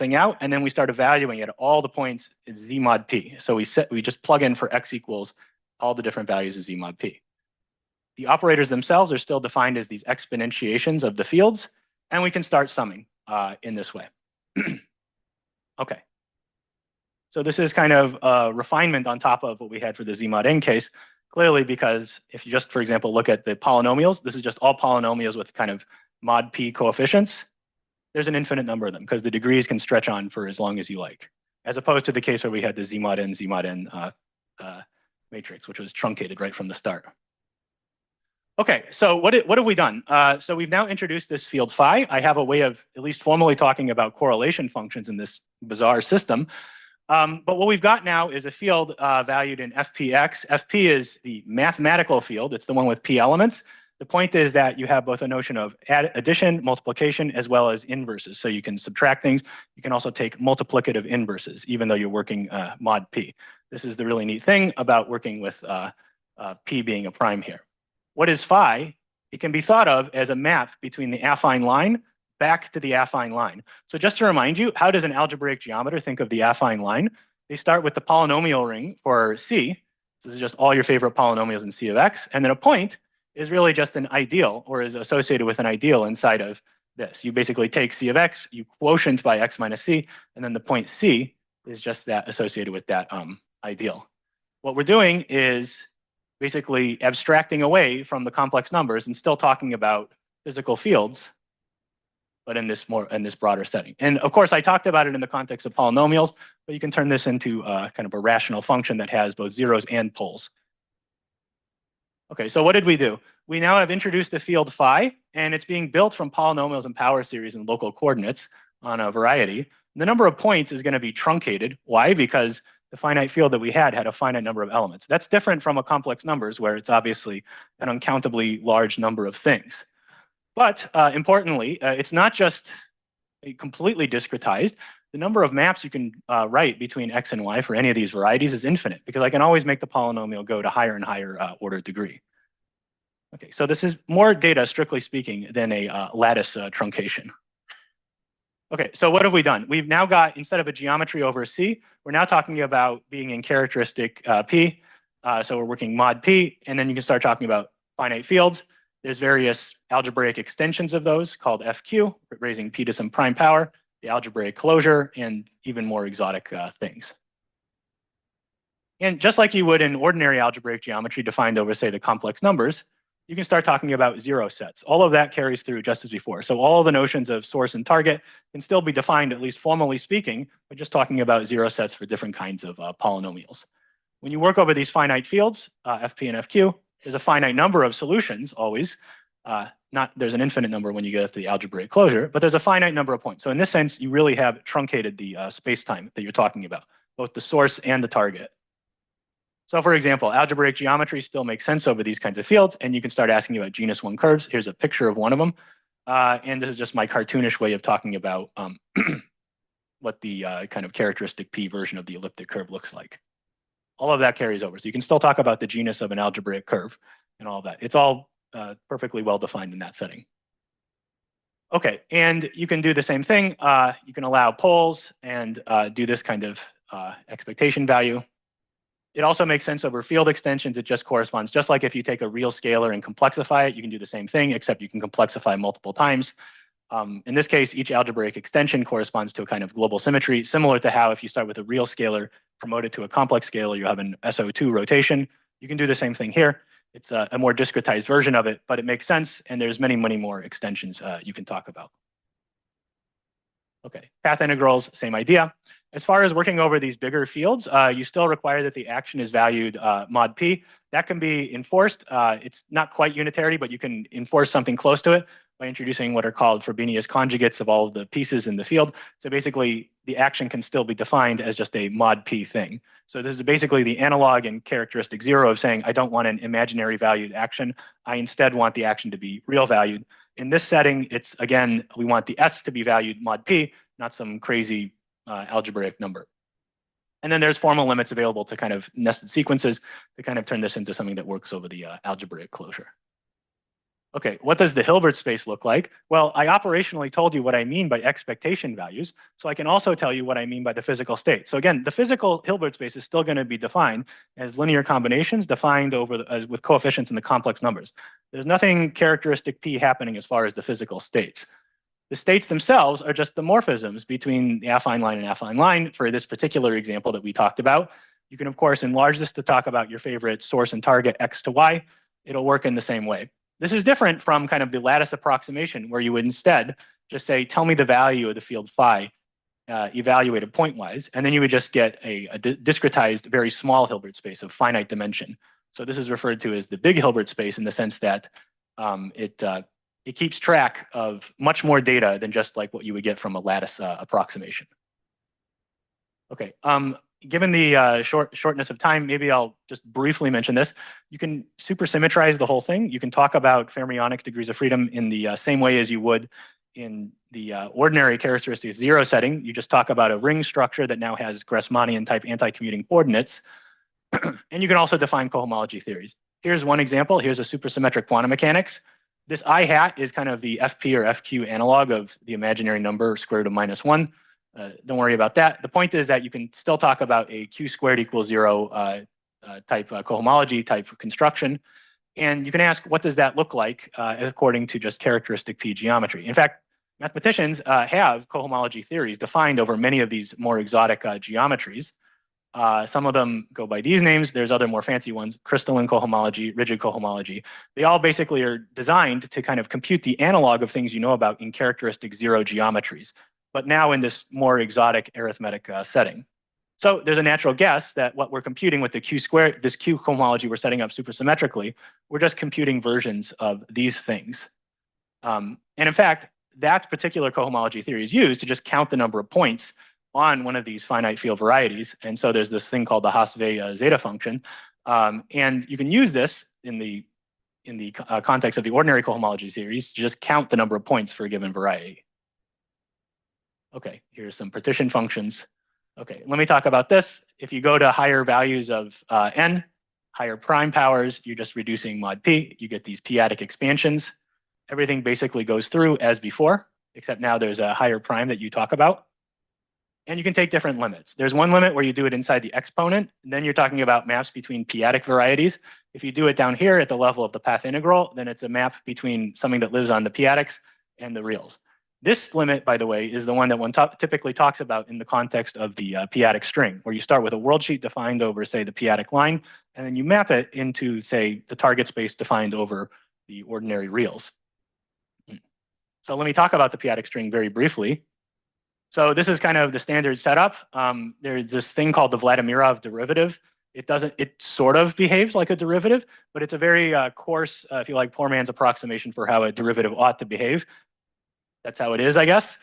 something out, and then we start evaluating it at all the points in z mod p. So we just plug in for x equals all the different values of z mod p. The operators themselves are still defined as these exponentiations of the fields, and we can start summing in this way. Okay. So this is kind of a refinement on top of what we had for the z mod n case, clearly because if you just, for example, look at the polynomials, this is just all polynomials with kind of mod p coefficients. There's an infinite number of them because the degrees can stretch on for as long as you like, as opposed to the case where we had the z mod n matrix, which was truncated right from the start. Okay, so what have we done? So we've now introduced this field phi. I have a way of at least formally talking about correlation functions in this bizarre system. But what we've got now is a field valued in fpx. Fp is the mathematical field. It's the one with p elements. The point is that you have both a notion of addition, multiplication, as well as inverses. So you can subtract things. You can also take multiplicative inverses, even though you're working mod p. This is the really neat thing about working with p being a prime here. What is phi? It can be thought of as a map between the affine line back to the affine line. So just to remind you, how does an algebraic geometer think of the affine line? They start with the polynomial ring for C. This is just all your favorite polynomials in C of x. And then a point is really just an ideal, or is associated with an ideal inside of this. You basically take C of x, you quotient by x minus c, and then the point C is just that associated with that ideal. What we're doing is basically abstracting away from the complex numbers and still talking about physical fields, but in this broader setting. And of course, I talked about it in the context of polynomials, but you can turn this into kind of a rational function that has both zeros and poles. Okay, so what did we do? We now have introduced a field phi, and it's being built from polynomials and power series and local coordinates on a variety. The number of points is going to be truncated. Why? Because the finite field that we had a finite number of elements. That's different from a complex numbers where it's obviously an uncountably large number of things. But importantly, it's not just completely discretized. The number of maps you can write between x and y for any of these varieties is infinite because I can always make the polynomial go to higher and higher order degree. Okay, so this is more data, strictly speaking, than a lattice truncation. Okay, so what have we done? We've now got, instead of a geometry over C, we're now talking about being in characteristic P. So we're working mod P, and then you can start talking about finite fields. There's various algebraic extensions of those called FQ, raising P to some prime power, the algebraic closure, and even more exotic things. And just like you would in ordinary algebraic geometry defined over, say, the complex numbers, you can start talking about zero sets. All of that carries through just as before. So all the notions of source and target can still be defined, at least formally speaking, by just talking about zero sets for different kinds of polynomials. When you work over these finite fields, FP and FQ, there's a finite number of solutions always. There's an infinite number when you get up to the algebraic closure, but there's a finite number of points. So in this sense, you really have truncated the space-time that you're talking about, both the source and the target. So for example, algebraic geometry still makes sense over these kinds of fields, and you can start asking about genus 1 curves. Here's a picture of one of them. And this is just my cartoonish way of talking about what the kind of characteristic P version of the elliptic curve looks like. All of that carries over. So you can still talk about the genus of an algebraic curve and all of that. It's all perfectly well defined in that setting. Okay, and you can do the same thing. You can allow poles and do this kind of expectation value. It also makes sense over field extensions. It just corresponds, just like if you take a real scalar and complexify it, you can do the same thing, except you can complexify multiple times. In this case, each algebraic extension corresponds to a kind of global symmetry, similar to how if you start with a real scalar, promote it to a complex scalar, you have an SO2 rotation. You can do the same thing here. It's a more discretized version of it, but it makes sense, and there's many, many more extensions you can talk about. Okay, path integrals, same idea. As far as working over these bigger fields, you still require that the action is valued mod P. That can be enforced. It's not quite unitary, but you can enforce something close to it by introducing what are called Frobenius conjugates of all of the pieces in the field. So basically, the action can still be defined as just a mod P thing. So this is basically the analog and characteristic zero of saying, I don't want an imaginary valued action. I instead want the action to be real valued. In this setting, it's, again, we want the S to be valued mod P, not some crazy algebraic number. And then there's formal limits available to kind of nested sequences to kind of turn this into something that works over the algebraic closure. Okay, what does the Hilbert space look like? Well, I operationally told you what I mean by expectation values, so I can also tell you what I mean by the physical state. So again, the physical Hilbert space is still going to be defined as linear combinations defined with coefficients in the complex numbers. There's nothing characteristic P happening as far as the physical states. The states themselves are just the morphisms between the affine line and affine line for this particular example that we talked about. You can, of course, enlarge this to talk about your favorite source and target X to Y. It'll work in the same way. This is different from kind of the lattice approximation where you would instead just say, tell me the value of the field phi evaluated pointwise, and then you would just get a discretized, very small Hilbert space of finite dimension. So this is referred to as the big Hilbert space in the sense that it keeps track of much more data than just like what you would get from a lattice approximation. Okay, given the shortness of time, maybe I'll just briefly mention this. You can supersymmetrize the whole thing. You can talk about fermionic degrees of freedom in the same way as you would in the ordinary characteristic zero setting. You just talk about a ring structure that now has Grassmannian type anti-commuting coordinates. And you can also define cohomology theories. Here's one example. Here's a supersymmetric quantum mechanics. This I hat is kind of the FP or FQ analog of the imaginary number square root of -1. Don't worry about that. The point is that you can still talk about a q squared equals 0 type cohomology type construction. And you can ask, what does that look like according to just characteristic P geometry? In fact, mathematicians have cohomology theories defined over many of these more exotic geometries. Some of them go by these names. There's other more fancy ones, crystalline cohomology, rigid cohomology. They all basically are designed to kind of compute the analog of things you know about in characteristic zero geometries, but now in this more exotic arithmetic setting. So there's a natural guess that what we're computing with the q squared, this q cohomology we're setting up supersymmetrically, we're just computing versions of these things. And in fact, that particular cohomology theory is used to just count the number of points on one of these finite field varieties. And so there's this thing called the Hasse zeta function. And you can use this in the context of the ordinary cohomology theories to just count the number of points for a given variety. Okay, here's some partition functions. Okay, let me talk about this. If you go to higher values of n, higher prime powers, you're just reducing mod p. You get these p-adic expansions. Everything basically goes through as before, except now there's a higher prime that you talk about. And you can take different limits. There's one limit where you do it inside the exponent, and then you're talking about maps between p-adic varieties. If you do it down here at the level of the path integral, then it's a map between something that lives on the p-adics and the reals. This limit, by the way, is the one that one typically talks about in the context of the p-adic string, where you start with a world sheet defined over, say, the p-adic line, and then you map it into, say, the target space defined over the ordinary reals. So let me talk about the p-adic string very briefly. So this is kind of the standard setup. There's this thing called the Vladimirov derivative. It sort of behaves like a derivative, but it's a very coarse, if you like, poor man's approximation for how a derivative ought to behave. That's how it is, I guess.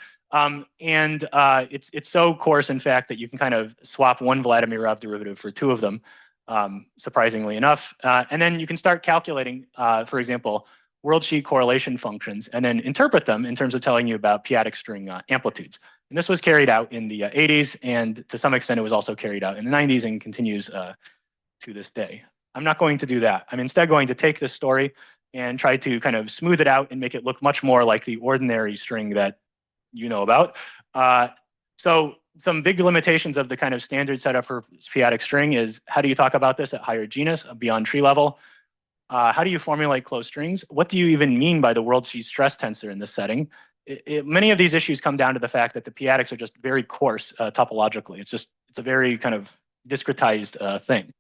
It's so coarse, in fact, that you can kind of swap one Vladimirov derivative for two of them, surprisingly enough. And then you can start calculating, for example, world sheet correlation functions, and then interpret them in terms of telling you about p-adic string amplitudes. And this was carried out in the 80s, and to some extent, it was also carried out in the 90s and continues to this day. I'm not going to do that. I'm instead going to take this story and try to kind of smooth it out and make it look much more like the ordinary string that you know about. So some big limitations of the kind of standard setup for p-adic string is, how do you talk about this at higher genus, beyond tree level? How do you formulate closed strings? What do you even mean by the world sheet stress tensor in this setting? Many of these issues come down to the fact that the p-adics are just very coarse topologically. It's a very kind of discretized thing.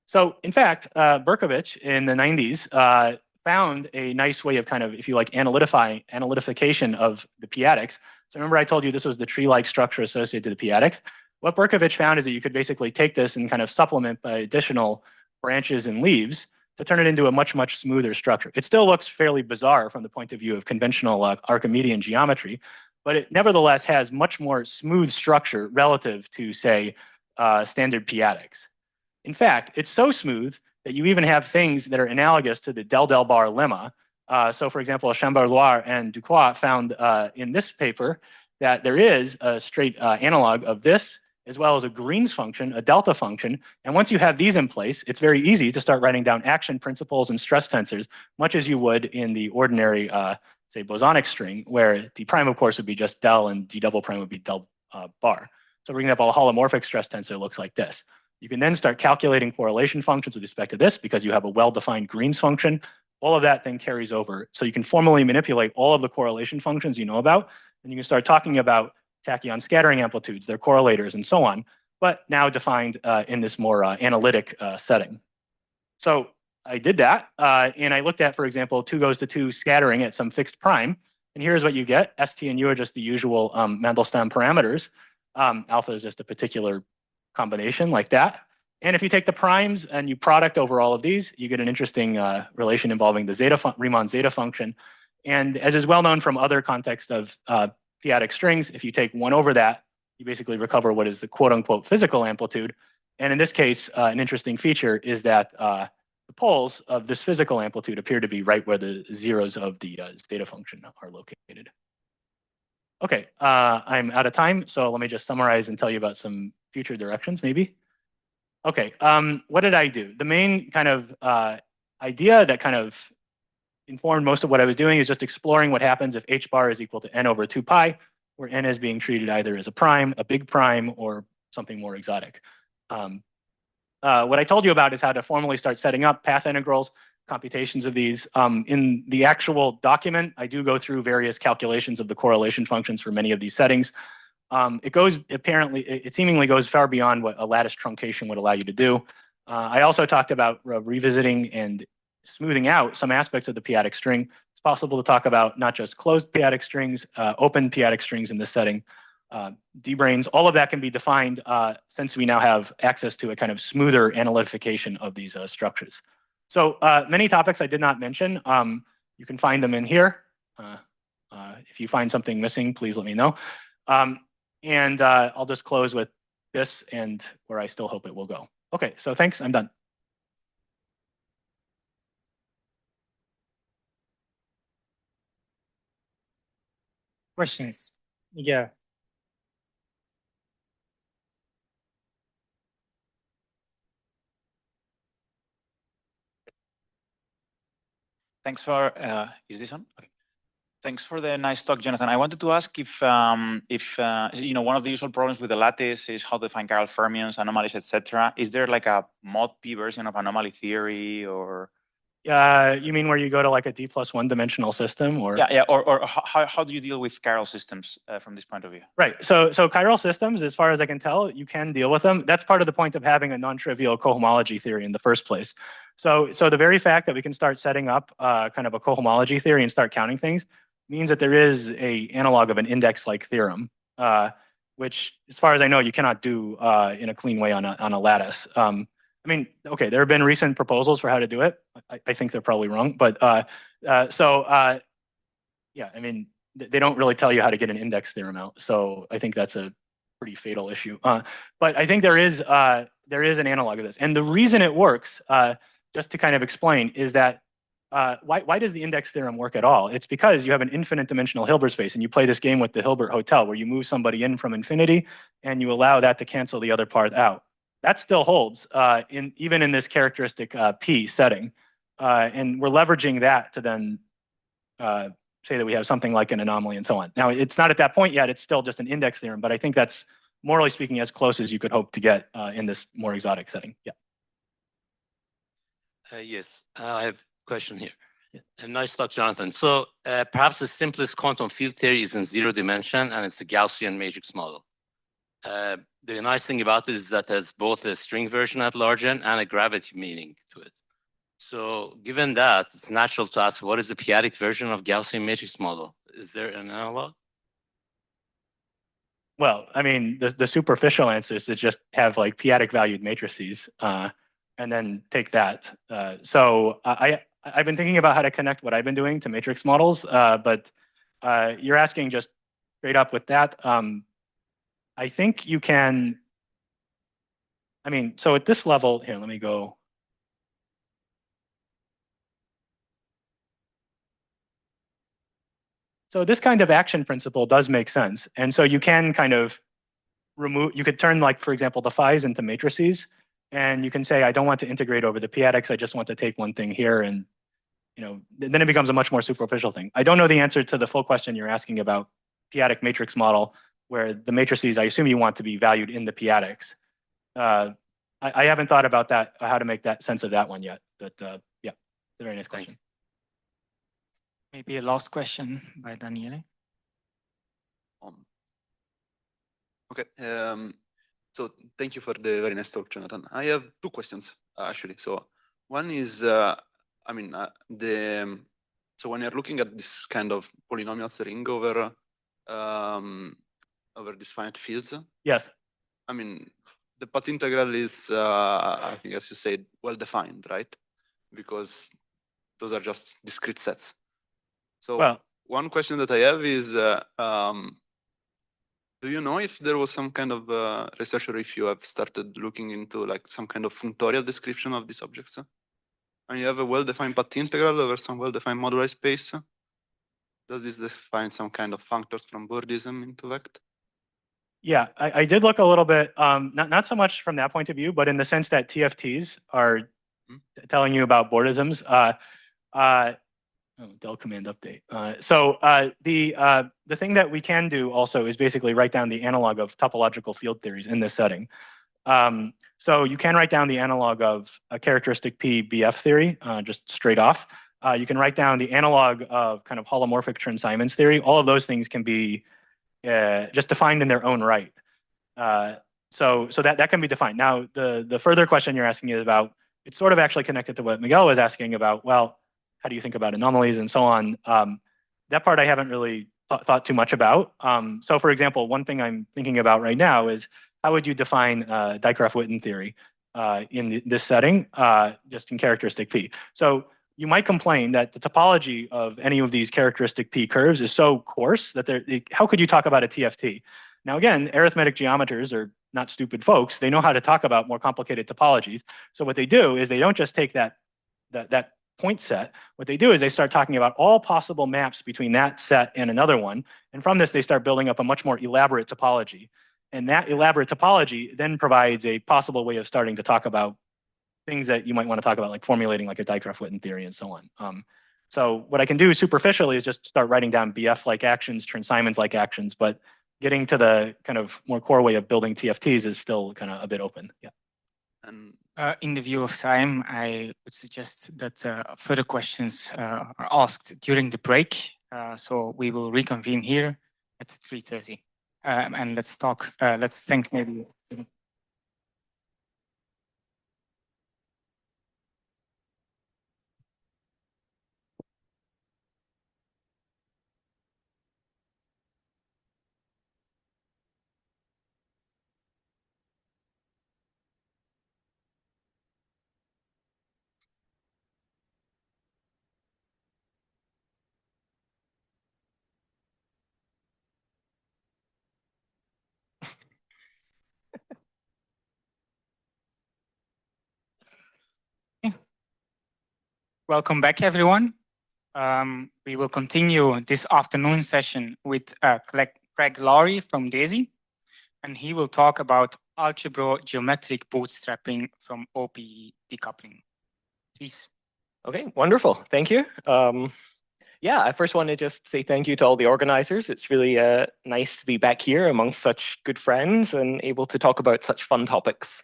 So in fact, Berkovich in the 90s found a nice way of kind of, if you like, analytification of the p-adics. So remember I told you this was the tree-like structure associated to the p-adics. What Berkovich found is that you could basically take this and kind of supplement by additional branches and leaves to turn it into a much, much smoother structure. It still looks fairly bizarre from the point of view of conventional Archimedean geometry, but it nevertheless has much more smooth structure relative to, say, standard p-adics. In fact, it's so smooth that you even have things that are analogous to the del-del-bar lemma. So for example, Chambard-Loire and Ducroix found in this paper that there is a straight analog of this as well as a Green's function, a delta function. And once you have these in place, it's very easy to start writing down action principles and stress tensors, much as you would in the ordinary, say, bosonic string, where d prime, of course, would be just del and d double prime would be del bar. So for example, a holomorphic stress tensor looks like this. You can then start calculating correlation functions with respect to this because you have a well-defined Green's function. All of that then carries over. So you can formally manipulate all of the correlation functions you know about, and you can start talking about tachyon scattering amplitudes, their correlators, and so on, but now defined in this more analytic setting. So I did that, and I looked at, for example, 2 goes to 2 scattering at some fixed prime, and here's what you get. ST and U are just the usual Mandelstam parameters. Alpha is just a particular combination like that. And if you take the primes and you product over all of these, you get an interesting relation involving the Riemann zeta function. And as is well known from other contexts of p-adic strings, if you take 1 over that, you basically recover what is the quote unquote physical amplitude. And in this case, an interesting feature is that the poles of this physical amplitude appear to be right where the zeros of the zeta function are located. Okay, I'm out of time, so let me just summarize and tell you about some future directions maybe. Okay, what did I do? The main kind of idea that kind of informed most of what I was doing is just exploring what happens if h bar is equal to n over 2 pi, where n is being treated either as a prime, a big prime, or something more exotic. What I told you about is how to formally start setting up path integrals, computations of these. In the actual document, I do go through various calculations of the correlation functions for many of these settings. It seemingly goes far beyond what a lattice truncation would allow you to do. I also talked about revisiting and smoothing out some aspects of the p-adic string. It's possible to talk about not just closed p-adic strings, open p-adic strings in this setting, D-branes. All of that can be defined since we now have access to a kind of smoother analytification of these structures. So many topics I did not mention. You can find them in here. If you find something missing, please let me know. And I'll just close with this and where I still hope it will go. Okay, so thanks, I'm done. Questions? Yeah. Thanks for, is this on? Okay. Thanks for the nice talk, Jonathan. I wanted to ask if you know, one of the usual problems with the lattice is how to find chiral fermions, anomalies, etc. Is there like a mod P version of anomaly theory, or? You mean where you go to like a D+1 dimensional system, or? Yeah, or how do you deal with chiral systems from this point of view? Right, so chiral systems, as far as I can tell, you can deal with them. That's part of the point of having a non-trivial cohomology theory in the first place. So the very fact that we can start setting up kind of a cohomology theory and start counting things means that there is a analog of an index-like theorem, which, as far as I know, you cannot do in a clean way on a lattice. I mean, okay, there have been recent proposals for how to do it. I think they're probably wrong, but yeah, I mean, they don't really tell you how to get an index theorem out. So I think that's a pretty fatal issue. But I think there is an analog of this. And the reason it works, just to kind of explain, is that why does the index theorem work at all? It's because you have an infinite dimensional Hilbert space, and you play this game with the Hilbert hotel where you move somebody in from infinity and you allow that to cancel the other part out. That still holds even in this characteristic P setting. And we're leveraging that to then say that we have something like an anomaly and so on. Now, it's not at that point yet. It's still just an index theorem, but I think that's, morally speaking, as close as you could hope to get in this more exotic setting. Yeah. Yes, I have a question here. Yeah. Nice talk, Jonathan. So perhaps the simplest quantum field theory is in 0 dimension, and it's a Gaussian matrix model. The nice thing about it is that there's both a string version at large n and a gravity meaning to it. So given that, it's natural to ask, what is the p-adic version of Gaussian matrix model? Is there an analog? Well, I mean, the superficial answer is to just have like p-adic valued matrices and then take that. So I've been thinking about how to connect what I've been doing to matrix models, but you're asking just straight up with that. I think you can, I mean, so at this level, here, let me go. So this kind of action principle does make sense. And so you can kind of turn, like, for example, the phi's into matrices, and you can say, I don't want to integrate over the p-adics. I just want to take one thing here, and then it becomes a much more superficial thing. I don't know the answer to the full question you're asking about p-adic matrix model, where the matrices, I assume you want to be valued in the p-adics. I haven't thought about that, how to make that sense of that one yet. But yeah, it's a very nice question. Maybe a last question by Daniele. Okay. So thank you for the very nice talk, Jonathan. I have two questions actually. So one is, so when you're looking at this kind of polynomial ring over these finite fields. Yes. I mean, the path integral is, I think, as you said, well defined, right? Because those are just discrete sets. So one question that I have is, do you know if there was some kind of research, or if you have started looking into like some kind of functorial description of these objects? And you have a well-defined path integral over some well-defined moduli space. Does this define some kind of functors from Bordism into vect? Yeah, I did look a little bit, not so much from that point of view, but in the sense that TFTs are telling you about Bordisms. Del command update. The thing that we can do also is basically write down the analog of topological field theories in this setting. So you can write down the analog of a characteristic P BF theory, just straight off. You can write down the analog of kind of holomorphic Chern-Simons theory. All of those things can be just defined in their own right. So that can be defined. Now, the further question you're asking is about, it's sort of actually connected to what Miguel was asking about, well, how do you think about anomalies and so on? That part I haven't really thought too much about. So for example, one thing I'm thinking about right now is, how would you define Dijkgraaf-Witten theory in this setting, just in characteristic P? So you might complain that the topology of any of these characteristic P curves is so coarse that how could you talk about a TFT? Now again, arithmetic geometers are not stupid folks. They know how to talk about more complicated topologies. So what they do is they don't just take that point set. What they do is they start talking about all possible maps between that set and another one. And from this, they start building up a much more elaborate topology. And that elaborate topology then provides a possible way of starting to talk about things that you might want to talk about, like formulating like a Dijkgraaf-Witten theory and so on. So what I can do superficially is just start writing down BF-like actions, Chern-Simons-like actions, but getting to the kind of more core way of building TFTs is still kind of a bit open. Yeah. In the view of time, I would suggest that further questions are asked during the break. So we will reconvene here at 3:30. And let's talk, let's thank maybe. Welcome back, everyone. We will continue this afternoon session with Craig Lawrie from DAISY, and he will talk about algebro-geometric bootstrapping from OPE decoupling. Please. Okay, wonderful. Thank you. Yeah, I first want to just say thank you to all the organizers. It's really nice to be back here amongst such good friends and able to talk about such fun topics.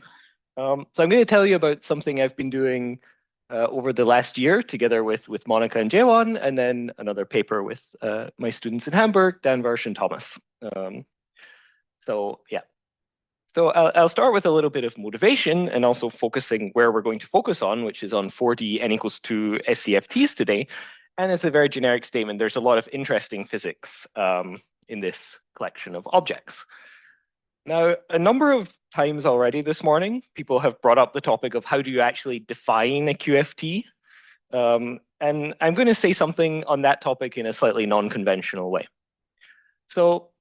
So I'm going to tell you about something I've been doing over the last year together with Monica and Jaewon, and then another paper with my students in Hamburg, Dan Versch and Thomas. So yeah. So I'll start with a little bit of motivation and also focusing where we're going to focus on, which is on 4D n=2 SCFTs today. And it's a very generic statement. There's a lot of interesting physics in this collection of objects. Now, a number of times already this morning, people have brought up the topic of how do you actually define a QFT? And I'm going to say something on that topic in a slightly non-conventional way. So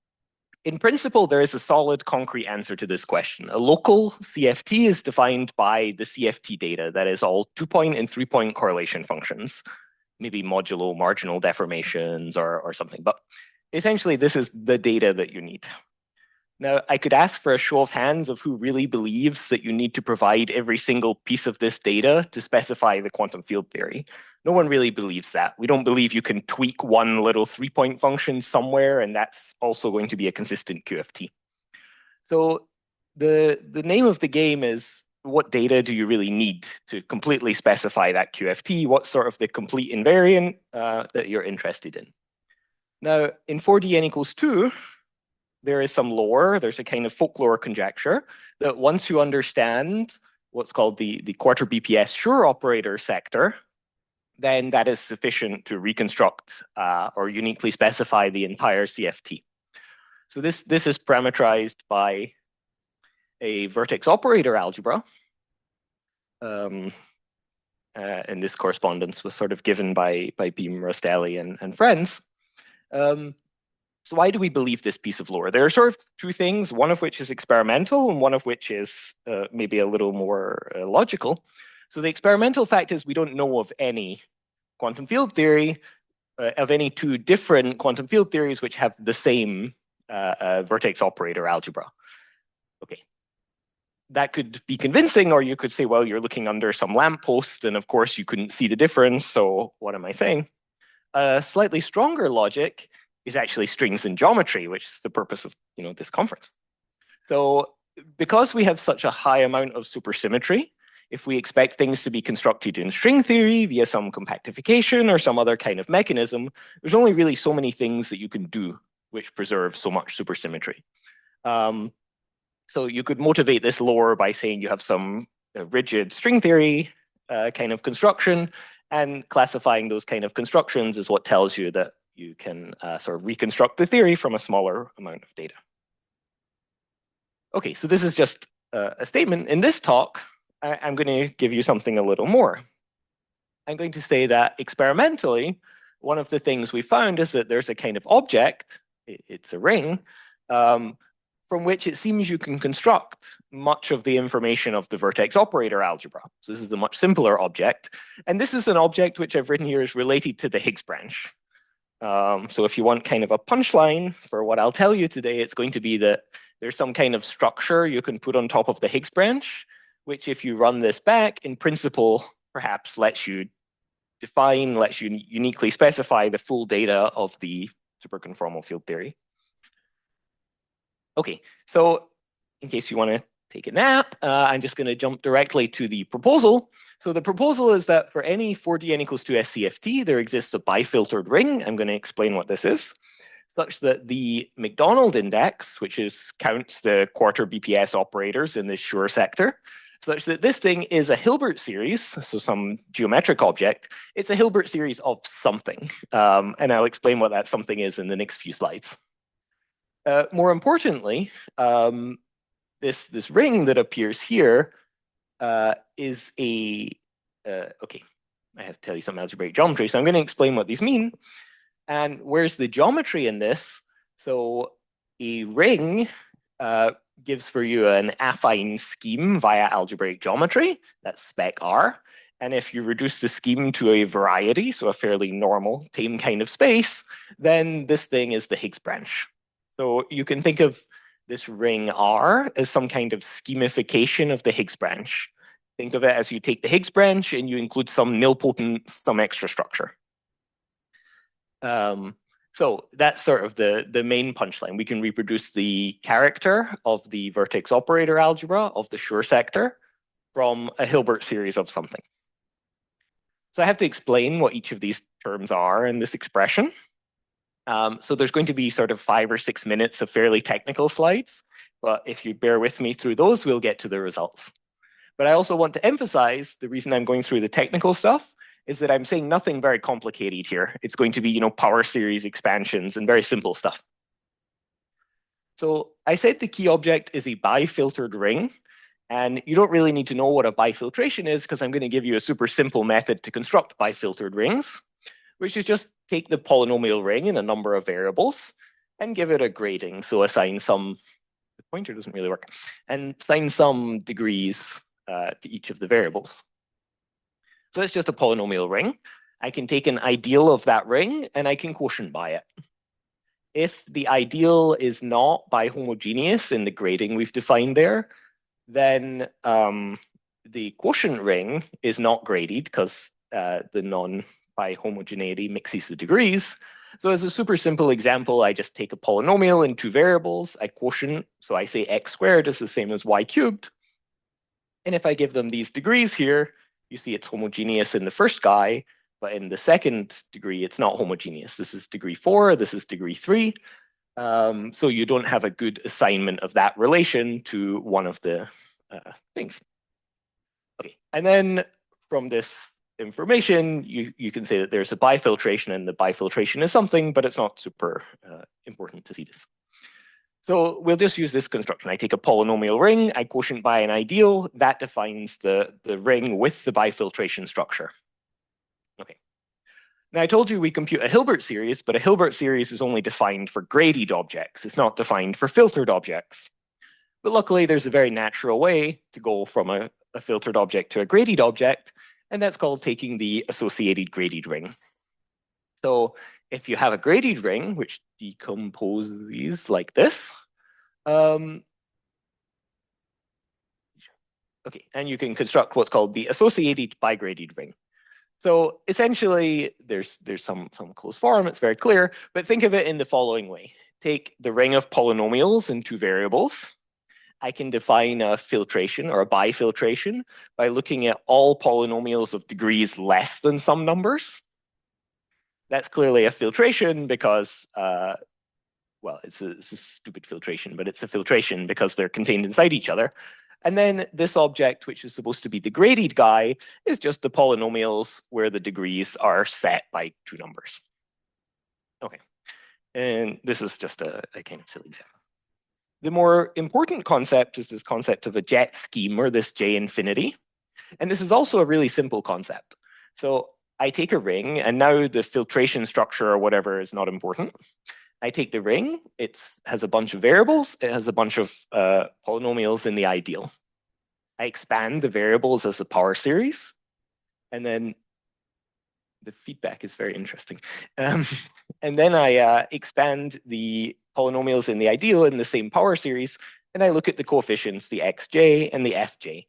in principle, there is a solid concrete answer to this question. A local CFT is defined by the CFT data, that is all 2-point and 3-point correlation functions, maybe modulo marginal deformations or something. But essentially, this is the data that you need. Now, I could ask for a show of hands of who really believes that you need to provide every single piece of this data to specify the quantum field theory. No one really believes that. We don't believe you can tweak one little 3-point function somewhere, and that's also going to be a consistent QFT. So the name of the game is, what data do you really need to completely specify that QFT? What's sort of the complete invariant that you're interested in? Now, in 4D n equals 2, there is some lore, there's a kind of folklore conjecture that once you understand what's called the quarter BPS Schur operator sector, then that is sufficient to reconstruct or uniquely specify the entire CFT. So this is parameterized by a vertex operator algebra. And this correspondence was sort of given by Beam, Rostelli, and friends. So why do we believe this piece of lore? There are sort of two things, one of which is experimental and one of which is maybe a little more logical. So the experimental fact is we don't know of any quantum field theory, of any two different quantum field theories which have the same vertex operator algebra. Okay. That could be convincing, or you could say, well, you're looking under some lamppost, and of course you couldn't see the difference, so what am I saying? A slightly stronger logic is actually strings and geometry, which is the purpose of this conference. So because we have such a high amount of supersymmetry, if we expect things to be constructed in string theory via some compactification or some other kind of mechanism, there's only really so many things that you can do which preserve so much supersymmetry. So you could motivate this lore by saying you have some rigid string theory kind of construction, and classifying those kind of constructions is what tells you that you can sort of reconstruct the theory from a smaller amount of data. Okay, so this is just a statement. In this talk, I'm going to give you something a little more. I'm going to say that experimentally, one of the things we found is that there's a kind of object, it's a ring, from which it seems you can construct much of the information of the vertex operator algebra. So this is a much simpler object. And this is an object which I've written here is related to the Higgs branch. So if you want kind of a punchline for what I'll tell you today, it's going to be that there's some kind of structure you can put on top of the Higgs branch, which if you run this back, in principle, perhaps lets you uniquely specify the full data of the superconformal field theory. Okay, so in case you want to take a nap, I'm just going to jump directly to the proposal. So the proposal is that for any 4D n equals 2 SCFT, there exists a bifiltered ring. I'm going to explain what this is, such that the Macdonald index, which counts the quarter BPS operators in this Schur sector, such that this thing is a Hilbert series, so some geometric object. It's a Hilbert series of something, and I'll explain what that something is in the next few slides. More importantly, this ring that appears here is a, okay, I have to tell you some algebraic geometry, so I'm going to explain what these mean. And where's the geometry in this? So a ring gives for you an affine scheme via algebraic geometry, that's spec R. And if you reduce the scheme to a variety, so a fairly normal, tame kind of space, then this thing is the Higgs branch. So you can think of this ring R as some kind of schemification of the Higgs branch. Think of it as you take the Higgs branch and you include some nilpotent, some extra structure. So that's sort of the main punchline. We can reproduce the character of the vertex operator algebra of the Schur sector from a Hilbert series of something. So I have to explain what each of these terms are in this expression. So there's going to be sort of 5 or 6 minutes of fairly technical slides, but if you bear with me through those, we'll get to the results. But I also want to emphasize the reason I'm going through the technical stuff is that I'm saying nothing very complicated here. It's going to be, power series expansions and very simple stuff. So I said the key object is a bifiltered ring, and you don't really need to know what a bifiltration is because I'm going to give you a super simple method to construct bifiltered rings, which is just take the polynomial ring in a number of variables and give it a grading. So assign some, the pointer doesn't really work, and assign some degrees to each of the variables. So it's just a polynomial ring. I can take an ideal of that ring and I can quotient by it. if the ideal is not bihomogeneous in the grading we've defined there, then the quotient ring is not graded because the non-bihomogeneity mixes the degrees. So as a super simple example, I just take a polynomial in two variables, I quotient, so I say x squared is the same as y cubed. And if I give them these degrees here, you see it's homogeneous in the first guy, but in the second degree, it's not homogeneous. This is degree 4, this is degree 3. So you don't have a good assignment of that relation to one of the things. Okay, and then from this information, you can say that there's a bifiltration, and the bifiltration is something, but it's not super important to see this. So we'll just use this construction. I take a polynomial ring, I quotient by an ideal, that defines the ring with the bifiltration structure. Okay. Now I told you we compute a Hilbert series, but a Hilbert series is only defined for graded objects. It's not defined for filtered objects. But luckily there's a very natural way to go from a filtered object to a graded object, and that's called taking the associated graded ring. So if you have a graded ring, which decomposes like this, okay, and you can construct what's called the associated bigraded ring. So essentially, there's some closed form, it's very clear, but think of it in the following way. Take the ring of polynomials in two variables. I can define a filtration or a bifiltration by looking at all polynomials of degrees less than some numbers. That's clearly a filtration because, well, it's a stupid filtration, but it's a filtration because they're contained inside each other. And then this object, which is supposed to be the graded guy, is just the polynomials where the degrees are set by two numbers. Okay, and this is just a kind of silly example. The more important concept is this concept of a jet scheme, or this J infinity. And this is also a really simple concept. So I take a ring, and now the filtration structure or whatever is not important. I take the ring, it has a bunch of variables, it has a bunch of polynomials in the ideal. I expand the variables as a power series, and then the feedback is very interesting. And then I expand the polynomials in the ideal in the same power series, and I look at the coefficients, the xj and the fj.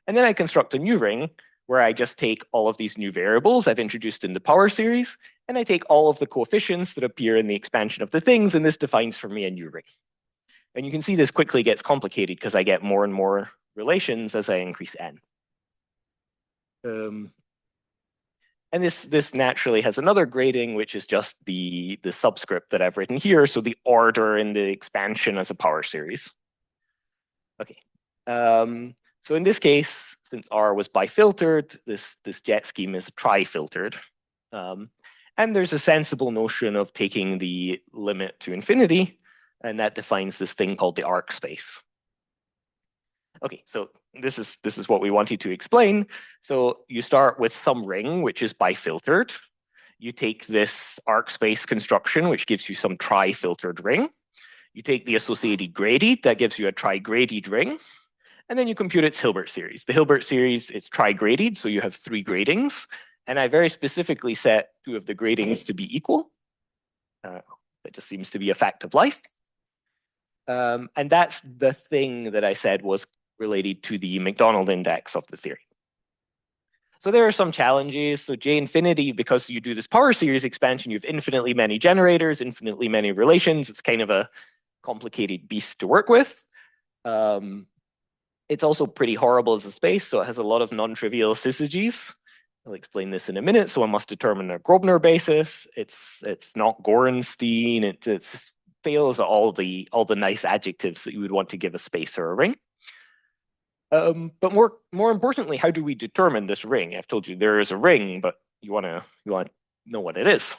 And then I construct a new ring where I just take all of these new variables I've introduced in the power series, and I take all of the coefficients that appear in the expansion of the things, and this defines for me a new ring. And you can see this quickly gets complicated because I get more and more relations as I increase n. And this naturally has another grading, which is just the subscript that I've written here, so the order in the expansion as a power series. Okay. So in this case, since R was bifiltered, this jet scheme is tri-filtered. And there's a sensible notion of taking the limit to infinity, and that defines this thing called the arc space. Okay, so this is what we wanted to explain. So you start with some ring, which is bifiltered. You take this arc space construction, which gives you some tri-filtered ring. You take the associated graded, that gives you a tri-graded ring. And then you compute its Hilbert series. The Hilbert series, it's tri-graded, so you have 3 gradings. And I very specifically set 2 of the gradings to be equal. That just seems to be a fact of life. And that's the thing that I said was related to the McDonald index of the theory. So there are some challenges. So J infinity, because you do this power series expansion, you have infinitely many generators, infinitely many relations. It's kind of a complicated beast to work with. It's also pretty horrible as a space, so it has a lot of non-trivial syzygies. I'll explain this in a minute. So I must determine a Grobner basis. It's not Gorenstein. It fails at all the nice adjectives that you would want to give a space or a ring. But more importantly, how do we determine this ring? I've told you there is a ring, but you want to know what it is.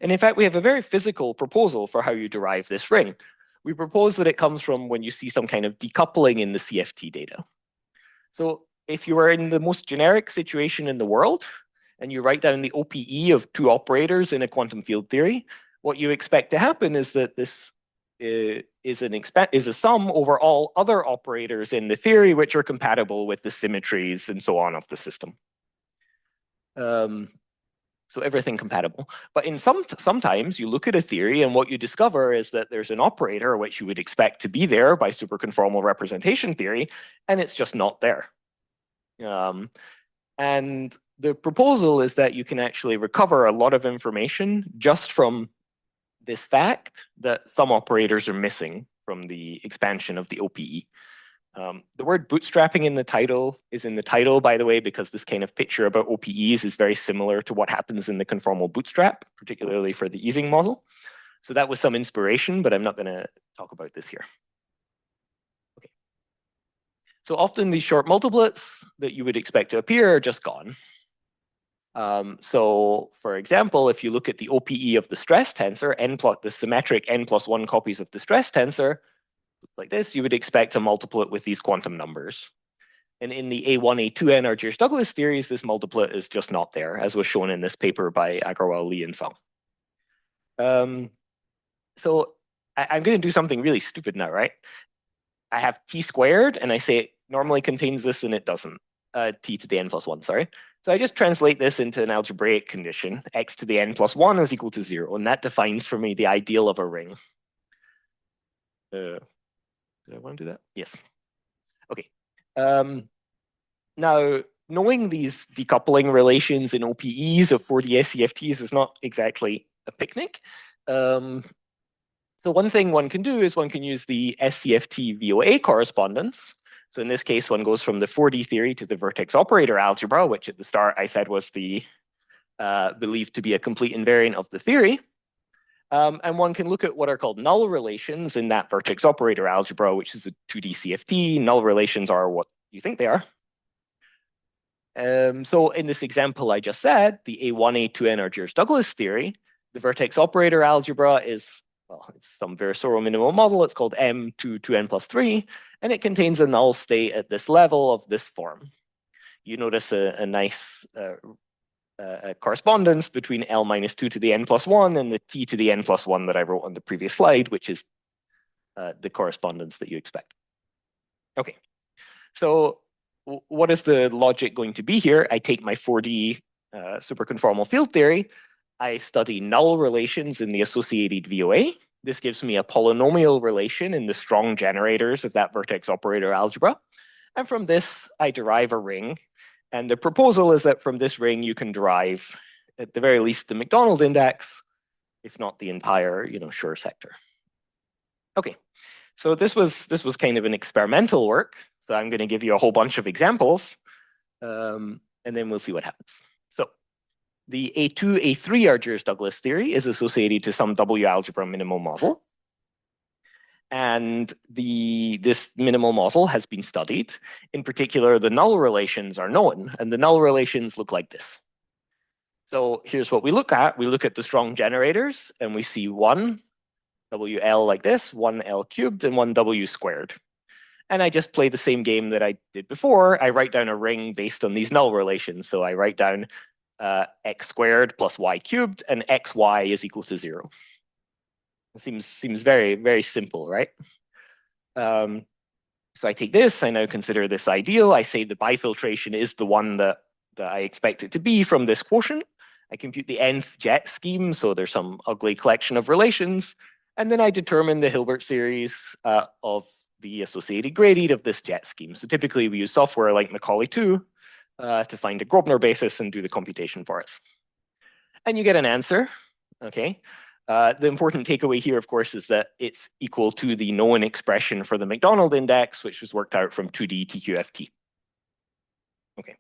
And in fact, we have a very physical proposal for how you derive this ring. We propose that it comes from when you see some kind of decoupling in the CFT data. So if you are in the most generic situation in the world, and you write down the OPE of 2 operators in a quantum field theory, what you expect to happen is that this is a sum over all other operators in the theory which are compatible with the symmetries and so on of the system. So everything compatible. But in sometimes you look at a theory and what you discover is that there's an operator which you would expect to be there by superconformal representation theory, and it's just not there. And the proposal is that you can actually recover a lot of information just from this fact that some operators are missing from the expansion of the OPE. The word bootstrapping in the title is in the title, by the way, because this kind of picture about OPEs is very similar to what happens in the conformal bootstrap, particularly for the easing model. So that was some inspiration, but I'm not going to talk about this here. Okay. So often these short multiplets that you would expect to appear are just gone. So for example, if you look at the OPE of the stress tensor, the symmetric n+1 copies of the stress tensor, like this, you would expect to multiplet with these quantum numbers. And in the A1, A2n Argyres-Douglas theories, this multiplet is just not there, as was shown in this paper by Agarwal, Lee, and Song. So I'm going to do something really stupid now, right? I have t squared, and I say it normally contains this, and it doesn't. T to the n+1, sorry. So I just translate this into an algebraic condition. X to the n+1 is equal to 0, and that defines for me the ideal of a ring. Did I want to do that? Yes. Okay. Now, knowing these decoupling relations in OPEs of 4D SCFTs is not exactly a picnic. So one thing one can do is one can use the SCFT VOA correspondence. So in this case, one goes from the 4D theory to the vertex operator algebra, which at the start I said was the believed to be a complete invariant of the theory. And one can look at what are called null relations in that vertex operator algebra, which is a 2D CFT. Null relations are what you think they are. So in this example I just said, the A1, A2n Argyres-Douglas theory, the vertex operator algebra is, well, it's some Virasoro minimal model. It's called M2 2n+3, and it contains a null state at this level of this form. You notice a nice correspondence between L-2 to the n+1 and the t to the n+1 that I wrote on the previous slide, which is the correspondence that you expect. Okay, so what is the logic going to be here? I take my 4D superconformal field theory. I study null relations in the associated VOA. This gives me a polynomial relation in the strong generators of that vertex operator algebra. And from this, I derive a ring. And the proposal is that from this ring, you can derive, at the very least, the Macdonald index, if not the entire, Schur sector. Okay, so this was kind of an experimental work. So I'm going to give you a whole bunch of examples, and then we'll see what happens. So the A2, A3 Argyres-Douglas theory is associated to some W algebra minimal model. And this minimal model has been studied. In particular, the null relations are known, and the null relations look like this. So here's what we look at. We look at the strong generators, and we see one WL like this, one L cubed, and one W squared. And I just play the same game that I did before. I write down a ring based on these null relations. So I write down x squared plus y cubed, and xy is equal to 0. It seems very, very simple, right? So I take this, I now consider this ideal. I say the bifiltration is the one that I expect it to be from this quotient. I compute the nth jet scheme, so there's some ugly collection of relations. And then I determine the Hilbert series of the associated gradient of this jet scheme. So typically we use software like Macaulay 2 to find a Grobner basis and do the computation for us. And you get an answer, okay? The important takeaway here, of course, is that it's equal to the known expression for the Macdonald index, which was worked out from 2D TQFT. Okay.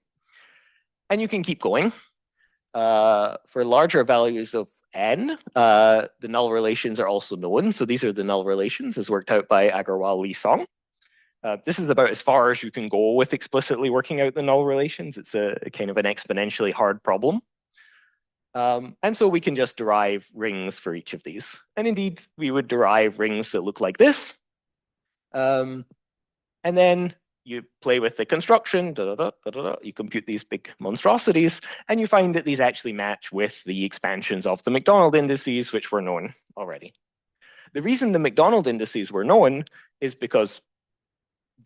And you can keep going. For larger values of n, the null relations are also known. So these are the null relations as worked out by Agarwal, Lee, Song. This is about as far as you can go with explicitly working out the null relations. It's a kind of an exponentially hard problem. And so we can just derive rings for each of these. And indeed, we would derive rings that look like this. And then you play with the construction, you compute these big monstrosities, and you find that these actually match with the expansions of the Macdonald indices, which were known already. The reason the Macdonald indices were known is because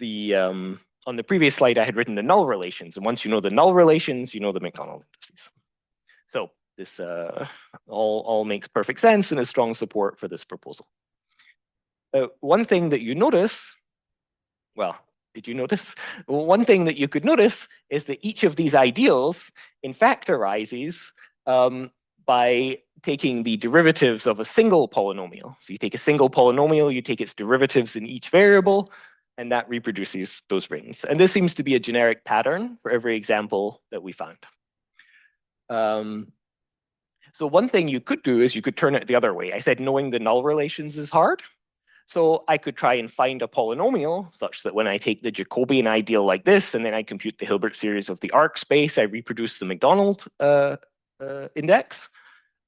on the previous slide, I had written the null relations. And once you know the null relations, you know the Macdonald indices. So this all makes perfect sense and is strong support for this proposal. One thing that you notice, well, did you notice? Well, one thing that you could notice is that each of these ideals, in fact, arises by taking the derivatives of a single polynomial. So you take a single polynomial, you take its derivatives in each variable, and that reproduces those rings. And this seems to be a generic pattern for every example that we found. So one thing you could do is you could turn it the other way. I said knowing the null relations is hard. So I could try and find a polynomial such that when I take the Jacobian ideal like this, and then I compute the Hilbert series of the arc space, I reproduce the Macdonald index.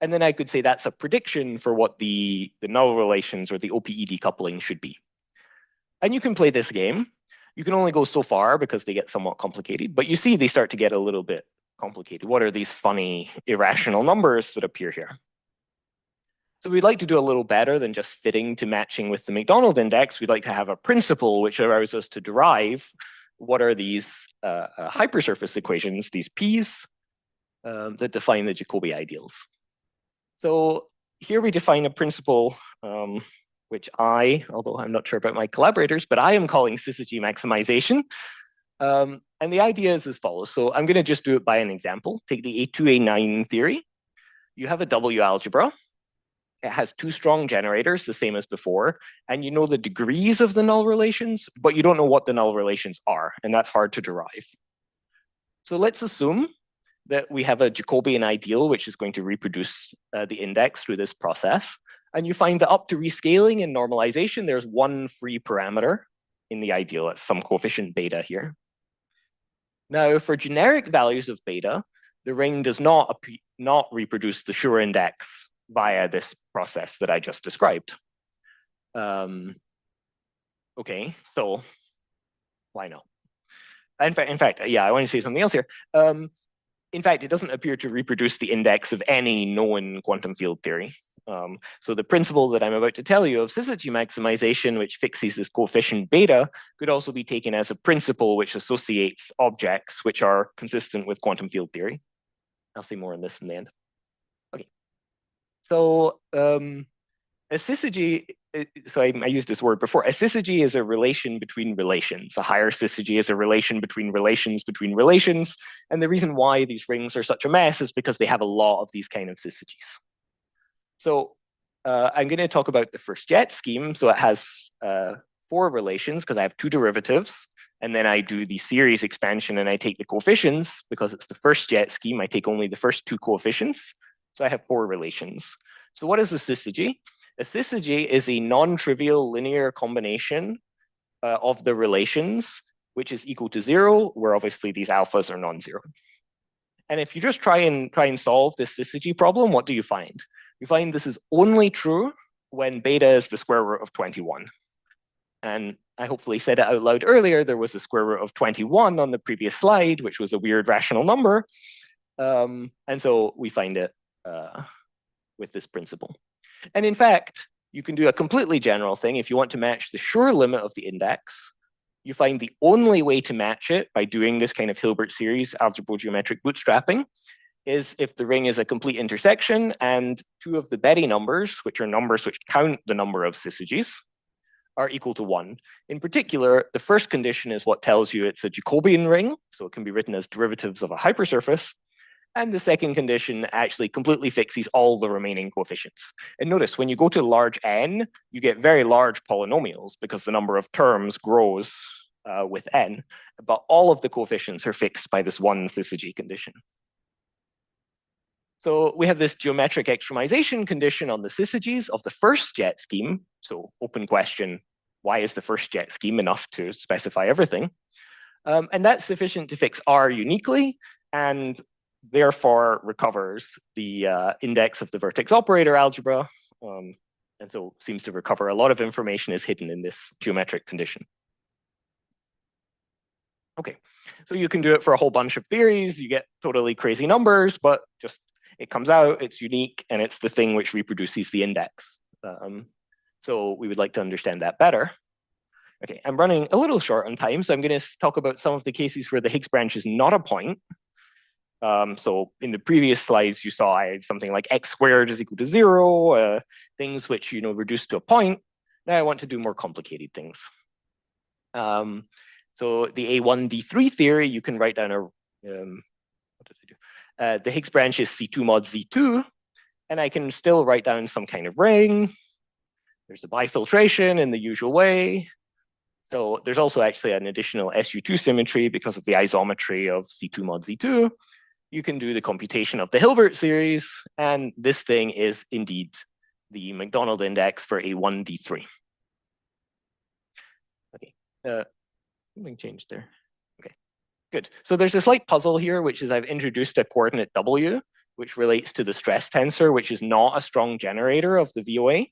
And then I could say that's a prediction for what the null relations or the OPE decoupling should be. And you can play this game. You can only go so far because they get somewhat complicated, but you see they start to get a little bit complicated. What are these funny irrational numbers that appear here? So we'd like to do a little better than just fitting to matching with the Macdonald index. We'd like to have a principle which allows us to derive what are these hypersurface equations, these P's, that define the Jacobi ideals. So here we define a principle which although I'm not sure about my collaborators, but I am calling syzygy maximization. And the idea is as follows. So I'm going to just do it by an example. Take the A2, A9 theory. You have a W algebra. It has two strong generators, the same as before, and you know the degrees of the null relations, but you don't know what the null relations are, and that's hard to derive. So let's assume that we have a Jacobian ideal, which is going to reproduce the index through this process, and you find that up to rescaling and normalization, there's one free parameter in the ideal. It's some coefficient beta here. Now, for generic values of beta, the ring does not reproduce the Schur index via this process that I just described. Okay, so why not? In fact, yeah, I want to say something else here. In fact, it doesn't appear to reproduce the index of any known quantum field theory. So the principle that I'm about to tell you of syzygy maximization, which fixes this coefficient beta, could also be taken as a principle which associates objects which are consistent with quantum field theory. I'll say more on this in the end. Okay. So a syzygy, so I used this word before. A syzygy is a relation between relations. A higher syzygy is a relation between relations between relations. And the reason why these rings are such a mess is because they have a lot of these kind of syzygies. So I'm going to talk about the first jet scheme. So it has 4 relations because I have 2 derivatives. And then I do the series expansion and I take the coefficients. Because it's the first jet scheme, I take only the first 2 coefficients. So I have 4 relations. So what is a syzygy? A syzygy is a non-trivial linear combination of the relations, which is equal to 0, where obviously these alphas are non-zero. And if you just try and solve this syzygy problem, what do you find? You find this is only true when beta is the square root of 21. And I hopefully said it out loud earlier, there was a square root of 21 on the previous slide, which was a weird rational number. And so we find it with this principle. And in fact, you can do a completely general thing. If you want to match the Schur limit of the index, you find the only way to match it by doing this kind of Hilbert series algebrogeometric bootstrapping is if the ring is a complete intersection and 2 of the Betti numbers, which are numbers which count the number of syzygies, are equal to 1. In particular, the first condition is what tells you it's a Jacobian ring, so it can be written as derivatives of a hypersurface. And the second condition actually completely fixes all the remaining coefficients. And notice, when you go to large n, you get very large polynomials because the number of terms grows with n, but all of the coefficients are fixed by this one syzygy condition. So we have this geometric extremization condition on the syzygies of the first jet scheme. So open question, why is the first jet scheme enough to specify everything? And that's sufficient to fix R uniquely and therefore recovers the index of the vertex operator algebra. And so seems to recover a lot of information is hidden in this geometric condition. Okay, so you can do it for a whole bunch of theories. You get totally crazy numbers, but just it comes out, it's unique, and it's the thing which reproduces the index. So we would like to understand that better. Okay, I'm running a little short on time, so I'm going to talk about some of the cases where the Higgs branch is not a point. So in the previous slides, you saw I had something like x squared is equal to 0, things which, reduce to a point. Now I want to do more complicated things. So the A1D3 theory, you can write down what did I do? The Higgs branch is C2 mod Z2, and I can still write down some kind of ring. There's a bifiltration in the usual way. So there's also actually an additional SU2 symmetry because of the isometry of C2 mod Z2. You can do the computation of the Hilbert series, and this thing is indeed the McDonald index for A1D3. Okay, something changed there. Okay, good. So there's a slight puzzle here, which is I've introduced a coordinate W, which relates to the stress tensor, which is not a strong generator of the VOA.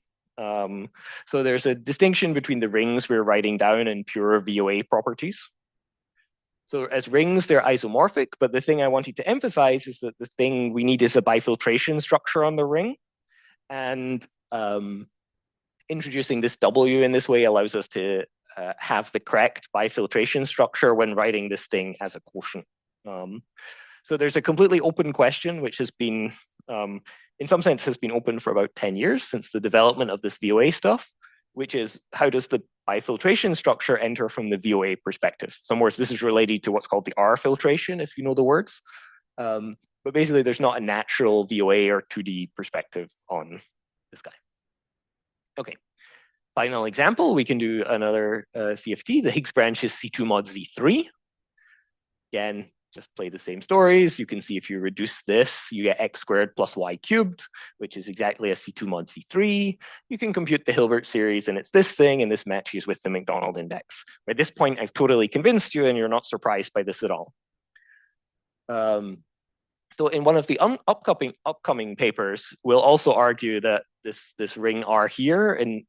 So there's a distinction between the rings we're writing down and pure VOA properties. So as rings, they're isomorphic, but the thing I wanted to emphasize is that the thing we need is a bifiltration structure on the ring. And introducing this W in this way allows us to have the correct bifiltration structure when writing this thing as a quotient. So there's a completely open question, which has been, in some sense, has been open for about 10 years since the development of this VOA stuff, which is how does the bifiltration structure enter from the VOA perspective? Some words, this is related to what's called the R filtration, if you know the words. But basically, there's not a natural VOA or 2D perspective on this guy. Okay, final example, we can do another CFT. The Higgs branch is C2 mod Z3. Again, just play the same stories. You can see if you reduce this, you get x squared plus y cubed, which is exactly a C2 mod C3. You can compute the Hilbert series, and it's this thing, and this matches with the McDonald index. By this point, I've totally convinced you, and you're not surprised by this at all. So in one of the upcoming papers, we'll also argue that this ring R here and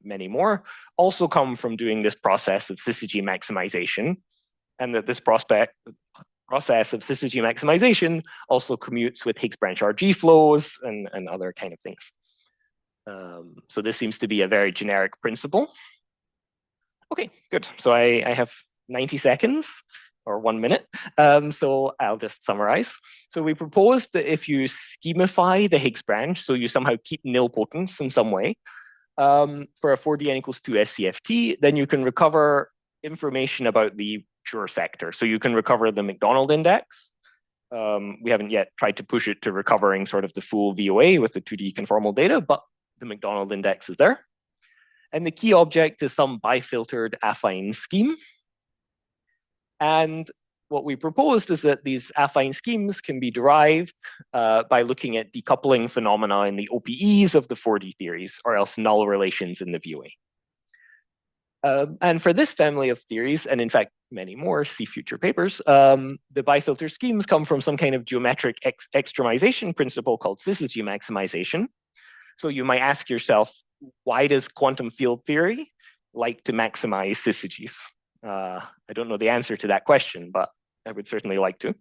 many more also come from doing this process of syzygy maximization, and that this process of syzygy maximization also commutes with Higgs branch RG flows and other kind of things. So this seems to be a very generic principle. Okay, good. So I have 90 seconds or 1 minute. So I'll just summarize. So we proposed that if you schemify the Higgs branch, so you somehow keep nilpotence in some way, for a 4D n equals 2 SCFT, then you can recover information about the pure sector. So you can recover the McDonald index. We haven't yet tried to push it to recovering sort of the full VOA with the 2D conformal data, but the McDonald index is there. And the key object is some bifiltered affine scheme. And what we proposed is that these affine schemes can be derived by looking at decoupling phenomena in the OPEs of the 4D theories, or else null relations in the VOA. And for this family of theories, and in fact, many more, see future papers, the bifilter schemes come from some kind of geometric extremization principle called syzygy maximization. So you might ask yourself, why does quantum field theory like to maximize syzygies? I don't know the answer to that question, but I would certainly like to.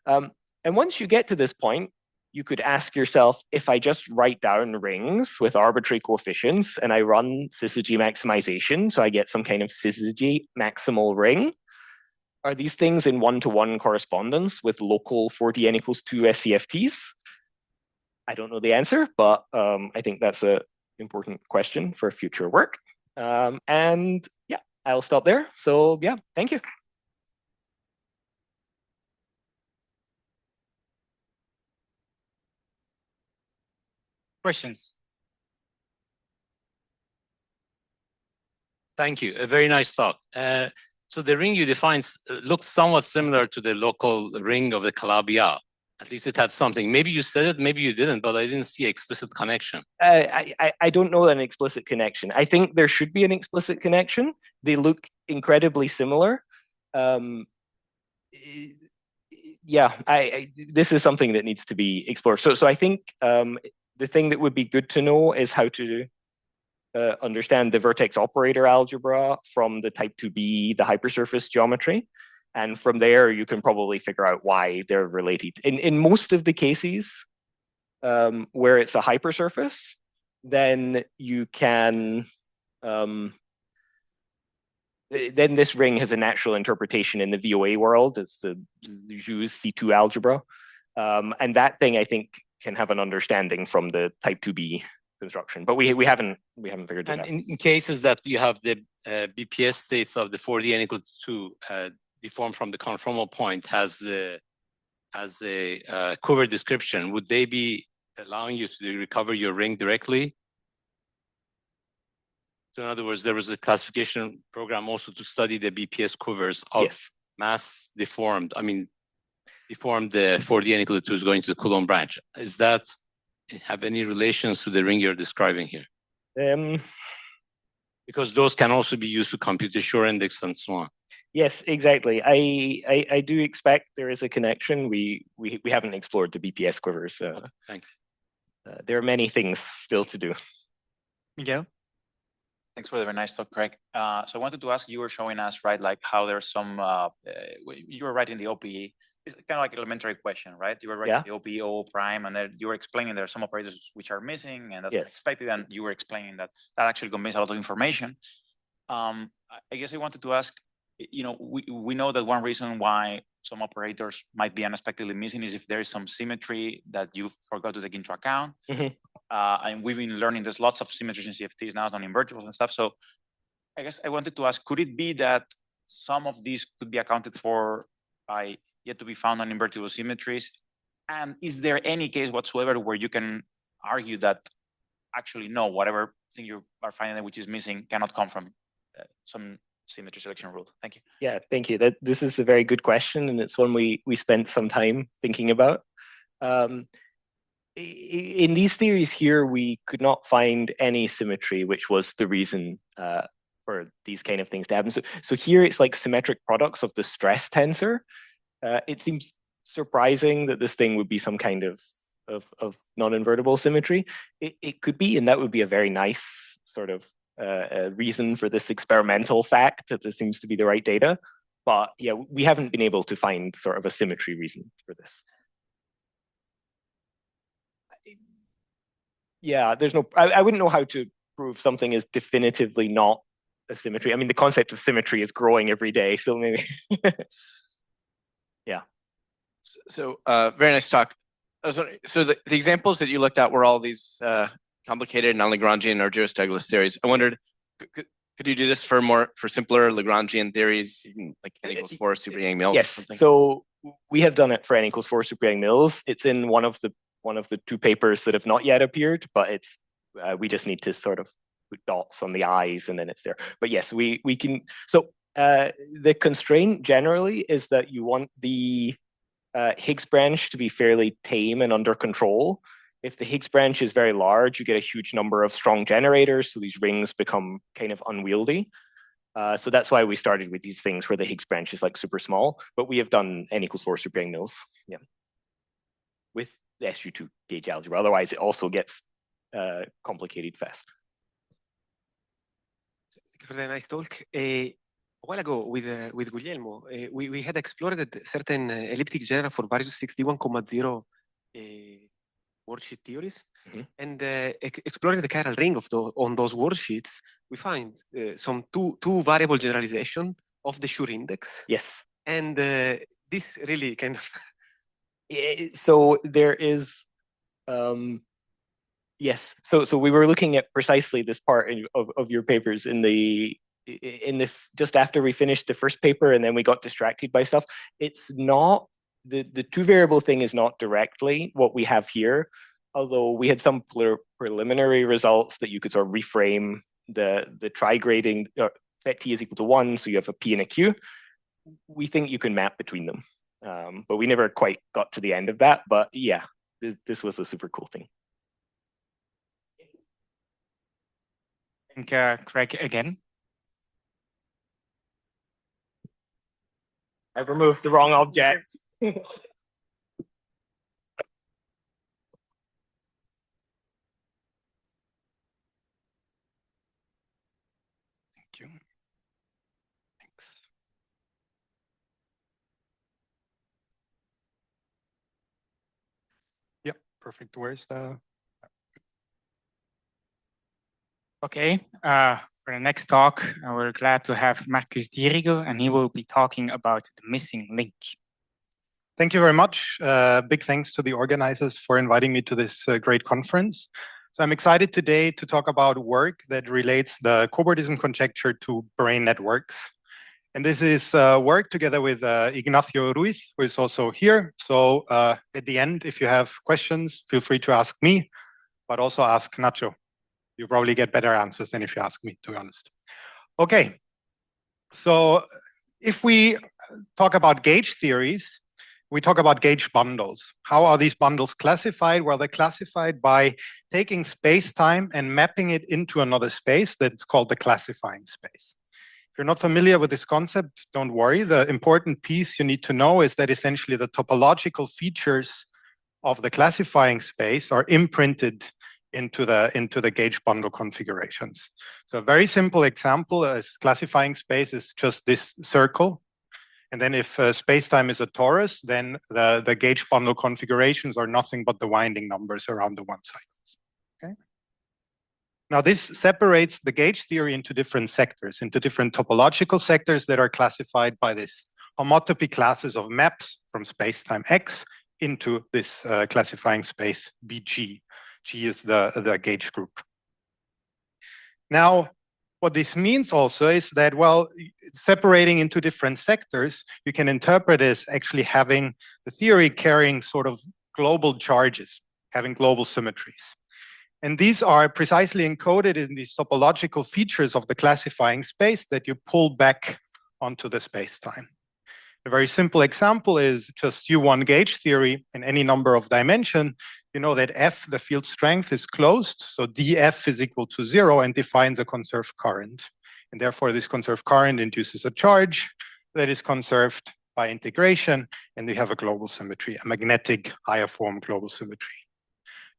And once you get to this point, you could ask yourself, if I just write down rings with arbitrary coefficients and I run syzygy maximization, so I get some kind of syzygy maximal ring, are these things in one-to-one correspondence with local 4D n equals 2 SCFTs? I don't know the answer, but I think that's an important question for future work. And yeah, I'll stop there. So yeah, thank you. Questions? Thank you. A very nice talk. So the ring you defined looks somewhat similar to the local ring of the Calabi-Yau. At least it had something. Maybe you said it, maybe you didn't, but I didn't see an explicit connection. I don't know an explicit connection. I think there should be an explicit connection. They look incredibly similar. Yeah, this is something that needs to be explored. So I think the thing that would be good to know is how to understand the vertex operator algebra from the type 2B, the hypersurface geometry. And from there, you can probably figure out why they're related. In most of the cases where it's a hypersurface, then you can then this ring has a natural interpretation in the VOA world. It's the Jou's C2 algebra. And that thing, I think, can have an understanding from the type 2B construction, but we haven't figured it And out. in cases that you have the BPS states of the 4D n equal to 2 deformed from the conformal point has a cover description, would they be allowing you to recover your ring directly? So in other words, there was a classification program also to study the BPS covers of mass deformed. I mean, deformed the 4D n equal to 2 is going to the Coulomb branch. Is that have any relations to the ring you're describing here? Because those can also be used to compute the Shor index and so on. Yes, exactly. I do expect there is a connection. We haven't explored the BPS quivers. Thanks. There are many things still to do. Miguel? Thanks for the very nice talk, Craig. So I wanted to ask, you were showing us, right, like how there's some, you were writing the OPE. It's kind of like an elementary question, right? You were writing the OPE, O prime, and then you were explaining there are some operators which are missing, and that's expected, and you were explaining that actually conveys a lot of information. I guess I wanted to ask, you know, we know that one reason why some operators might be unexpectedly missing is if there is some symmetry that you forgot to take into account. And we've been learning there's lots of symmetries in CFTs now on invertibles and stuff. So I guess I wanted to ask, could it be that some of these could be accounted for by yet to be found on invertible symmetries? And is there any case whatsoever where you can argue that actually no, whatever thing you are finding which is missing cannot come from some symmetry selection rule? Thank you. Yeah, thank you. This is a very good question, and it's one we spent some time thinking about. In these theories here, we could not find any symmetry, which was the reason for these kind of things to happen. So here it's like symmetric products of the stress tensor. It seems surprising that this thing would be some kind of non-invertible symmetry. It could be, and that would be a very nice sort of reason for this experimental fact that this seems to be the right data. But yeah, we haven't been able to find sort of a symmetry reason for this. Yeah, there's no, I wouldn't know how to prove something is definitively not a symmetry. I mean, the concept of symmetry is growing every day, so maybe. Yeah. So very nice talk. So the examples that you looked at were all these complicated non-Lagrangian or Dirichlet theories. I wondered, could you do this for simpler Lagrangian theories, like n equals 4 super Yang Mills? Yes. So we have done it for n equals 4 super Yang Mills. It's in one of the 2 papers that have not yet appeared, but it's we just need to sort of put dots on the eyes and then it's there. But yes, we can. So the constraint generally is that you want the Higgs branch to be fairly tame and under control. If the Higgs branch is very large, you get a huge number of strong generators, so these rings become kind of unwieldy. So that's why we started with these things where the Higgs branch is like super small, but we have done n equals 4 super Yang Mills, with the SU2 gauge algebra. Otherwise, it also gets complicated fast. Thank you for the nice talk. A while ago with Guglielmo, we had explored certain elliptic genera for various 61,0 worldsheet theories, and exploring the chiral ring on those worldsheets, we find some two variable generalization of the Schur index. Yes. And this really kind of so there is yes. So we were looking at precisely this part of your papers in the just after we finished the first paper, and then we got distracted by stuff. It's not the 2 variable thing is not directly what we have here, although we had some preliminary results that you could sort of reframe the trigrading set T is equal to 1, so you have a P and a Q. We think you can map between them, but we never quite got to the end of that. But yeah, this was a super cool thing. I think Craig again. I've removed the wrong object. Thank you. Thanks. Yep, perfect. Where's the... Okay, for For the next talk, we're glad to have Marcus Dierigl, and he will be talking about the missing link. Thank you very much. Big thanks to the organizers for inviting me to this great conference. So I'm excited today to talk about work that relates the cobordism conjecture to brain networks. And this is work together with Ignacio Ruiz, who is also here. So at the end, if you have questions, feel free to ask me, but also ask Nacho. You probably get better answers than if you ask me, to be honest. Okay, so if we talk about gauge theories, we talk about gauge bundles. How are these bundles classified? Well, they're classified by taking space-time and mapping it into another space that's called the classifying space. If you're not familiar with this concept, don't worry. The important piece you need to know is that essentially the topological features of the classifying space are imprinted into the gauge bundle configurations. So a very simple example is classifying space is just this circle. And then if space-time is a torus, then the gauge bundle configurations are nothing but the winding numbers around the one cycles. Okay. Now this separates the gauge theory into different sectors, into different topological sectors that are classified by this homotopy classes of maps from space-time X into this classifying space BG. G is the gauge group. Now, what this means also is that, well, separating into different sectors, you can interpret as actually having the theory carrying sort of global charges, having global symmetries. And these are precisely encoded in these topological features of the classifying space that you pull back onto the space-time. A very simple example is just U1 gauge theory in any number of dimension. You know that F, the field strength, is closed. So dF is equal to 0 and defines a conserved current. And therefore, this conserved current induces a charge that is conserved by integration. And we have a global symmetry, a magnetic higher form global symmetry.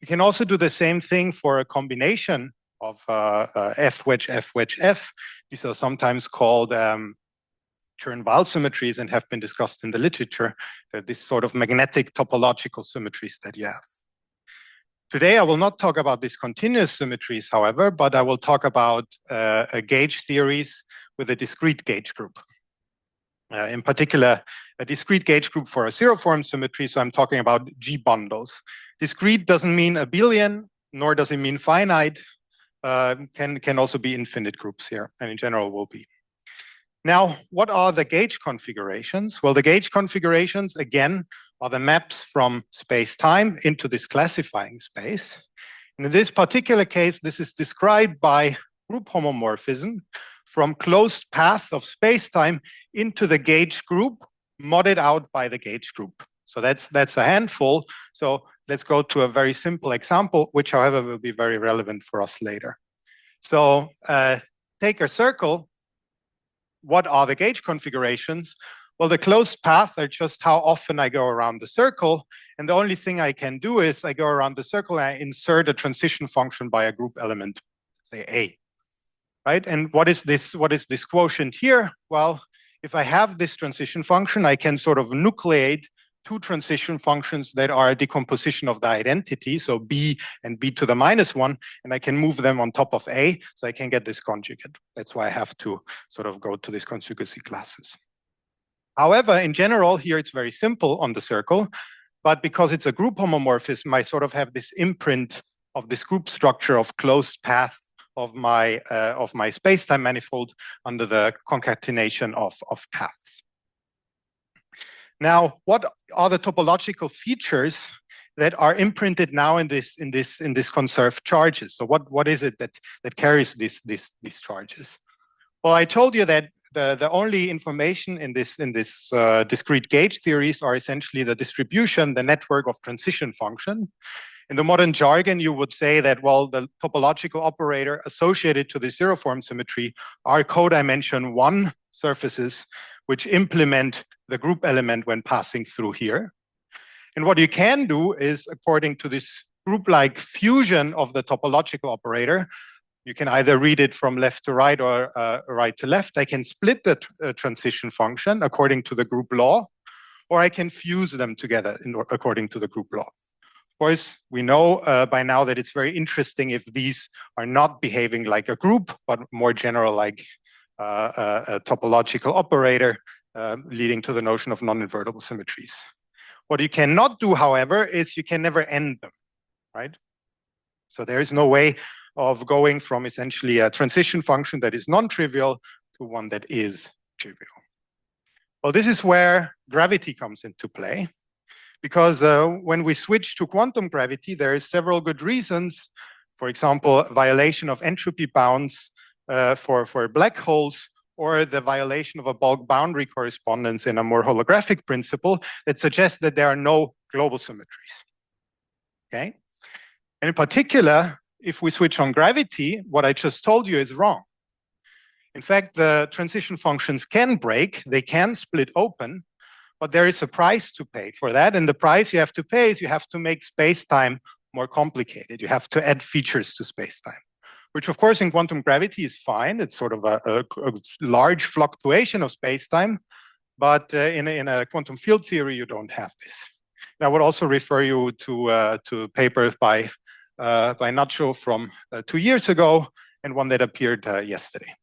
You can also do the same thing for a combination of F wedge, F wedge, F. These are sometimes called Chern-Weyl symmetries and have been discussed in the literature. They're this sort of magnetic topological symmetries that you have. Today, I will not talk about these continuous symmetries, however, but I will talk about gauge theories with a discrete gauge group. In particular, a discrete gauge group for a zero-form symmetry, so I'm talking about G bundles. Discrete doesn't mean a billion, nor does it mean finite. Can also be infinite groups here, and in general will be. Now, what are the gauge configurations? Well, the gauge configurations, again, are the maps from space-time into this classifying space. And in this particular case, this is described by group homomorphism from closed path of space-time into the gauge group, modded out by the gauge group. So that's a handful. So let's go to a very simple example, which, however, will be very relevant for us later. So take a circle. What are the gauge configurations? Well, the closed paths are just how often I go around the circle. And the only thing I can do is I go around the circle and I insert a transition function by a group element, say A. Right? And what is this quotient here? Well, if I have this transition function, I can sort of nucleate two transition functions that are a decomposition of the identity, so B and B to the -1, and I can move them on top of A, so I can get this conjugate. That's why I have to sort of go to these conjugacy classes. However, in general, here it's very simple on the circle, but because it's a group homomorphism, I sort of have this imprint of this group structure of closed path of my space-time manifold under the concatenation of paths. Now, what are the topological features that are imprinted now in this conserved charges? So what is it that carries these charges? Well, I told you that the only information in this discrete gauge theories are essentially the distribution, the network of transition function. In the modern jargon, you would say that, well, the topological operator associated to the zero-form symmetry are codimension 1 surfaces which implement the group element when passing through here. And what you can do is, according to this group-like fusion of the topological operator, you can either read it from left to right or right to left. I can split the transition function according to the group law, or I can fuse them together according to the group law. Of course, we know by now that it's very interesting if these are not behaving like a group, but more general like a topological operator, leading to the notion of non-invertible symmetries. What you cannot do, however, is you can never end them, right? So there is no way of going from essentially a transition function that is non-trivial to one that is trivial. Well, this is where gravity comes into play, because when we switch to quantum gravity, there are several good reasons. For example, violation of entropy bounds for black holes, or the violation of a bulk boundary correspondence in a more holographic principle that suggests that there are no global symmetries. Okay? And in particular, if we switch on gravity, what I just told you is wrong. In fact, the transition functions can break, they can split open, but there is a price to pay for that. And the price you have to pay is you have to make space-time more complicated. You have to add features to space-time, which of course in quantum gravity is fine. It's sort of a large fluctuation of space-time, but in a quantum field theory, you don't have this. And I would also refer you to papers by Nacho from 2 years ago and one that appeared yesterday.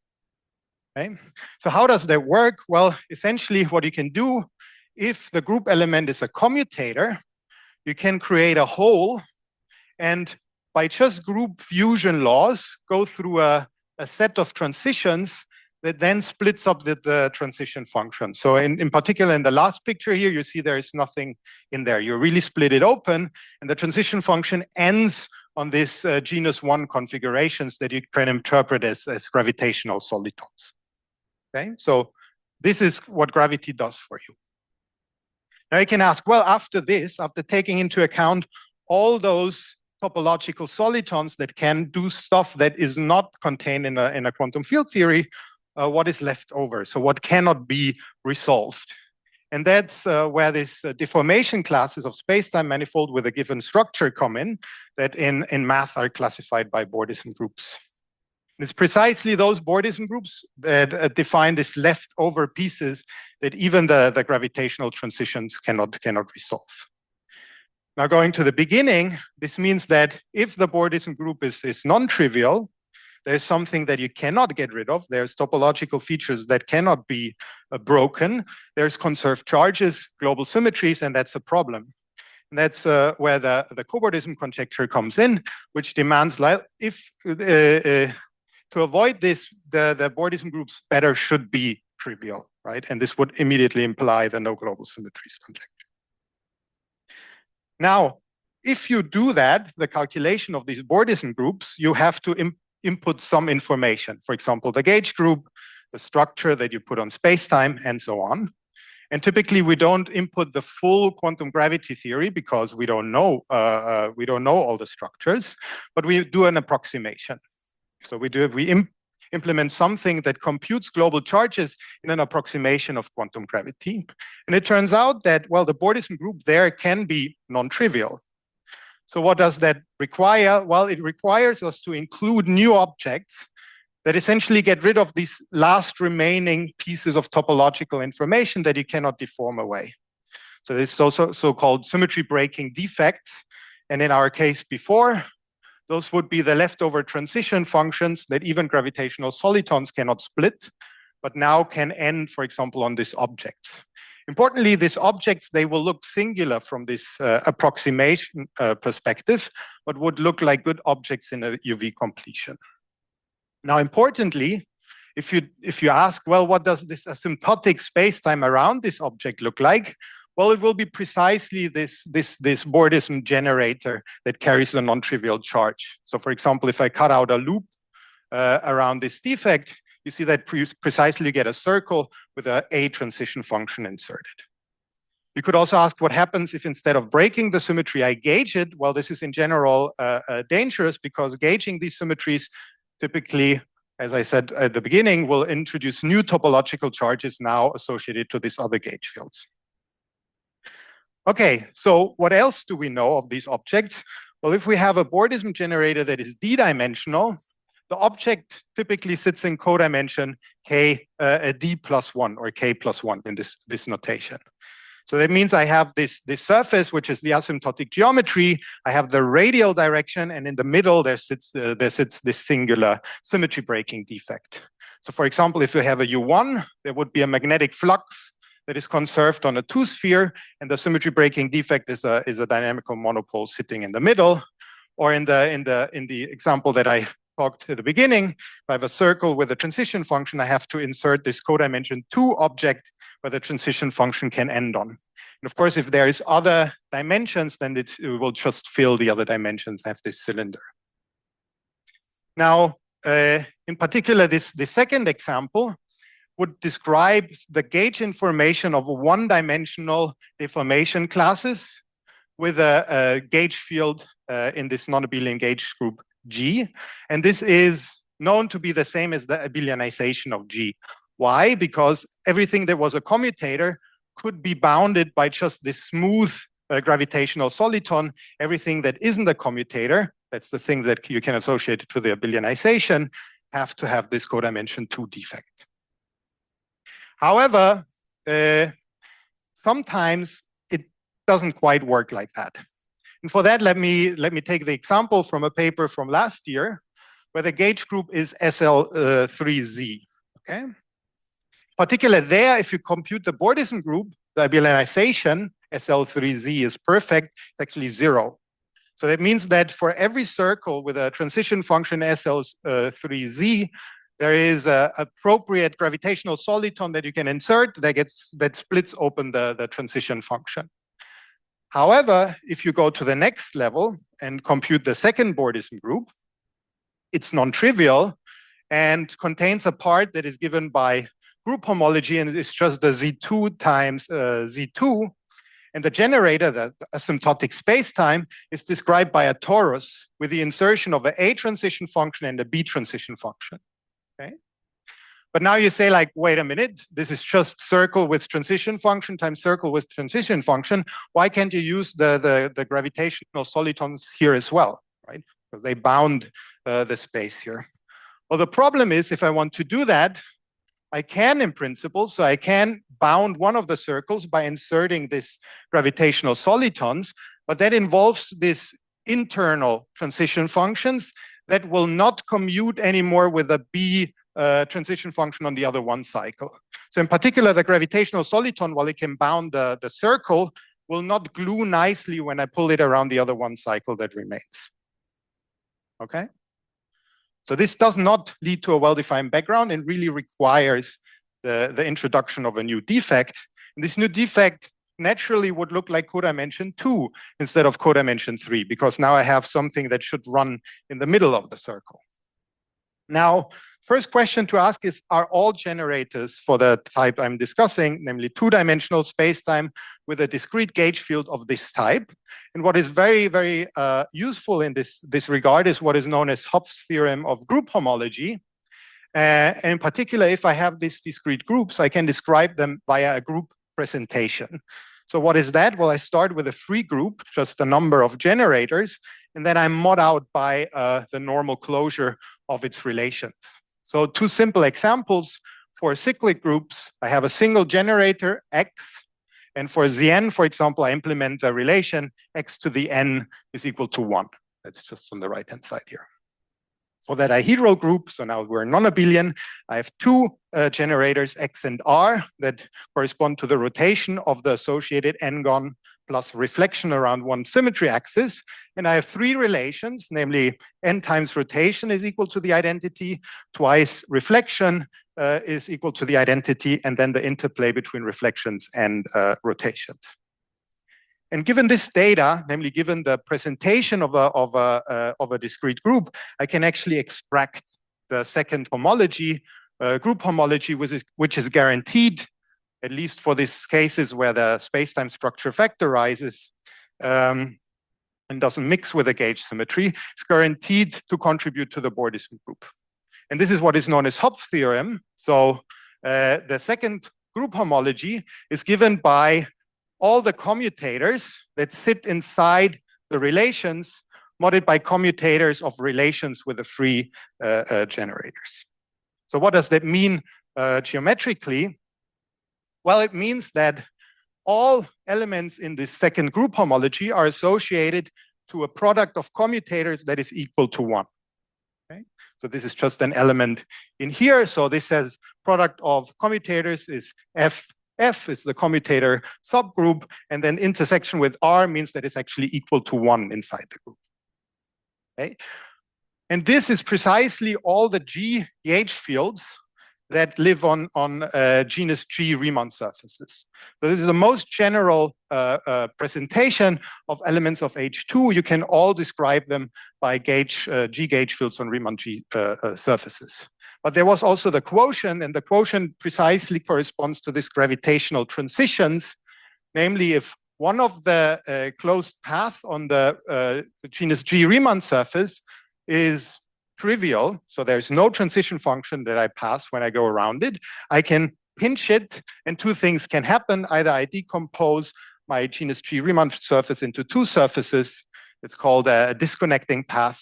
Okay? So how does that work? Well, essentially what you can do, if the group element is a commutator, you can create a hole and by just group fusion laws, go through a set of transitions that then splits up the transition function. So in particular, in the last picture here, you see there is nothing in there. You really split it open, and the transition function ends on this genus 1 configurations that you can interpret as gravitational solitons. Okay, so this is what gravity does for you. Now you can ask, well, after this, after taking into account all those topological solitons that can do stuff that is not contained in a quantum field theory, what is left over? So what cannot be resolved? And that's where these deformation classes of space-time manifold with a given structure come in, that in math are classified by Bordism groups. And it's precisely those Bordism groups that define these leftover pieces that even the gravitational transitions cannot resolve. Now going to the beginning, this means that if the Bordism group is non-trivial, there's something that you cannot get rid of. There's topological features that cannot be broken. There's conserved charges, global symmetries, and that's a problem. And that's where the cobordism conjecture comes in, which demands if to avoid this, the Bordism groups better should be trivial, right? And this would immediately imply the no global symmetries conjecture. Now, if you do that, the calculation of these Bordism groups, you have to input some information. For example, the gauge group, the structure that you put on space-time, and so on. And typically, we don't input the full quantum gravity theory because we don't know all the structures, but we do an approximation. So we implement something that computes global charges in an approximation of quantum gravity. And it turns out that, well, the Bordism group there can be non-trivial. So what does that require? Well, it requires us to include new objects that essentially get rid of these last remaining pieces of topological information that you cannot deform away. So this is also so-called symmetry breaking defects. And in our case before, those would be the leftover transition functions that even gravitational solitons cannot split, but now can end, for example, on these objects. Importantly, these objects, they will look singular from this approximation perspective, but would look like good objects in a UV completion. Now, importantly, if you ask, well, what does this asymptotic space-time around this object look like? Well, it will be precisely this Bordism generator that carries a non-trivial charge. So for example, if I cut out a loop around this defect, you see that precisely get a circle with a transition function inserted. You could also ask what happens if instead of breaking the symmetry, I gauge it. Well, this is in general dangerous because gauging these symmetries typically, as I said at the beginning, will introduce new topological charges now associated to these other gauge fields. Okay, so what else do we know of these objects? Well, if we have a Bordism generator that is d-dimensional, the object typically sits in codimension k d+1 or k+1 in this notation. So that means I have this surface, which is the asymptotic geometry. I have the radial direction, and in the middle there sits this singular symmetry breaking defect. So for example, if you have a U1, there would be a magnetic flux that is conserved on a two-sphere, and the symmetry breaking defect is a dynamical monopole sitting in the middle. Or in the example that I talked at the beginning, if I have a circle with a transition function, I have to insert this codimension 2 object where the transition function can end on. And of course, if there is other dimensions, then it will just fill the other dimensions, have this cylinder. Now, in particular, this second example would describe the gauge information of one-dimensional deformation classes with a gauge field in this non-abelian gauge group G. And this is known to be the same as the abelianization of G. Why? Because everything that was a commutator could be bounded by just this smooth gravitational soliton. Everything that isn't a commutator, that's the thing that you can associate to the abelianization, have to have this codimension 2 defect. However, sometimes it doesn't quite work like that. And for that, let me take the example from a paper from last year, where the gauge group is SL3Z. Okay. Particularly there, if you compute the Bordism group, the abelianization SL3Z is perfect. It's actually 0. So that means that for every circle with a transition function SL3Z, there is an appropriate gravitational soliton that you can insert that splits open the transition function. However, if you go to the next level and compute the second Bordism group, it's non-trivial and contains a part that is given by group homology, and it's just the Z2 times Z2. And the generator, the asymptotic spacetime, is described by a torus with the insertion of an A transition function and a B transition function. Okay? But now you say, like, wait a minute, this is just circle with transition function times circle with transition function. Why can't you use the gravitational solitons here as well, right? Because they bound the space here. Well, the problem is, if I want to do that, I can in principle, so I can bound one of the circles by inserting this gravitational solitons, but that involves this internal transition functions that will not commute anymore with a B transition function on the other one cycle. So in particular, the gravitational soliton, while it can bound the circle, will not glue nicely when I pull it around the other one cycle that remains. Okay? So this does not lead to a well-defined background and really requires the introduction of a new defect. And this new defect naturally would look like codimension 2 instead of codimension 3, because now I have something that should run in the middle of the circle. Now, first question to ask is, are all generators for the type I'm discussing, namely two-dimensional spacetime with a discrete gauge field of this type? And what is very, very useful in this regard is what is known as Hopf's theorem of group homology. And in particular, if I have these discrete groups, I can describe them via a group presentation. So what is that? Well, I start with a free group, just a number of generators, and then I mod out by the normal closure of its relations. So two simple examples. For cyclic groups, I have a single generator, X, and for Zn, for example, I implement the relation X to the n is equal to 1. That's just on the right-hand side here. For that dihedral group, so now we're non-abelian, I have two generators, X and R, that correspond to the rotation of the associated n-gon plus reflection around one symmetry axis. And I have three relations, namely n times rotation is equal to the identity, twice reflection is equal to the identity, and then the interplay between reflections and rotations. And given this data, namely given the presentation of a discrete group, I can actually extract the second homology, group homology, which is guaranteed, at least for these cases where the spacetime structure factorizes and doesn't mix with the gauge symmetry. It's guaranteed to contribute to the Bordism group. And this is what is known as Hopf theorem. So the second group homology is given by all the commutators that sit inside the relations modded by commutators of relations with the free generators. So what does that mean geometrically? Well, it means that all elements in this second group homology are associated to a product of commutators that is equal to 1. Okay? So this is just an element in here. So this says product of commutators is F. F is the commutator subgroup, and then intersection with R means that it's actually equal to 1 inside the group. Okay? And this is precisely all the G-H fields that live on genus G Riemann surfaces. So this is the most general presentation of elements of H2. You can all describe them by G-gauge fields on Riemann G surfaces. But there was also the quotient, and the quotient precisely corresponds to this gravitational transitions. Namely, if one of the closed path on the genus G Riemann surface is trivial, so there's no transition function that I pass when I go around it, I can pinch it, and two things can happen. Either I decompose my genus G Riemann surface into two surfaces. It's called a disconnecting path,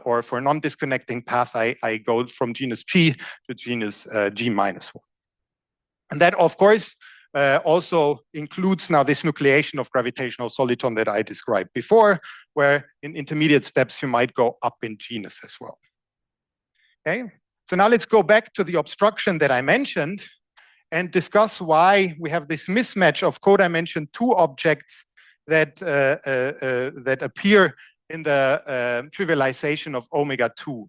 or for a non-disconnecting path, I go from genus G to genus G minus 1. And that, of course, also includes now this nucleation of gravitational soliton that I described before, where in intermediate steps you might go up in genus as well. Okay, so now let's go back to the obstruction that I mentioned and discuss why we have this mismatch of codimension 2 objects that that appear in the trivialization of omega 2.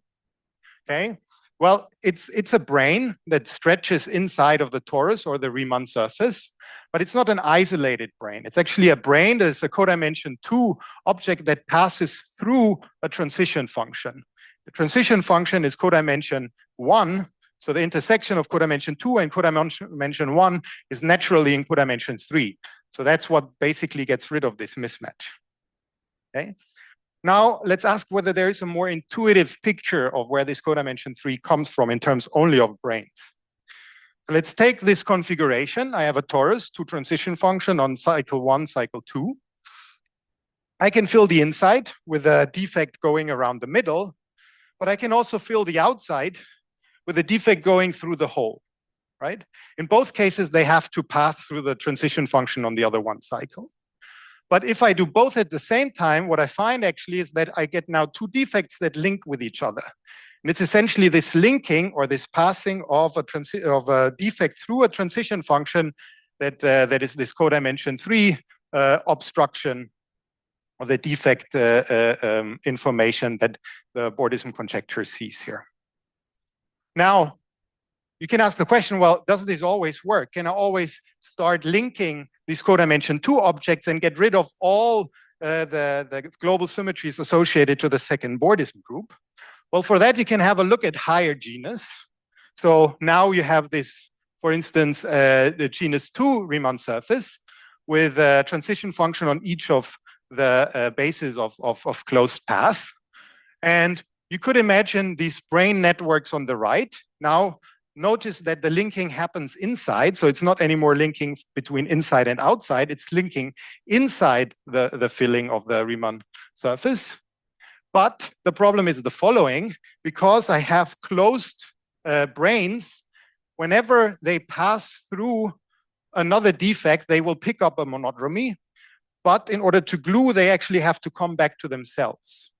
Okay. Well, it's a brane that stretches inside of the torus or the Riemann surface, but it's not an isolated brane. It's actually a brane that is a codimension 2 object that passes through a transition function. The transition function is codimension 1, so the intersection of codimension 2 and codimension 1 is naturally in codimension 3. So that's what basically gets rid of this mismatch. Okay. Now, let's ask whether there is a more intuitive picture of where this codimension 3 comes from in terms only of branes. Let's take this configuration. I have a torus, 2 transition function on cycle 1, cycle 2. I can fill the inside with a defect going around the middle, but I can also fill the outside with a defect going through the hole, right? In both cases, they have to pass through the transition function on the other one cycle. But if I do both at the same time, what I find actually is that I get now 2 defects that link with each other. And it's essentially this linking or this passing of a defect through a transition function that, that is this codimension 3 obstruction of the defect information that the Bordism conjecture sees here. Now, you can ask the question, well, does this always work? Can I always start linking these codimension 2 objects and get rid of all the global symmetries associated to the second Bordism group? Well, for that, you can have a look at higher genus. So now you have this, for instance, the genus 2 Riemann surface with a transition function on each of the bases of closed path. And you could imagine these brane networks on the right. Now, notice that the linking happens inside, so it's not anymore linking between inside and outside, it's linking inside the filling of the Riemann surface. But the problem is the following: because I have closed branes, whenever they pass through another defect, they will pick up a monodromy, but in order to glue, they actually have to come back to themselves.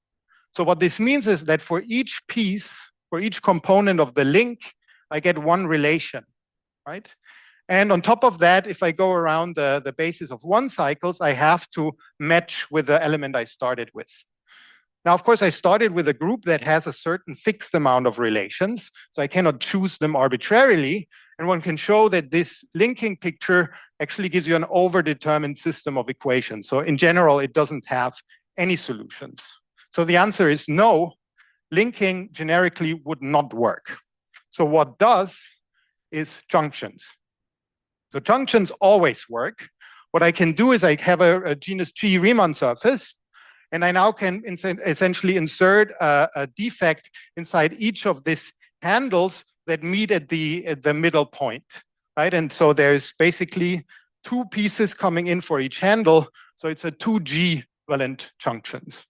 So what this means is that for each piece, for each component of the link, I get one relation, right? And on top of that, if I go around the basis of 1 cycles, I have to match with the element I started with. Now, of course, I started with a group that has a certain fixed amount of relations, so I cannot choose them arbitrarily. And one can show that this linking picture actually gives you an overdetermined system of equations. So in general, it doesn't have any solutions. So the answer is no, linking generically would not work. So what does is junctions. So junctions always work. What I can do is I have a genus G Riemann surface, and I now can essentially insert a defect inside each of these handles that meet at the middle point, right? And so there's basically 2 pieces coming in for each handle. So it's a 2G valent junctions.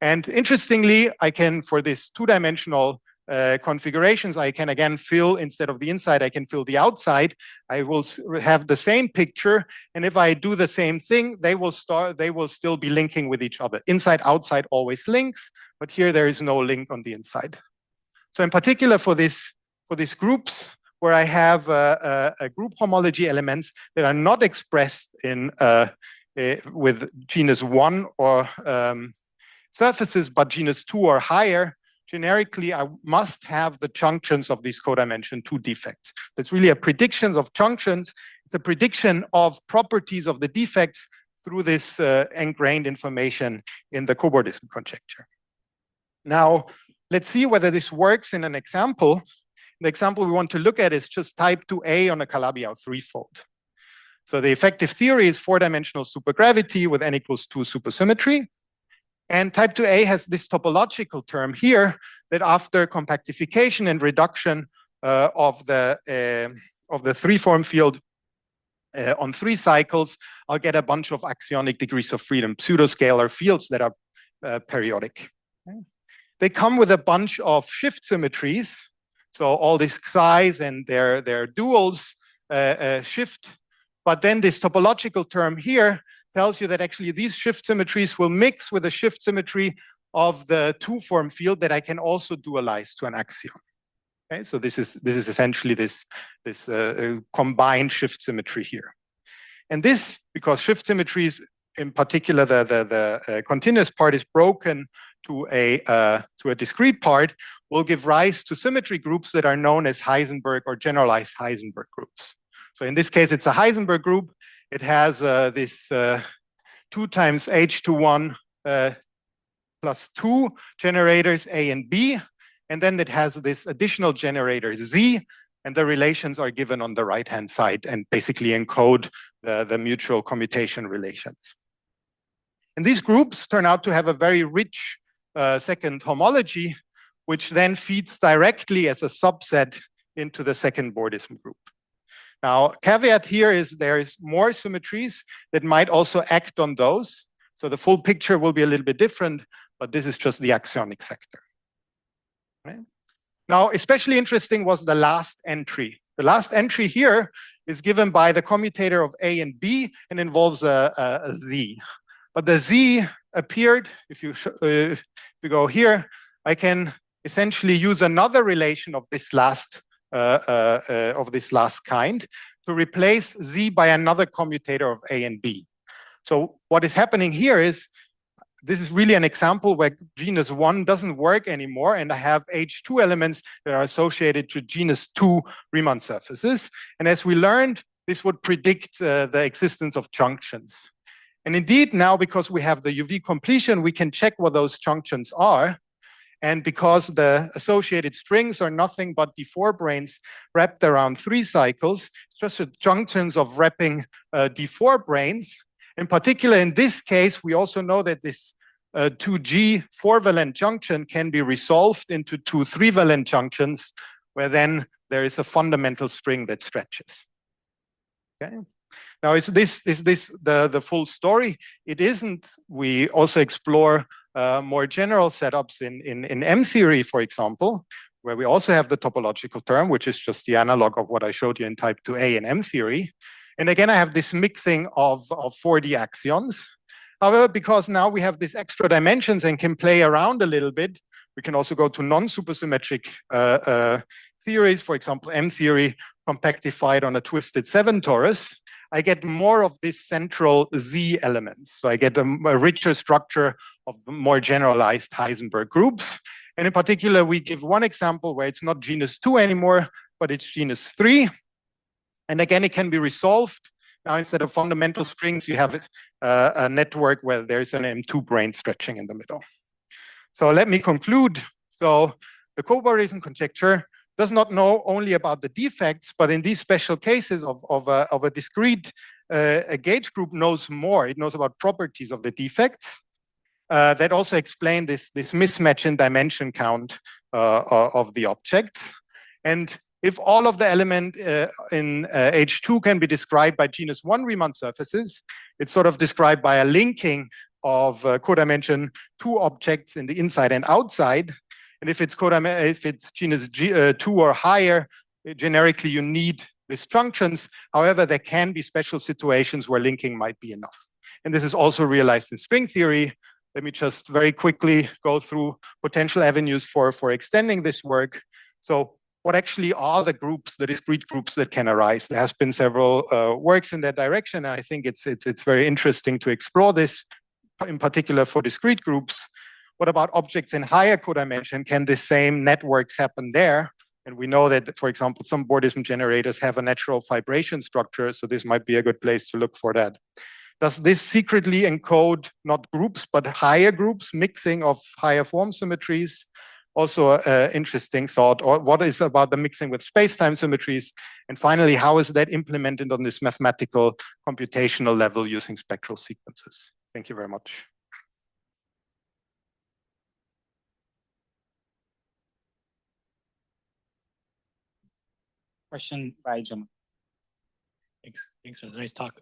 And interestingly, I can, for this 2-dimensional configurations, I can again fill, instead of the inside, I can fill the outside. I will have the same picture, and if I do the same thing, they will still be linking with each other. Inside, outside always links, but here there is no link on the inside. So in particular for these groups where I have a group homology elements that are not expressed in with genus 1 or surfaces, but genus 2 or higher, generically, I must have the junctions of these codimension 2 defects. That's really a prediction of junctions. It's a prediction of properties of the defects through this ingrained information in the cobordism conjecture. Now, let's see whether this works in an example. The example we want to look at is just type 2A on a Calabi-Yau threefold. So the effective theory is 4-dimensional supergravity with n equals 2 supersymmetry. And type 2A has this topological term here that after compactification and reduction of the three-form field on 3 cycles, I'll get a bunch of axionic degrees of freedom, pseudoscalar fields that are periodic. Okay. They come with a bunch of shift symmetries. So all these psi's and their duals shift. But then this topological term here tells you that actually these shift symmetries will mix with the shift symmetry of the 2-form field that I can also dualize to an axion. Okay, so this is essentially this combined shift symmetry here. And this, because shift symmetries, in particular the continuous part is broken to a discrete part, will give rise to symmetry groups that are known as Heisenberg or generalized Heisenberg groups. So in this case, it's a Heisenberg group. It has this 2 times H21 plus 2 generators A and B, and then it has this additional generator Z, and the relations are given on the right-hand side and basically encode the mutual commutation relations. And these groups turn out to have a very rich second homology, which then feeds directly as a subset into the second Bordism group. Now, caveat here is there is more symmetries that might also act on those. So the full picture will be a little bit different, but this is just the axionic sector. Right? Now, especially interesting was the last entry. The last entry here is given by the commutator of A and B and involves a Z. But the Z appeared, if you go here, I can essentially use another relation of this last kind to replace Z by another commutator of A and B. So what is happening here is, this is really an example where genus 1 doesn't work anymore, and I have H2 elements that are associated to genus 2 Riemann surfaces. And as we learned, this would predict the existence of junctions. And indeed, now because we have the UV completion, we can check what those junctions are. And because the associated strings are nothing but D4 branes wrapped around 3 cycles, it's just the junctions of wrapping D4 branes. In particular, in this case, we also know that this 2G 4-valent junction can be resolved into 2 3-valent junctions, where then there is a fundamental string that stretches. Okay. Now, is this the full story? It isn't. We also explore more general setups in M theory, for example, where we also have the topological term, which is just the analog of what I showed you in type 2A in M theory. And again, I have this mixing of 4D axions. However, because now we have these extra dimensions and can play around a little bit, we can also go to non-supersymmetric theories, for example, M theory compactified on a twisted 7 torus. I get more of these central Z elements. So I get a richer structure of more generalized Heisenberg groups. And in particular, we give one example where it's not genus 2 anymore, but it's genus 3. And again, it can be resolved. Now, instead of fundamental strings, you have a network where there's an M2 brane stretching in the middle. So let me conclude. So the cobordism conjecture does not know only about the defects, but in these special cases of a discrete gauge group knows more. It knows about properties of the defects that also explain this mismatch in dimension count of the objects. And if all of the element in H2 can be described by genus 1 Riemann surfaces, it's sort of described by a linking of codimension 2 objects in the inside and outside. And if it's genus 2 or higher, generically you need disjunctions. However, there can be special situations where linking might be enough. And this is also realized in string theory. Let me just very quickly go through potential avenues for extending this work. So what actually are the groups, the discrete groups that can arise? There has been several works in that direction. And I think it's very interesting to explore this, in particular for discrete groups. What about objects in higher codimension? Can the same networks happen there? And we know that, for example, some Bordism generators have a natural fibration structure. So this might be a good place to look for that. Does this secretly encode not groups, but higher groups, mixing of higher form symmetries? Also an interesting thought. Or what is about the mixing with space-time symmetries? And finally, how is that implemented on this mathematical computational level using spectral sequences? Thank you very much. Question by John. Thanks for the nice talk.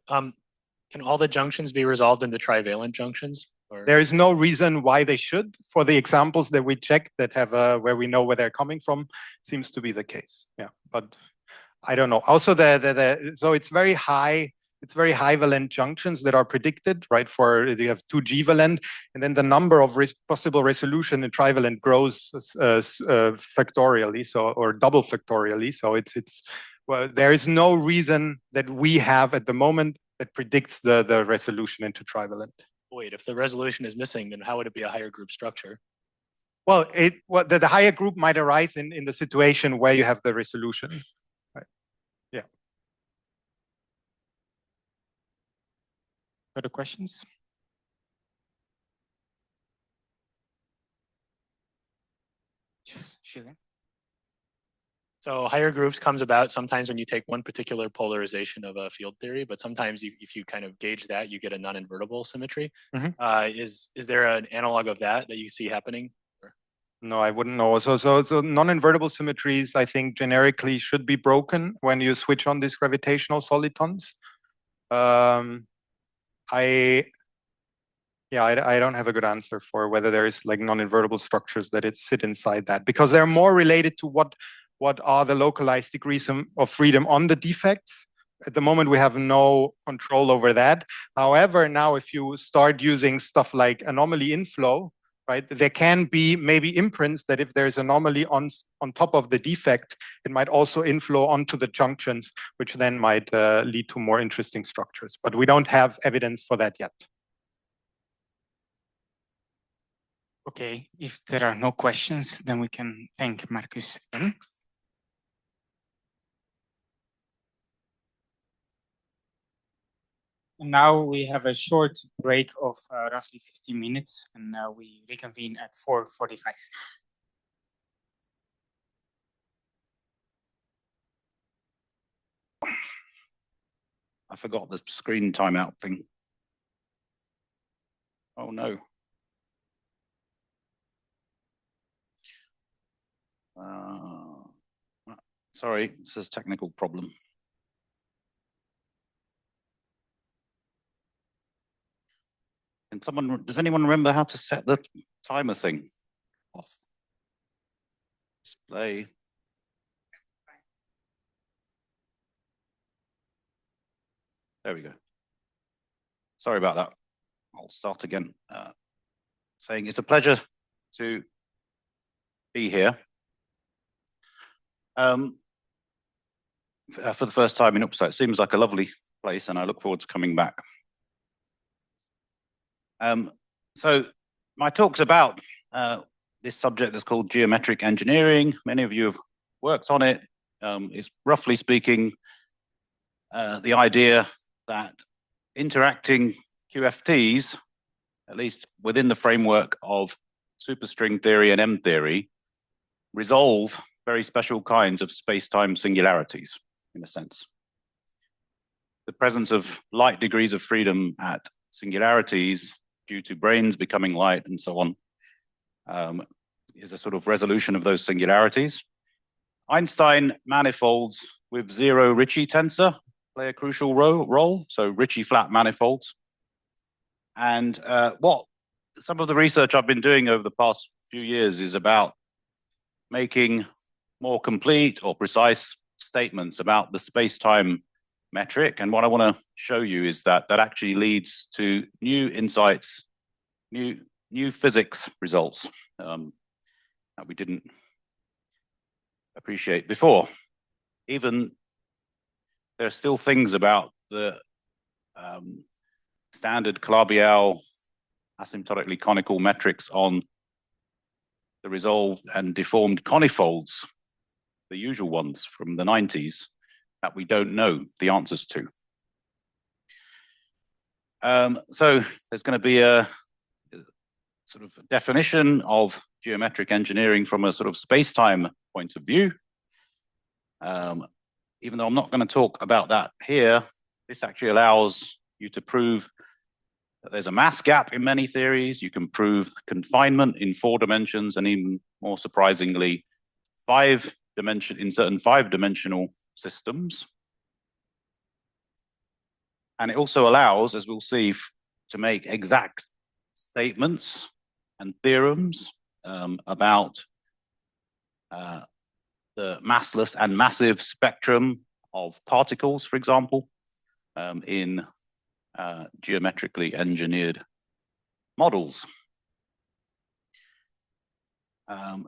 Can all the junctions be resolved into trivalent junctions? Or? There is no reason why they should. For the examples that we checked that have where we know where they're coming from, seems to be the case. Yeah, but I don't know. Also, so it's very high. It's very high valent junctions that are predicted, right? For you have 2G valent, and then the number of possible resolution in trivalent grows factorially, so or double factorially. So well, there is no reason that we have at the moment that predicts the resolution into trivalent. Wait, if the resolution is missing, then how would it be a higher group structure? Well, the higher group might arise in the situation where you have the resolution. Right. Yeah. Further questions? Yes, sure. So higher groups comes about sometimes when you take one particular polarization of a field theory, but sometimes if you kind of gauge that, you get a non-invertible symmetry. Mm-hmm. Is there an analog of that you see happening? No, I wouldn't know. So non-invertible symmetries, I think generically should be broken when you switch on these gravitational solitons. I don't have a good answer for whether there is like non-invertible structures that sit inside that, because they're more related to what are the localized degrees of freedom on the defects. At the moment, we have no control over that. However, now if you start using stuff like anomaly inflow, right, there can be maybe imprints that if there's anomaly on top of the defect, it might also inflow onto the junctions, which then might lead to more interesting structures. But we don't have evidence for that yet. Okay, if there are no questions, then we can thank Marcus again. And now we have a short break of roughly 15 minutes, and we reconvene at 4:45. I forgot the screen timeout thing. Oh no. Sorry, it's a technical problem. And does anyone remember how to set the timer thing off? Display. There we go. Sorry about that. I'll start again. Saying it's a pleasure to be here. For the first time in Uppsala. It seems like a lovely place, and I look forward to coming back. So my talk's about this subject that's called geometric engineering. Many of you have worked on it. It's roughly speaking the idea that interacting QFTs, at least within the framework of superstring theory and M theory, resolve very special kinds of space-time singularities, in a sense. The presence of light degrees of freedom at singularities due to branes becoming light and so on is a sort of resolution of those singularities. Einstein manifolds with zero Ricci tensor play a crucial role, so Ricci flat manifolds. And what some of the research I've been doing over the past few years is about making more complete or precise statements about the space-time metric. And what I want to show you is that that actually leads to new insights, new physics results that we didn't appreciate before. Even there are still things about the standard Calabi-Yau asymptotically conical metrics on the resolved and deformed conifolds, the usual ones from the 90s, that we don't know the answers to. So there's going to be a sort of definition of geometric engineering from a sort of space-time point of view. Even though I'm not going to talk about that here, this actually allows you to prove that there's a mass gap in many theories. You can prove confinement in 4 dimensions, and even more surprisingly, in certain 5-dimensional systems. And it also allows, as we'll see, to make exact statements and theorems about the massless and massive spectrum of particles, for example, in geometrically engineered models.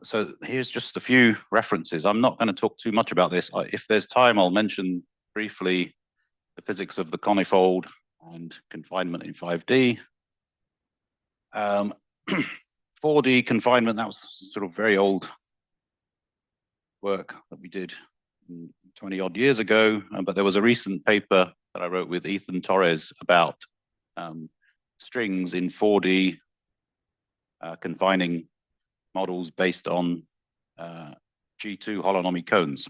So here's just a few references. I'm not going to talk too much about this. If there's time, I'll mention briefly the physics of the conifold and confinement in 5D. 4D confinement, that was sort of very old work that we did 20 odd years ago, but there was a recent paper that I wrote with Ethan Torres about strings in 4D confining models based on G2 holonomic cones.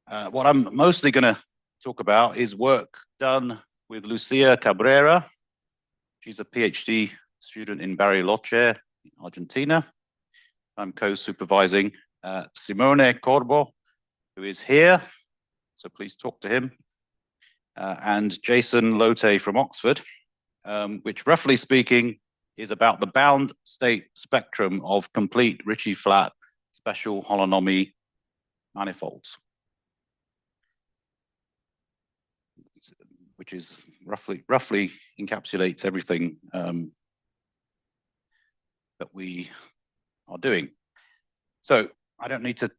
What I'm mostly going to talk about is work done with Lucia Cabrera. She's a PhD student in Bariloche, Argentina. I'm co-supervising Simone Corbo, who is here, so please talk to him, and Jason Lotte from Oxford, which roughly speaking is about the bound state spectrum of complete Ricci-flat special holonomy manifolds, which is roughly encapsulates everything that we are doing. So I don't need to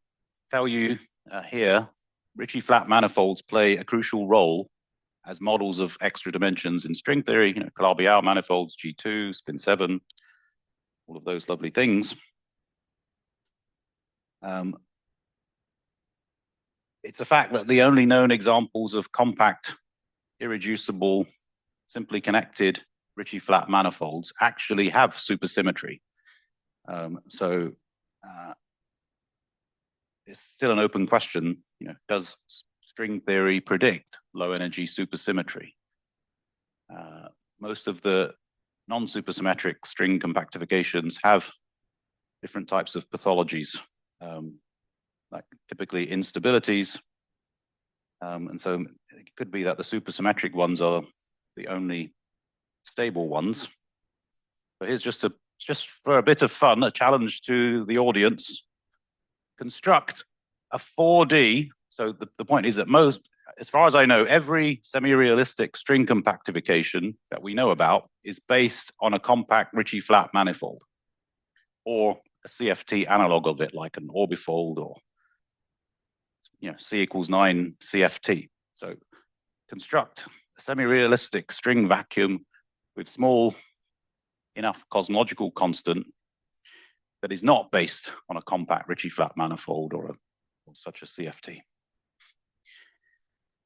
tell you here, Ricci-flat manifolds play a crucial role as models of extra dimensions in string theory, Calabi-Yau manifolds, G2, spin 7, all of those lovely things. It's a fact that the only known examples of compact, irreducible, simply connected Ricci-flat manifolds actually have supersymmetry. So it's still an open question, does string theory predict low energy supersymmetry? Most of the non-supersymmetric string compactifications have different types of pathologies, like typically instabilities. And so it could be that the supersymmetric ones are the only stable ones. But here's just for a bit of fun, a challenge to the audience. Construct a 4D. So the point is that as far as I know, every semi-realistic string compactification that we know about is based on a compact Ricci-flat manifold, or a CFT analog of it, like an orbifold, or C = 9 CFT. So construct a semi-realistic string vacuum with small enough cosmological constant that is not based on a compact Ricci-flat manifold or such a CFT.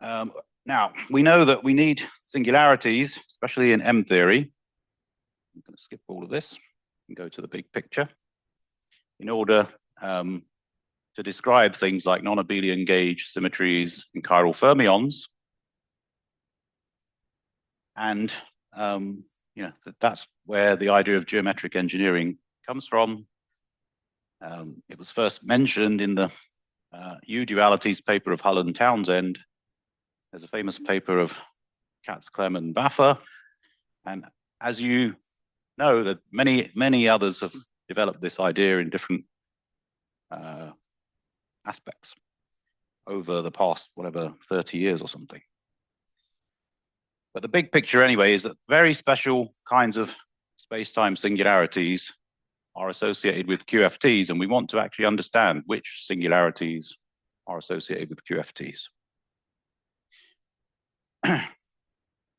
Now, we know that we need singularities, especially in M theory. I'm going to skip all of this and go to the big picture in order to describe things like non-abelian gauge symmetries and chiral fermions. And that's where the idea of geometric engineering comes from. It was first mentioned in the U-dualities paper of Hull and Townsend. There's a famous paper of Katz, Clem, and Baffer. And as you know, that many others have developed this idea in different aspects over the past, whatever, 30 years or something. But the big picture anyway is that very special kinds of space-time singularities are associated with QFTs, and we want to actually understand which singularities are associated with QFTs.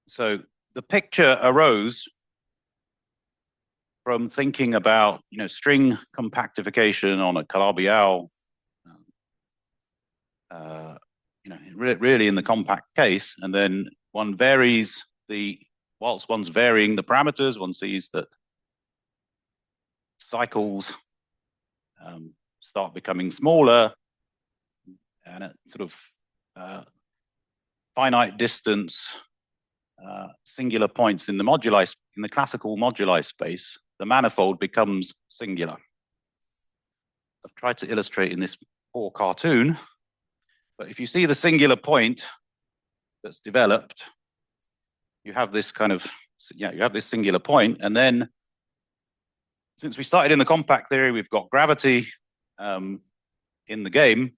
So the picture arose from thinking about, string compactification on a Calabi-Yau, really in the compact case, and then one varies whilst one's varying the parameters, one sees that cycles start becoming smaller, and at sort of finite distance singular points in the classical moduli space, the manifold becomes singular. I've tried to illustrate in this poor cartoon, but if you see the singular point that's developed, you have this you have this singular point, and then since we started in the compact theory, we've got gravity in the game,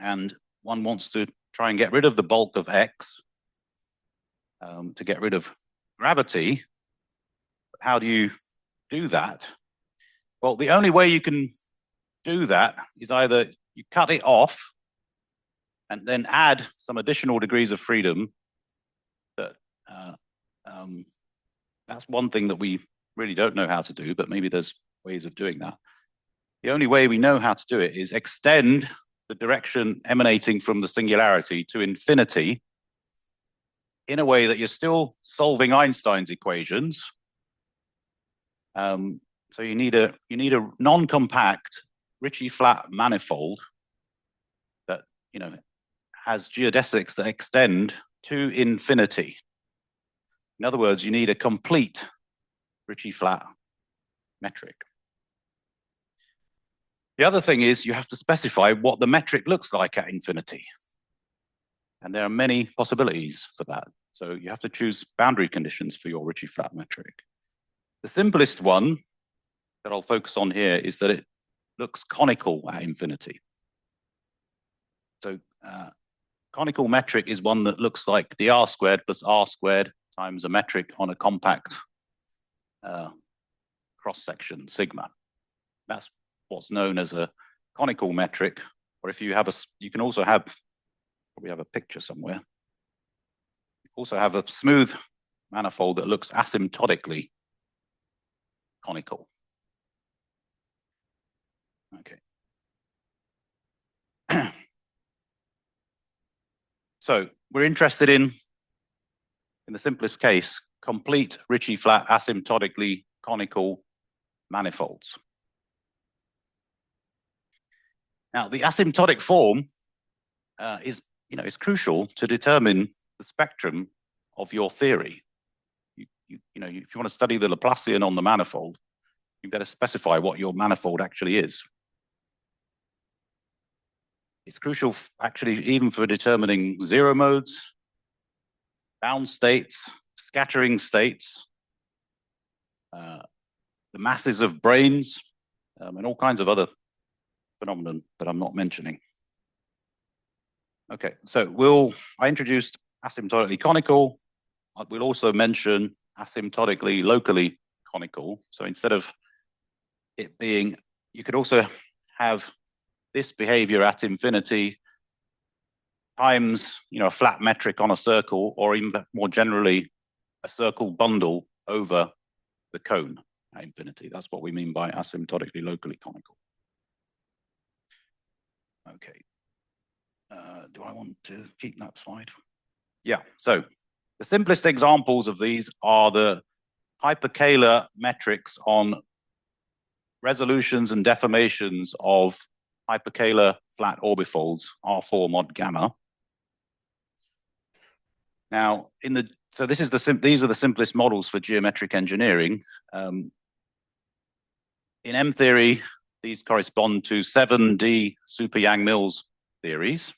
and one wants to try and get rid of the bulk of X to get rid of gravity. How do you do that? Well, the only way you can do that is either you cut it off and then add some additional degrees of freedom. That's one thing that we really don't know how to do, but maybe there's ways of doing that. The only way we know how to do it is extend the direction emanating from the singularity to infinity in a way that you're still solving Einstein's equations. So you need a non-compact Ricci-flat manifold that has geodesics that extend to infinity. In other words, you need a complete Ricci-flat metric. The other thing is you have to specify what the metric looks like at infinity. And there are many possibilities for that. So you have to choose boundary conditions for your Ricci-flat metric. The simplest one that I'll focus on here is that it looks conical at infinity. So conical metric is one that looks like dr squared plus r squared times a metric on a compact cross-section sigma. That's what's known as a conical metric, or if you have you can also have, probably have a picture somewhere. You also have a smooth manifold that looks asymptotically conical. Okay. So we're interested in the simplest case, complete Ricci-flat asymptotically conical manifolds. Now, the asymptotic form is crucial to determine the spectrum of your theory. If you want to study the Laplacian on the manifold, you've got to specify what your manifold actually is. It's crucial, actually, even for determining zero modes, bound states, scattering states, the masses of branes, and all kinds of other phenomena that I'm not mentioning. Okay, so I introduced asymptotically conical. We'll also mention asymptotically locally conical. So instead of it being, you could also have this behavior at infinity times, a flat metric on a circle, or even more generally, a circle bundle over the cone at infinity. That's what we mean by asymptotically locally conical. Okay. Do I want to keep that slide? Yeah, so the simplest examples of these are the hyperkähler metrics on resolutions and deformations of hyperkähler flat orbifolds, R4 mod gamma. Now, these are the simplest models for geometric engineering. In M theory, these correspond to 7D super Yang-Mills theories.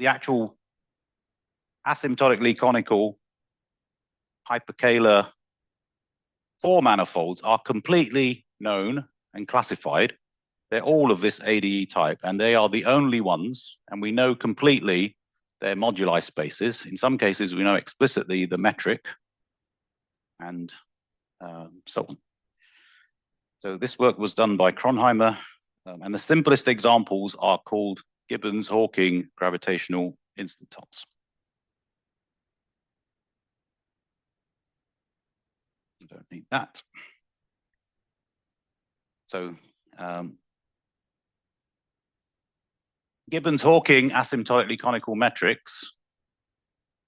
The actual asymptotically conical hyperkähler 4 manifolds are completely known and classified. They're all of this ADE type, and they are the only ones, and we know completely their moduli spaces. In some cases, we know explicitly the metric, and so on. So this work was done by Kronheimer, and the simplest examples are called Gibbons-Hawking gravitational instantons. I don't need that. So Gibbons-Hawking asymptotically conical metrics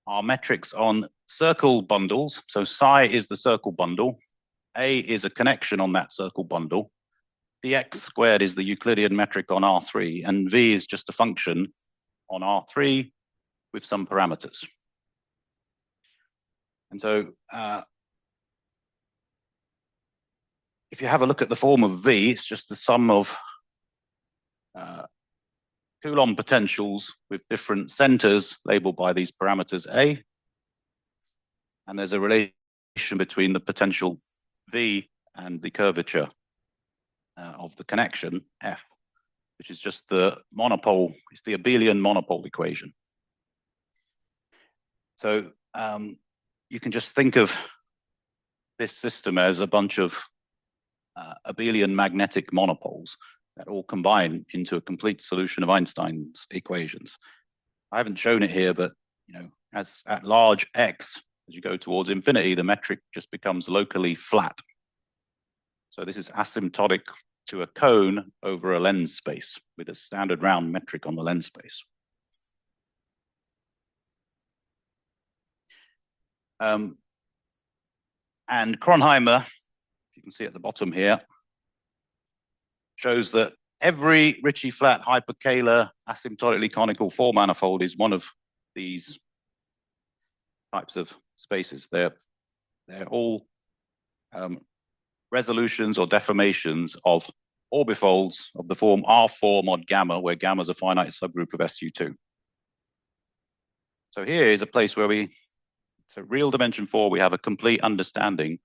are metrics on circle bundles. So psi is the circle bundle. A is a connection on that circle bundle. Dx squared is the Euclidean metric on R3, and V is just a function on R3 with some parameters. And so if you have a look at the form of V, it's just the sum of Coulomb potentials with different centers labeled by these parameters A. And there's a relation between the potential V and the curvature of the connection F, which is just the monopole, it's the abelian monopole equation. So you can just think of this system as a bunch of abelian magnetic monopoles that all combine into a complete solution of Einstein's equations. I haven't shown it here, but as at large x, as you go towards infinity, the metric just becomes locally flat. So this is asymptotic to a cone over a lens space with a standard round metric on the lens space. And Kronheimer, you can see at the bottom here, shows that every Ricci-flat hyperkähler asymptotically conical 4 manifold is one of these types of spaces. They're all resolutions or deformations of orbifolds of the form R4 mod gamma, where gamma is a finite subgroup of SU2. So here is a place where so real dimension 4, we have a complete understanding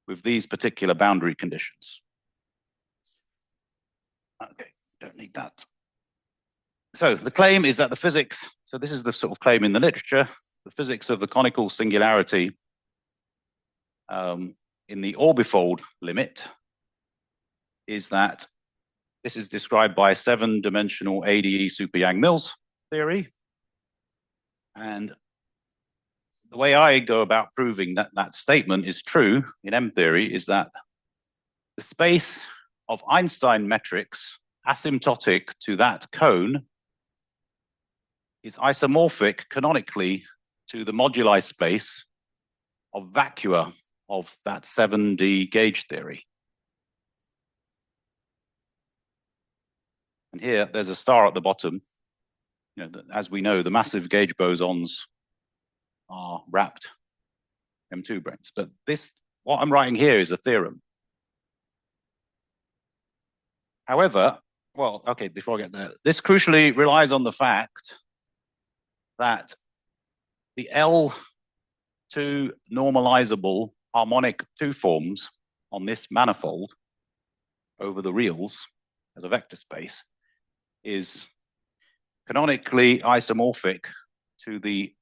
with these particular boundary conditions. Okay, don't need that. So the claim is that the physics, so this is the sort of claim in the literature, the physics of the conical singularity in the orbifold limit is that this is described by 7-dimensional ADE super Yang-Mills theory. And the way I go about proving that that statement is true in M theory is that the space of Einstein metrics asymptotic to that cone is isomorphic canonically to the moduli space of vacua of that 7D gauge theory. And here there's a star at the bottom. As we know, the massive gauge bosons are wrapped M2 branes. But what I'm writing here is a theorem. However, well, okay, before I get there, this crucially relies on the fact that the L2 normalizable harmonic 2 forms on this manifold over the reals as a vector space is canonically isomorphic to the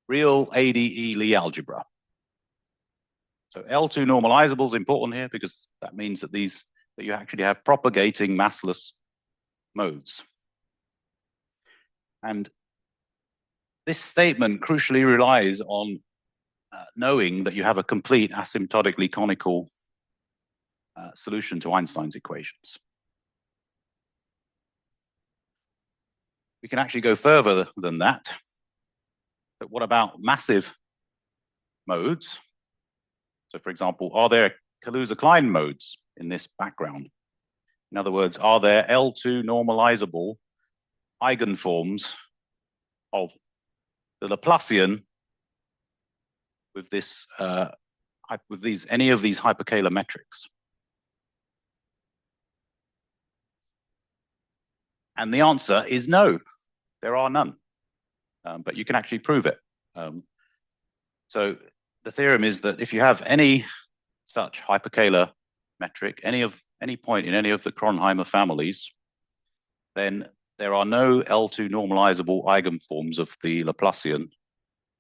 real ADE Lie algebra. So L2 normalizable is important here because that means that you actually have propagating massless modes. And this statement crucially relies on knowing that you have a complete asymptotically conical solution to Einstein's equations. We can actually go further than that. But what about massive modes? So for example, are there Kaluza-Klein modes in this background? In other words, are there L2 normalizable eigenforms of the Laplacian with this any of these hyperkähler metrics? And the answer is no, there are none. but you can actually prove it. So the theorem is that if you have any such hyperkähler metric, any point in any of the Kronheimer families, then there are no L2 normalizable eigenforms of the Laplacian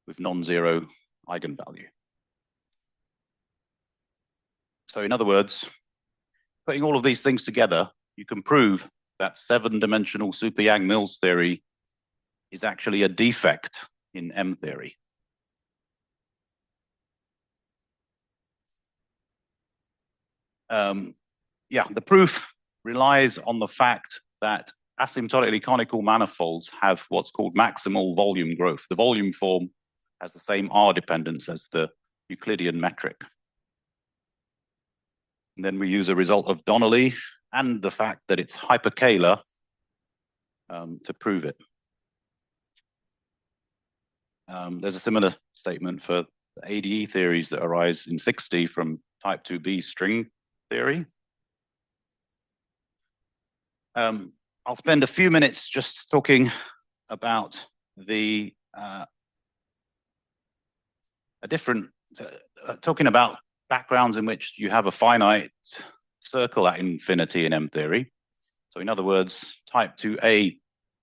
with non-zero eigenvalue. So in other words, putting all of these things together, you can prove that 7-dimensional super Yang-Mills theory is actually a defect in M theory. Yeah, the proof relies on the fact that asymptotically conical manifolds have what's called maximal volume growth. The volume form has the same R dependence as the Euclidean metric. And then we use a result of Donnelly and the fact that it's hyperkähler to prove it. There's a similar statement for the ADE theories that arise in 6D from type 2B string theory. I'll spend a few minutes just talking about the talking about backgrounds in which you have a finite circle at infinity in M theory. So in other words, type 2A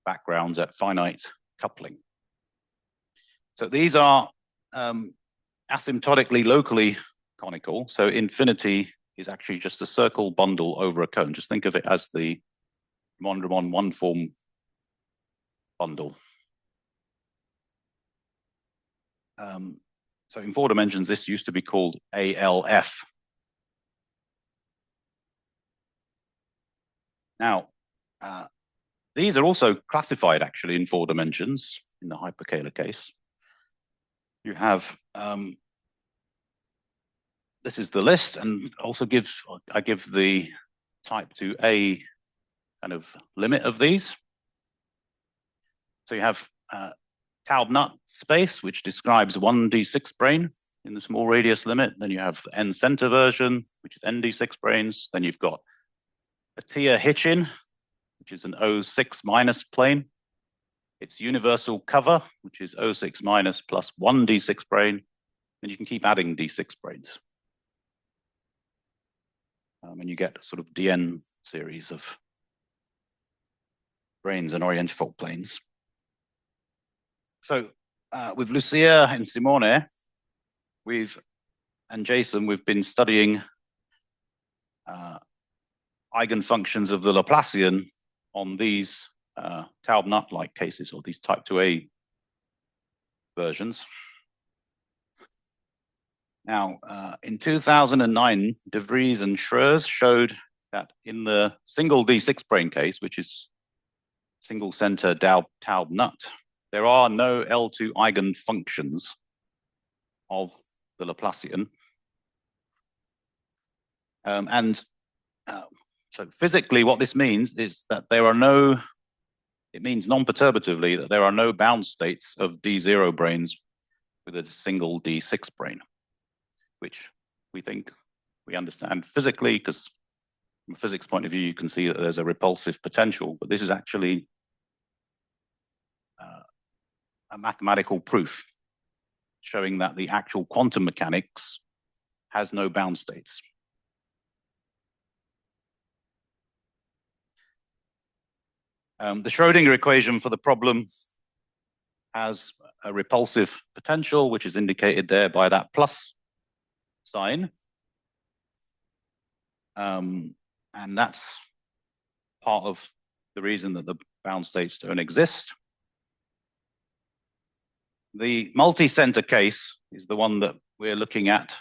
backgrounds at finite coupling. So these are asymptotically locally conical. So infinity is actually just a circle bundle over a cone. Just think of it as the Mondrian one form bundle. So in 4 dimensions, this used to be called ALF. Now, these are also classified actually in 4 dimensions in the hyperkähler case. You have, this is the list, and also I give the type 2A kind of limit of these. So you have Taub-Nut space, which describes 1d6 brane in the small radius limit. Then you have the n-center version, which is nd6 branes. Then you've got Atiyah-Hitchin, which is an O6 minus plane. It's universal cover, which is O6 minus plus 1d6 brane. And you can keep adding d6 branes. And you get a sort of dn series of branes and orientifold planes. So with Lucia and Simone, and Jason, we've been studying eigenfunctions of the Laplacian on these Taub-Nut-like cases, or these type 2A versions. Now, in 2009, De Vries and Schroers showed that in the single D6 brane case, which is single center Taub-Nut, there are no L2 eigenfunctions of the Laplacian. So physically, what this means is that there are no, it means non-perturbatively that there are no bound states of D0 branes with a single D6 brane, which we think we understand physically, because from a physics point of view, you can see that there's a repulsive potential, but this is actually a mathematical proof showing that the actual quantum mechanics has no bound states. The Schrödinger equation for the problem has a repulsive potential, which is indicated there by that plus sign. And that's part of the reason that the bound states don't exist. The multi-center case is the one that we're looking at.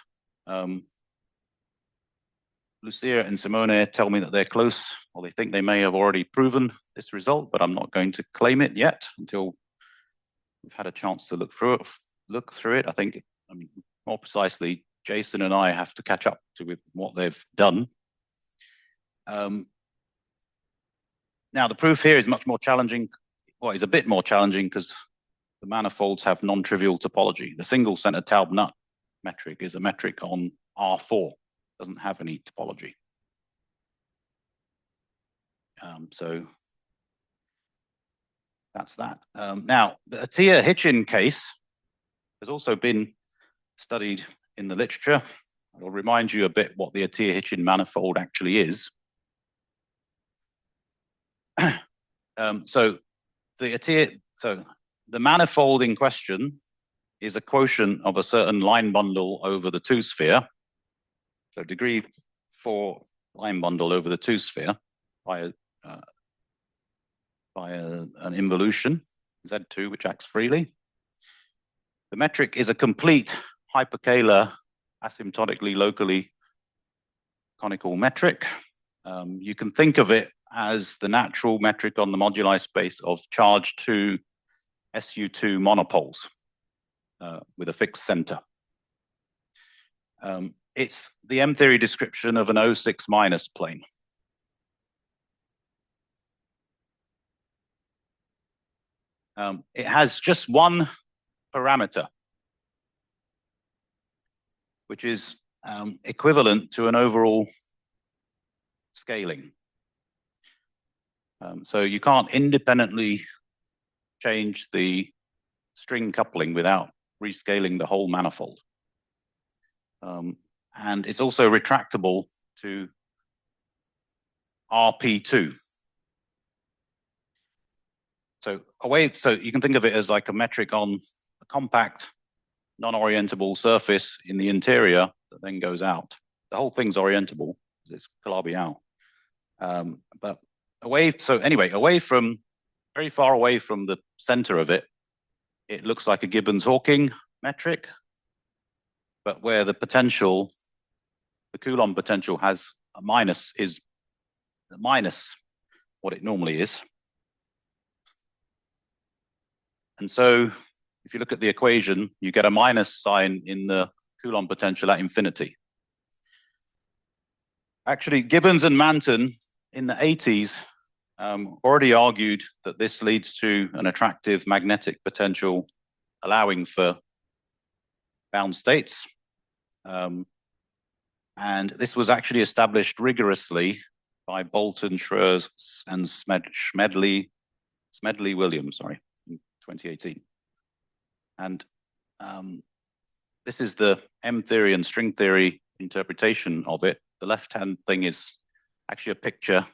Lucia and Simone tell me that they're close, or they think they may have already proven this result, but I'm not going to claim it yet until we've had a chance to look through it. I think, I mean, more precisely, Jason and I have to catch up with what they've done. Now, the proof here is much more challenging. Well, it's a bit more challenging because the manifolds have non-trivial topology. The single center Taub-Nut metric is a metric on R4, doesn't have any topology. So that's that. Now, the Acharya-Hitchin case has also been studied in the literature. I'll remind you a bit what the Acharya-Hitchin manifold actually is. So the manifold in question is a quotient of a certain line bundle over the two sphere. So degree 4 line bundle over the two sphere by an involution, Z2, which acts freely. The metric is a complete hyperkähler, asymptotically locally conical metric. You can think of it as the natural metric on the moduli space of charge 2 SU2 monopoles with a fixed center. It's the M-theory description of an O6 minus plane. It has just one parameter, which is equivalent to an overall scaling. So you can't independently change the string coupling without rescaling the whole manifold. And it's also retractable to RP2. So you can think of it as like a metric on a compact, non-orientable surface in the interior that then goes out. The whole thing's orientable, it's Calabi-Yau. But very far away from the center of it, it looks like a Gibbons-Hawking metric, but where the potential, the Coulomb potential has a minus, is minus what it normally is. And so if you look at the equation, you get a minus sign in the Coulomb potential at infinity. Actually, Gibbons and Manton in the 80s already argued that this leads to an attractive magnetic potential allowing for bound states. And this was actually established rigorously by Bolton, Schroers, and Smedley-Williams, in 2018. And this is the M-theory and string theory interpretation of it. The left-hand thing is actually a picture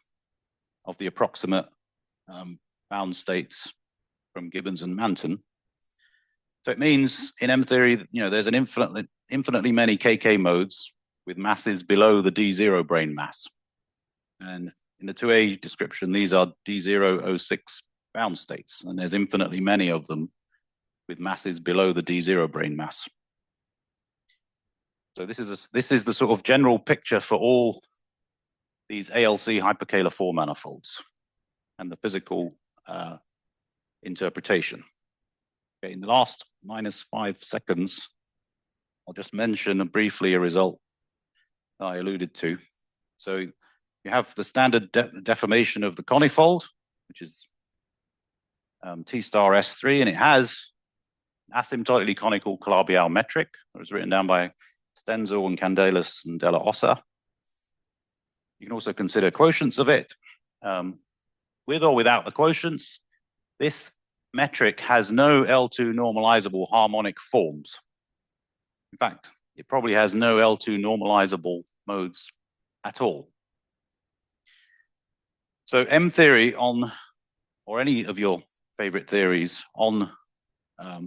of the approximate bound states from Gibbons and Manton. So it means in M-theory, there's an infinitely many KK modes with masses below the D0 brane mass. And in the 2A description, these are D0, O6 bound states, and there's infinitely many of them with masses below the D0 brane mass. So this is the sort of general picture for all these ALC hyperkähler 4 manifolds and the physical interpretation. Okay, in the last -5 seconds, I'll just mention briefly a result that I alluded to. So you have the standard deformation of the conifold, which is T star S3, and it has asymptotically conical Calabi-Yau metric. It was written down by Stenzel and Candelas and Della Ossa. You can also consider quotients of it. With or without the quotients, this metric has no L2 normalizable harmonic forms. In fact, it probably has no L2 normalizable modes at all. So M-theory or any of your favorite theories on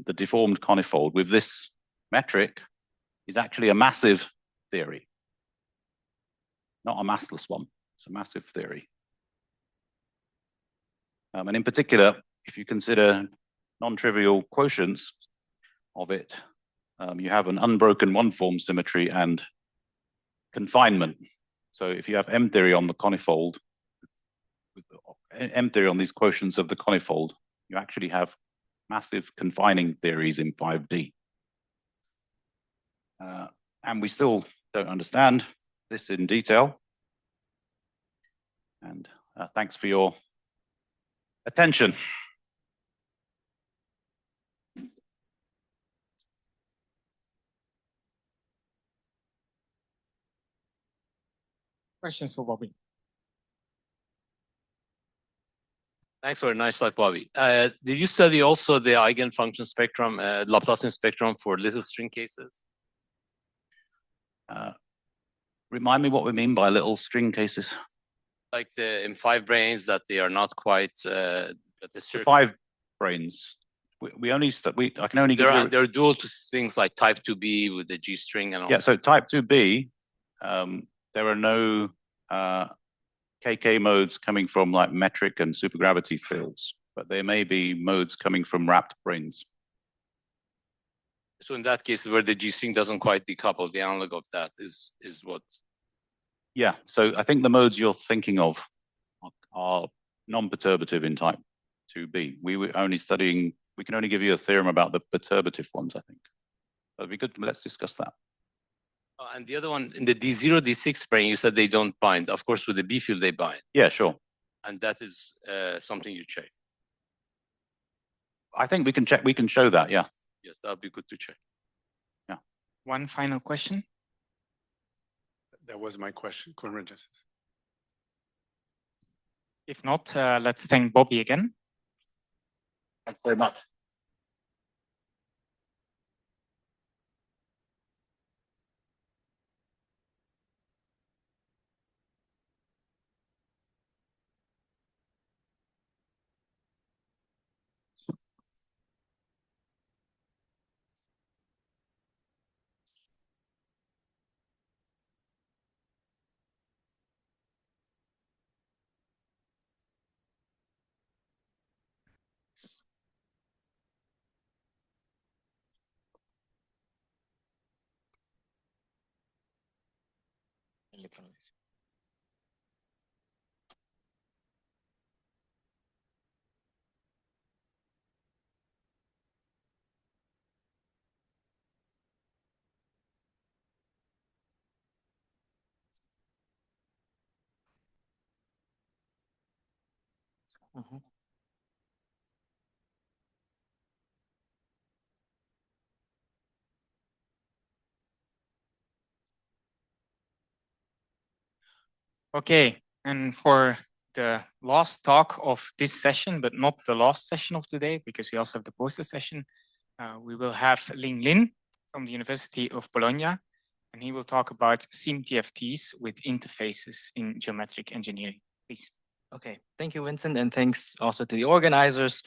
the deformed conifold with this metric is actually a massive theory, not a massless one. It's a massive theory. And in particular, if you consider non-trivial quotients of it, you have an unbroken one-form symmetry and confinement. So if you have M-theory on the conifold, M-theory on these quotients of the conifold, you actually have massive confining theories in 5D. And we still don't understand this in detail. And thanks for your attention. Questions for Bobby? Thanks for a nice slide, Bobby. Did you study also the eigenfunction spectrum, Laplacian spectrum for little string cases? Remind me what we mean by little string cases. Like in 5 branes that they are not quite at the circle. 5 branes. We only I can only give you. There are dual to things like type 2b with the G string and all. Yeah, so type 2b, there are no KK modes coming from like metric and supergravity fields, but there may be modes coming from wrapped branes. So in that case, where the G string doesn't quite decouple, the analog of that is what? Yeah, so I think the modes you're thinking of are non-perturbative in type 2b. We were only studying, we can only give you a theorem about the perturbative ones, I think. That'd be good, let's discuss that. And the other one, in the D0, D6 brane, you said they don't bind. Of course, with the B field, they bind. Yeah, sure. And that is something you check. I think we can show that, yeah. Yes, that would be good to check. Yeah. One final question. That was my question. Convergences. If not, let's thank Bobby again. Thanks very much. Okay, and for the last talk of this session, but not the last session of today, because we also have the poster session, we will have Ling Lin from the University of Bologna, and he will talk about SIM-TFTs with interfaces in geometric engineering. Please. Okay, thank you, Vincent, and thanks also to the organizers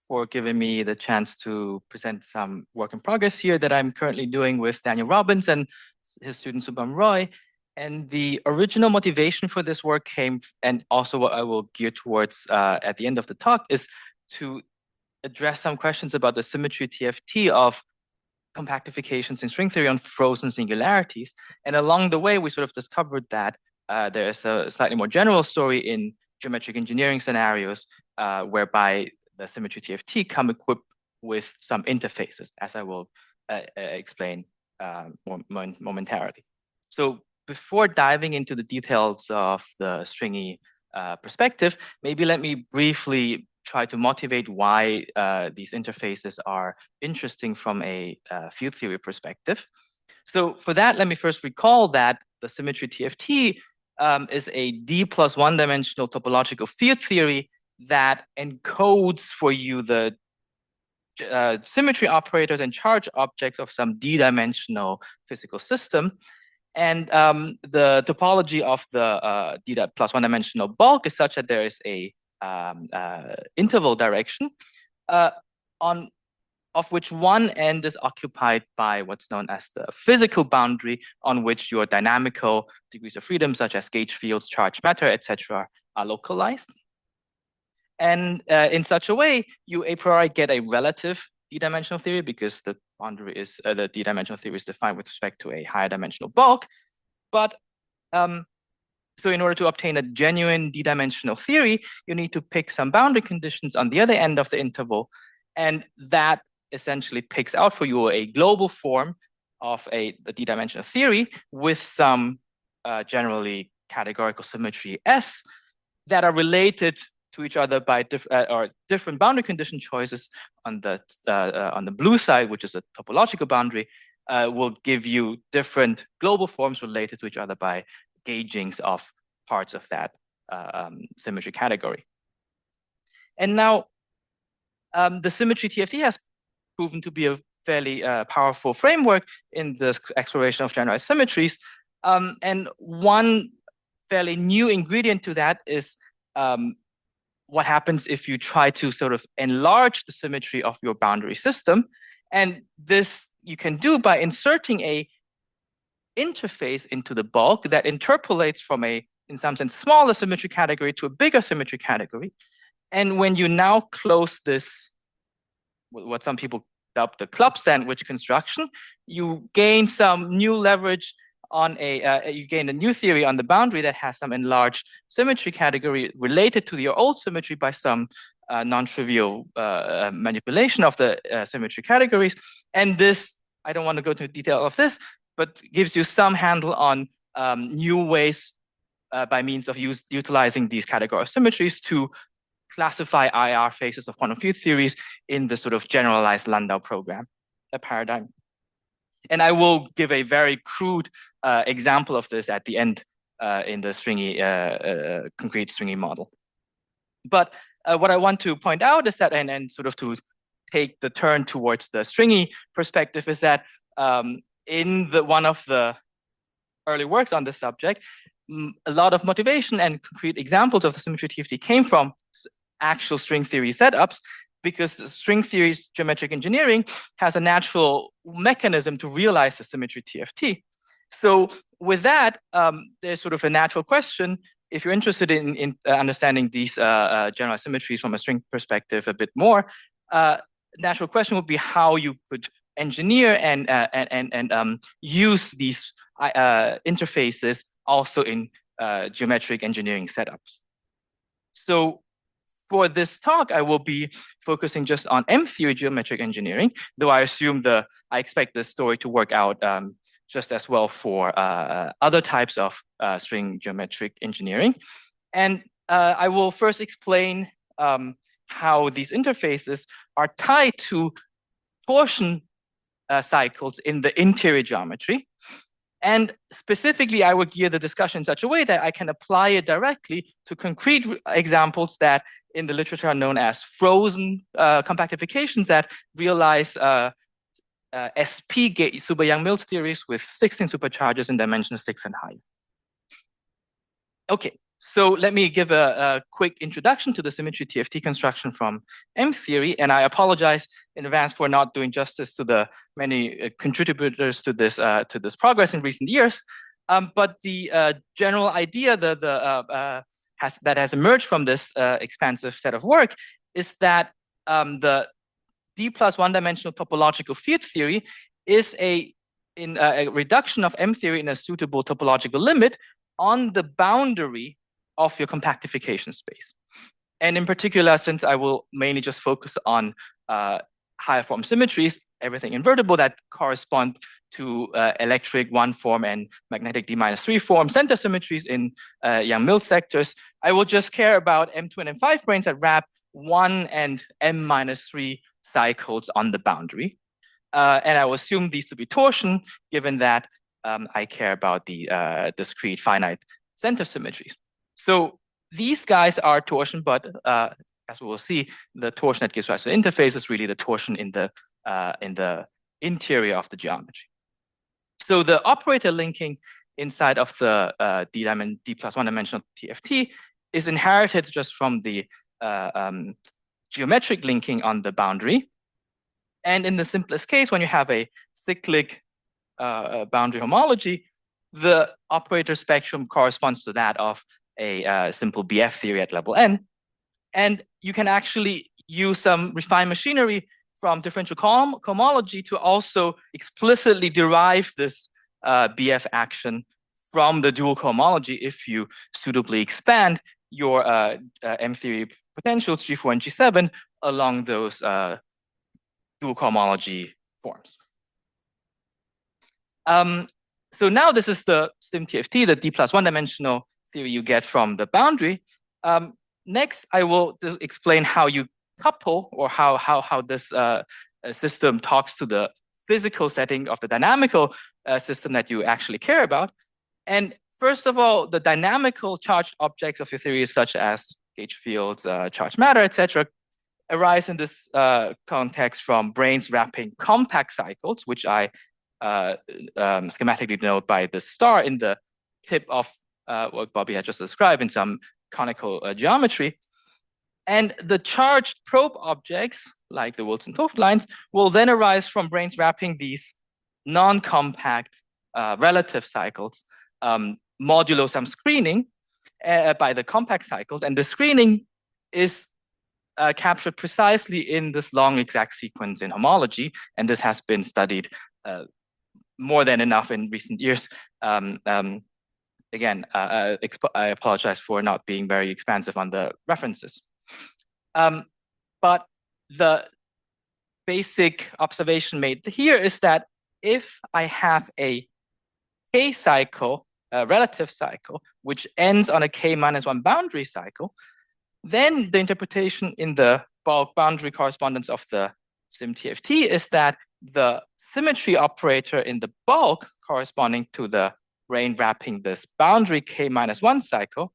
for giving me the chance to present some work in progress here that I'm currently doing with Daniel Robbins and his student Subham Roy. And the original motivation for this work came, and also what I will gear towards at the end of the talk, is to address some questions about the symmetry TFT of compactifications in string theory on frozen singularities. And along the way, we sort of discovered that there is a slightly more general story in geometric engineering scenarios whereby the symmetry TFT come equipped with some interfaces, as I will explain momentarily. So before diving into the details of the stringy perspective, maybe let me briefly try to motivate why these interfaces are interesting from a field theory perspective. So for that, let me first recall that the symmetry TFT is a D+1 dimensional topological field theory that encodes for you the symmetry operators and charge objects of some D-dimensional physical system. And the topology of the D+1 dimensional bulk is such that there is a interval direction of which one end is occupied by what's known as the physical boundary, on which your dynamical degrees of freedom, such as gauge fields, charge matter, etc., are localized. And in such a way, you a priori get a relative D-dimensional theory, because the boundary is the D-dimensional theory is defined with respect to a higher dimensional bulk. But so in order to obtain a genuine D-dimensional theory, you need to pick some boundary conditions on the other end of the interval, and that essentially picks out for you a global form of the D-dimensional theory with some generally categorical symmetry S that are related to each other by different boundary condition choices on the blue side, which is a topological boundary, will give you different global forms related to each other by gaugings of parts of that symmetry category. And now the symmetry TFT has proven to be a fairly powerful framework in this exploration of generalized symmetries. And one fairly new ingredient to that is what happens if you try to sort of enlarge the symmetry of your boundary system. And this you can do by inserting a interface into the bulk that interpolates from a, in some sense, smaller symmetry category to a bigger symmetry category. And when you now close this, what some people dub the club sandwich construction, you gain some new leverage on you gain a new theory on the boundary that has some enlarged symmetry category related to your old symmetry by some non-trivial manipulation of the symmetry categories. And this, I don't want to go into detail of this, but gives you some handle on new ways by means of utilizing these category of symmetries to classify IR phases of quantum field theories in the sort of generalized Landau program paradigm. And I will give a very crude example of this at the end in the stringy, concrete stringy model. But what I want to point out is that, and sort of to take the turn towards the stringy perspective, is that in one of the early works on this subject, a lot of motivation and concrete examples of the symmetry TFT came from actual string theory setups, because the string theory geometric engineering has a natural mechanism to realize the symmetry TFT. So with that, there's sort of a natural question. If you're interested in understanding these generalized symmetries from a string perspective a bit more, natural question would be how you could engineer and use these interfaces also in geometric engineering setups. So for this talk, I will be focusing just on M-theory geometric engineering, though I assume I expect this story to work out just as well for other types of string geometric engineering. And I will first explain how these interfaces are tied to torsion cycles in the interior geometry. And specifically, I would gear the discussion in such a way that I can apply it directly to concrete examples that in the literature are known as frozen compactifications that realize SP gate super-Yang-Mills theories with 16 supercharges in dimension 6 and higher. Okay, so let me give a quick introduction to the symmetry TFT construction from M-theory, and I apologize in advance for not doing justice to the many contributors to this progress in recent years. But the general idea that has emerged from this expansive set of work is that the D plus one-dimensional topological field theory is a reduction of M theory in a suitable topological limit on the boundary of your compactification space. And in particular, since I will mainly just focus on higher form symmetries, everything invertible that correspond to electric one form and magnetic D-3 form center symmetries in Yang-Mills sectors, I will just care about M2 and M5 branes that wrap 1 and M-3 cycles on the boundary. And I will assume these to be torsion, given that I care about the discrete finite center symmetries. So these guys are torsion, but as we will see, the torsion that gives rise to the interface is really the torsion in the interior of the geometry. So the operator linking inside of the D plus one-dimensional TFT is inherited just from the geometric linking on the boundary. And in the simplest case, when you have a cyclic boundary homology, the operator spectrum corresponds to that of a simple BF theory at level n. And you can actually use some refined machinery from differential cohomology to also explicitly derive this BF action from the dual cohomology if you suitably expand your M theory potentials G4 and G7 along those dual cohomology forms. So now this is the SimTFT, the D plus one-dimensional theory you get from the boundary. Next, I will explain how you couple, or how this system talks to the physical setting of the dynamical system that you actually care about. And first of all, the dynamical charged objects of your theory, such as gauge fields, charged matter, etc., arise in this context from branes wrapping compact cycles, which I schematically denote by the star in the tip of what Bobby had just described in some conical geometry. And the charged probe objects, like the Wilson-Toft lines, will then arise from branes wrapping these non-compact relative cycles, modulo some screening by the compact cycles. And the screening is captured precisely in this long exact sequence in homology. And this has been studied more than enough in recent years. Again, I apologize for not being very expansive on the references. But the basic observation made here is that if I have a K cycle, a relative cycle, which ends on a K minus 1 boundary cycle, then the interpretation in the bulk boundary correspondence of the SIMTFT is that the symmetry operator in the bulk corresponding to the brane wrapping this boundary K minus 1 cycle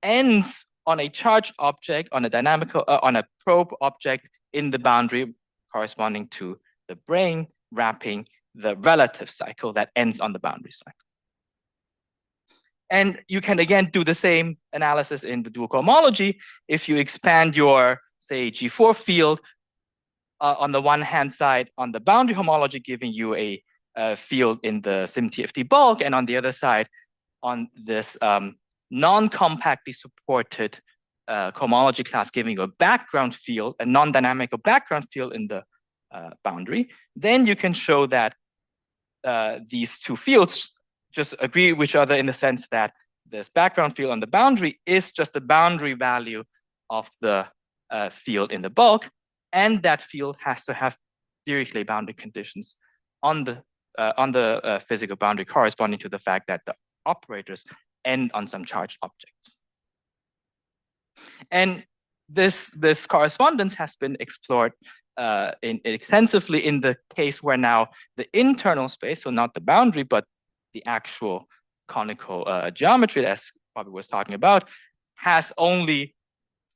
ends on a charged object, on a dynamical, on a probe object in the boundary corresponding to the brane wrapping the relative cycle that ends on the boundary cycle. And you can again do the same analysis in the dual cohomology. If you expand your, say, G4 field on the one hand side on the boundary homology, giving you a field in the SIMTFT bulk, and on the other side on this non-compactly supported cohomology class, giving you a background field, a non-dynamical background field in the boundary, then you can show that these two fields just agree with each other in the sense that this background field on the boundary is just the boundary value of the field in the bulk, and that field has to have Dirichlet boundary conditions on the physical boundary corresponding to the fact that the operators end on some charged objects. And this correspondence has been explored extensively in the case where now the internal space, so not the boundary, but the actual conical geometry, as Bobby was talking about, has only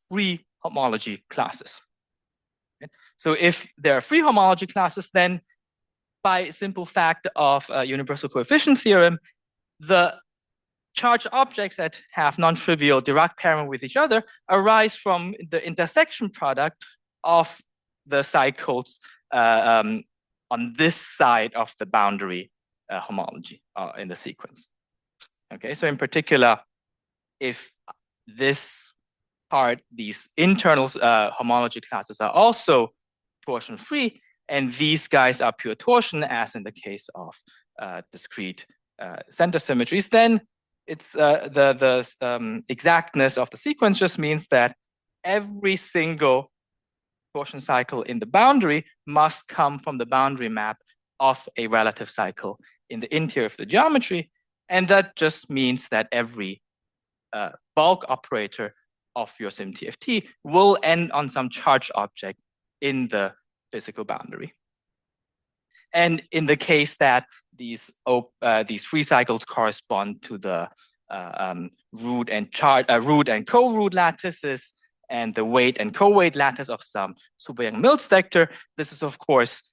free homology classes. Okay? So if there are free homology classes, then by simple fact of universal coefficient theorem, the charged objects that have non-trivial Dirac pairing with each other arise from the intersection product of the cycles on this side of the boundary homology in the sequence. Okay, so in particular, if this part, these internal homology classes are also torsion free, and these guys are pure torsion, as in the case of discrete center symmetries, then it's the exactness of the sequence just means that every single torsion cycle in the boundary must come from the boundary map of a relative cycle in the interior of the geometry. And that just means that every bulk operator of your SIMTFT will end on some charged object in the physical boundary. And in the case that these free cycles correspond to the root and co-root lattices and the weight and co-weight lattice of some super Yang-Mills vector, this is of course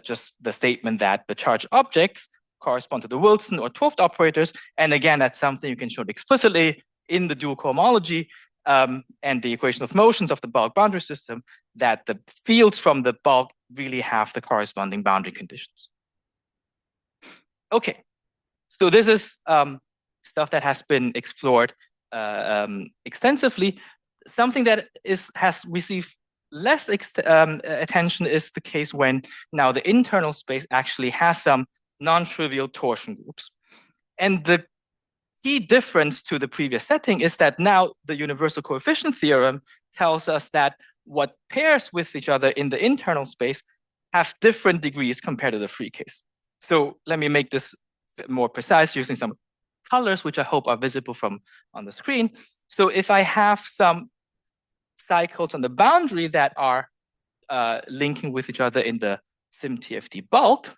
just the statement that the charged objects correspond to the Wilson or Toft operators. And again, that's something you can show explicitly in the dual cohomology and the equation of motions of the bulk boundary system, that the fields from the bulk really have the corresponding boundary conditions. Okay, so this is stuff that has been explored extensively. Something that has received less attention is the case when now the internal space actually has some non-trivial torsion groups. And the key difference to the previous setting is that now the universal coefficient theorem tells us that what pairs with each other in the internal space have different degrees compared to the free case. So let me make this more precise using some colors, which I hope are visible from on the screen. So if I have some cycles on the boundary that are linking with each other in the SIMTFT bulk,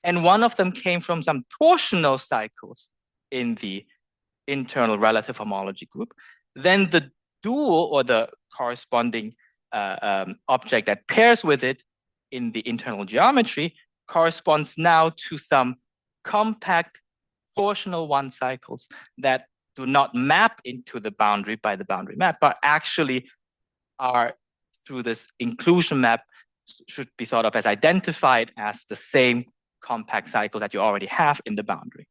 and one of them came from some torsional cycles in the internal relative homology group, then the dual or the corresponding object that pairs with it in the internal geometry corresponds now to some compact torsional one cycles that do not map into the boundary by the boundary map, but actually are through this inclusion map should be thought of as identified as the same compact cycle that you already have in the boundary.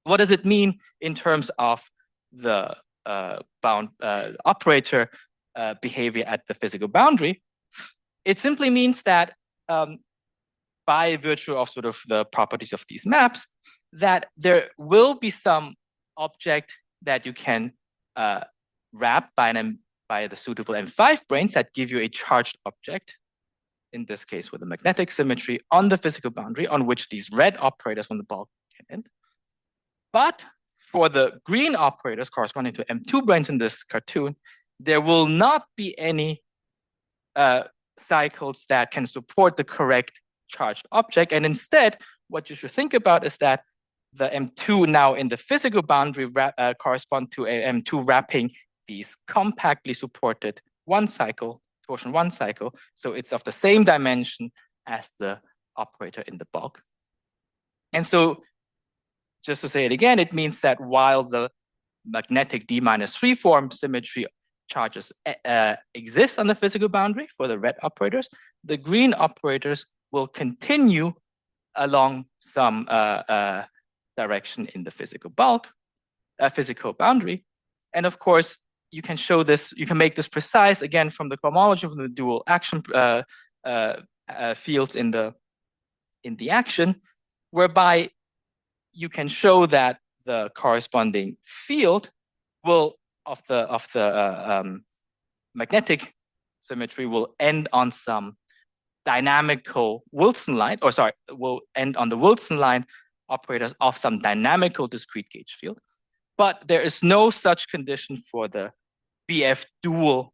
What does it mean in terms of the bound operator behavior at the physical boundary? It simply means that by virtue of sort of the properties of these maps, that there will be some object that you can wrap by the suitable M5 branes that give you a charged object, in this case with a magnetic symmetry on the physical boundary on which these red operators from the bulk can end. But for the green operators corresponding to M2 branes in this cartoon, there will not be any cycles that can support the correct charged object. And instead, what you should think about is that the M2 now in the physical boundary correspond to a M2 wrapping these compactly supported one cycle, torsion one cycle. So it's of the same dimension as the operator in the bulk. And so just to say it again, it means that while the magnetic D-3 form symmetry charges exist on the physical boundary for the red operators, the green operators will continue along some direction in the physical bulk, physical boundary. And of course, you can show this, you can make this precise again from the cohomology of the dual action fields in the action, whereby you can show that the corresponding field will of the magnetic symmetry will end on some dynamical Wilson line, or sorry, will end on the Wilson line operators of some dynamical discrete gauge field. But there is no such condition for the BF dual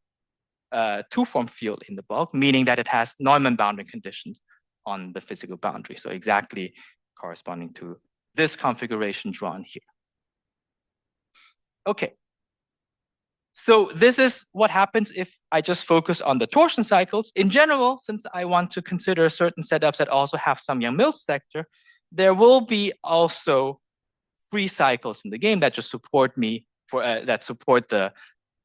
two-form field in the bulk, meaning that it has Neumann boundary conditions on the physical boundary. So exactly corresponding to this configuration drawn here. Okay. So this is what happens if I just focus on the torsion cycles. In general, since I want to consider certain setups that also have some Young-Mills sector, there will be also free cycles in the game that just support me for that support the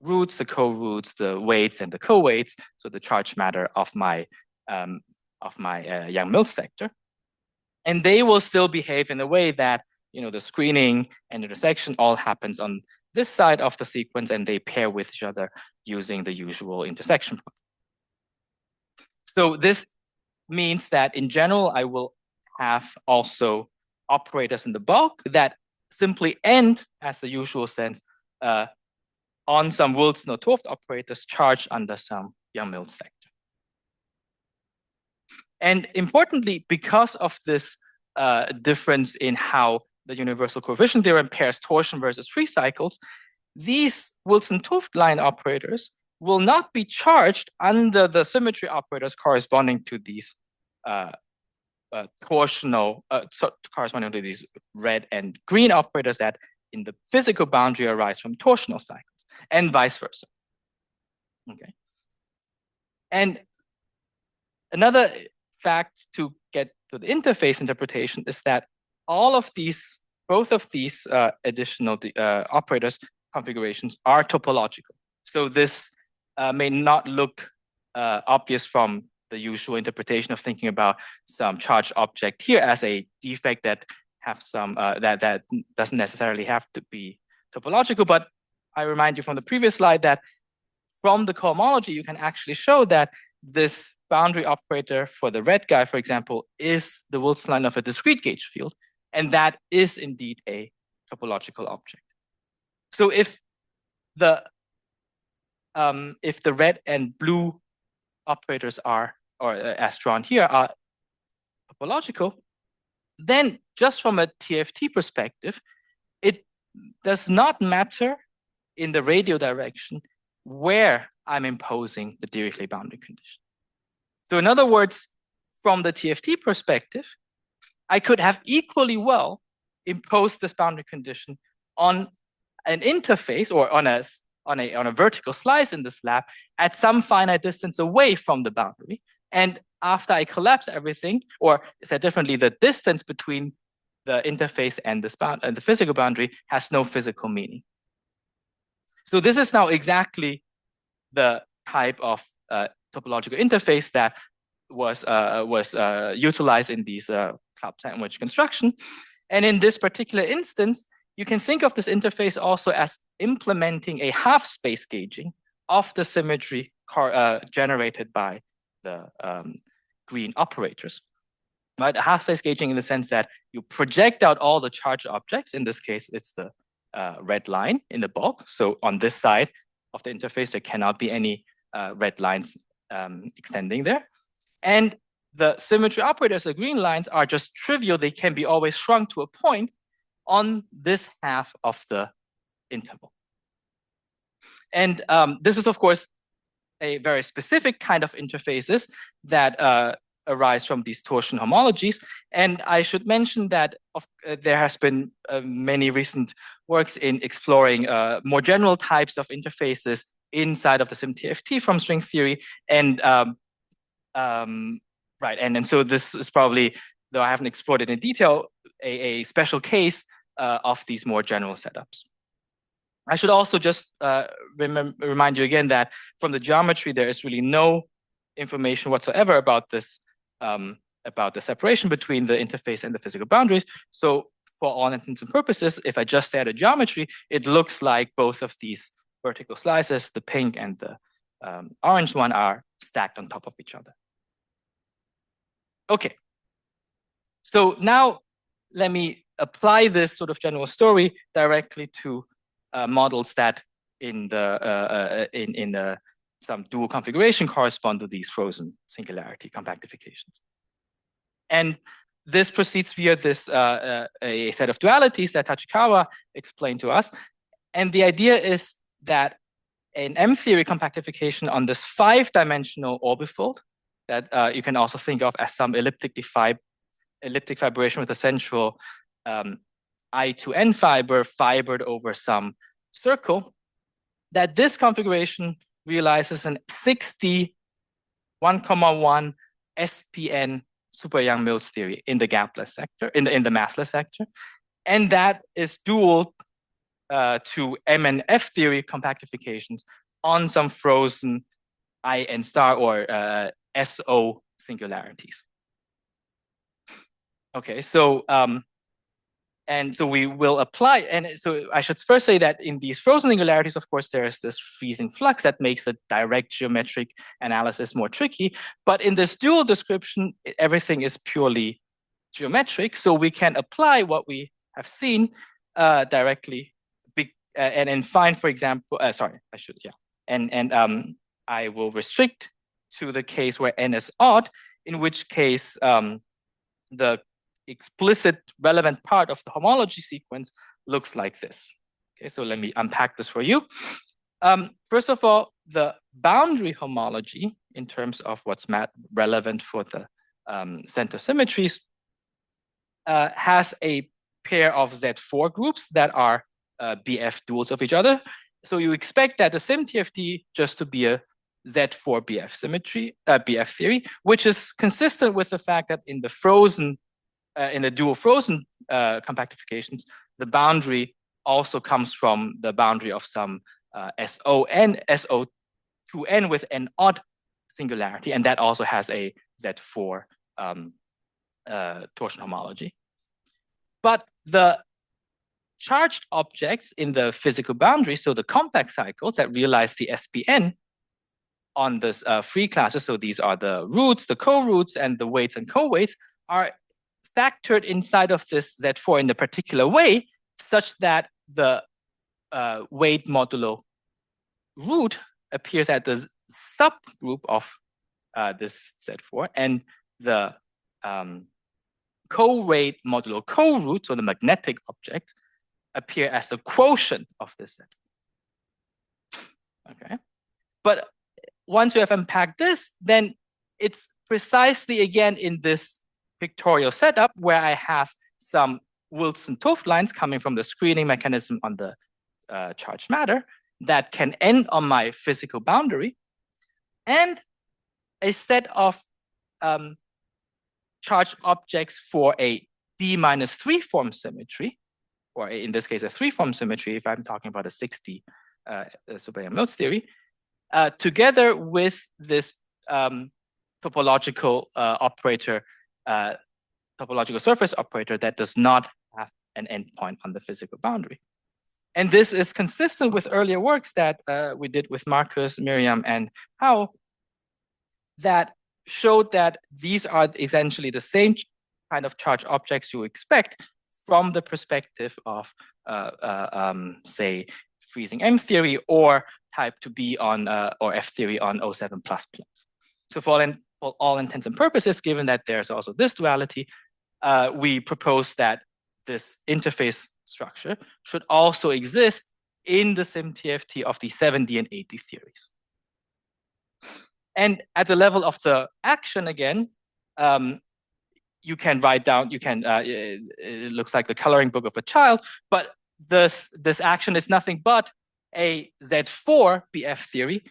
roots, the co-roots, the weights, and the co-weights. So the charge matter of my Young-Mills sector, and they will still behave in a way that the screening and intersection all happens on this side of the sequence, and they pair with each other using the usual intersection point. So this means that in general, I will have also operators in the bulk that simply end, as the usual sense, on some Wilson or 't Hooft operators charged under some Young-Mills sector. And importantly, because of this difference in how the universal coefficient theorem pairs torsion versus free cycles, these Wilson 't Hooft line operators will not be charged under the symmetry operators corresponding to these torsional, corresponding to these red and green operators that in the physical boundary arise from torsional cycles, and vice versa. Okay. And another fact to get to the interface interpretation is that all of these, both of these additional operators configurations are topological. So this may not look obvious from the usual interpretation of thinking about some charged object here as a defect that have some that doesn't necessarily have to be topological. But I remind you from the previous slide that from the cohomology, you can actually show that this boundary operator for the red guy, for example, is the Wilson line of a discrete gauge field. And that is indeed a topological object. So if the red and blue operators are, or as drawn here, are topological, then just from a TFT perspective, it does not matter in the radial direction where I'm imposing the Dirichlet boundary condition. So in other words, from the TFT perspective, I could have equally well imposed this boundary condition on an interface or on a on a vertical slice in the slab at some finite distance away from the boundary. And after I collapse everything, or said differently, the distance between the interface and the physical boundary has no physical meaning. So this is now exactly the type of topological interface that was utilized in these club sandwich construction. And in this particular instance, you can think of this interface also as implementing a half space gauging of the symmetry generated by the green operators. Right, a half space gauging in the sense that you project out all the charged objects. In this case, it's the red line in the bulk. So on this side of the interface, there cannot be any red lines extending there. And the symmetry operators, the green lines, are just trivial. They can be always shrunk to a point on this half of the interval. And this is, of course, a very specific kind of interfaces that arise from these torsion homologies. And I should mention that there has been many recent works in exploring more general types of interfaces inside of the SimTFT from string theory. And and so this is probably, though I haven't explored it in detail, a special case of these more general setups. I should also just remind you again that from the geometry, there is really no information whatsoever about this, about the separation between the interface and the physical boundaries. So for all intents and purposes, if I just say the geometry, it looks like both of these vertical slices, the pink and the orange one, are stacked on top of each other. Okay. So now let me apply this sort of general story directly to models that in some dual configuration correspond to these frozen singularity compactifications. And this proceeds via this a set of dualities that Tachikawa explained to us. And the idea is that an M-theory compactification on this 5-dimensional orbifold that you can also think of as some elliptic fibration with a central I to N fiber fibered over some circle, that this configuration realizes an 60 1,1 SPN super Yang-Mills theory in the gapless sector, in the massless sector, and that is dual to M and F theory compactifications on some frozen IN star or SO singularities. Okay, so and so we will apply, and so I should first say that in these frozen singularities, of course, there is this freezing flux that makes a direct geometric analysis more tricky. But in this dual description, everything is purely geometric, so we can apply what we have seen directly, and find, for example, I will restrict to the case where n is odd, in which case the explicit relevant part of the homology sequence looks like this. Okay, so let me unpack this for you. First of all, the boundary homology in terms of what's relevant for the center symmetries has a pair of Z4 groups that are BF duals of each other. So you expect that the SimTFT just to be a Z4 BF symmetry, BF theory, which is consistent with the fact that in the frozen in the dual frozen compactifications, the boundary also comes from the boundary of some SON, SO2N with an odd singularity, and that also has a Z4 torsion homology. But the charged objects in the physical boundary, so the complex cycles that realize the SPN on this free classes, so these are the roots, the co-roots, and the weights and co-weights, are factored inside of this Z4 in a particular way, such that the weight modulo root appears at the subgroup of this Z4, and the co-weight modulo co-root, so the magnetic objects, appear as the quotient of this Z4. Okay, but once you have unpacked this, then it's precisely again in this pictorial setup where I have some Wilson-Toft lines coming from the screening mechanism on the charged matter. that can end on my physical boundary, and a set of charged objects for a D-3 form symmetry, or in this case, a 3-form symmetry, if I'm talking about a 6D Soubel-Mills theory, together with this topological operator, topological surface operator that does not have an endpoint on the physical boundary. And this is consistent with earlier works that we did with Marcus, Miriam, and Hao that showed that these are essentially the same kind of charged objects you expect from the perspective of, say, freezing M theory or type 2B on or F theory on O7 plus planes. So for all intents and purposes, given that there's also this duality, we propose that this interface structure should also exist in the SIMTFT of the 7D and 8D theories. And at the level of the action, again, you can write down, it looks like the coloring book of a child, but this action is nothing but a Z4 BF theory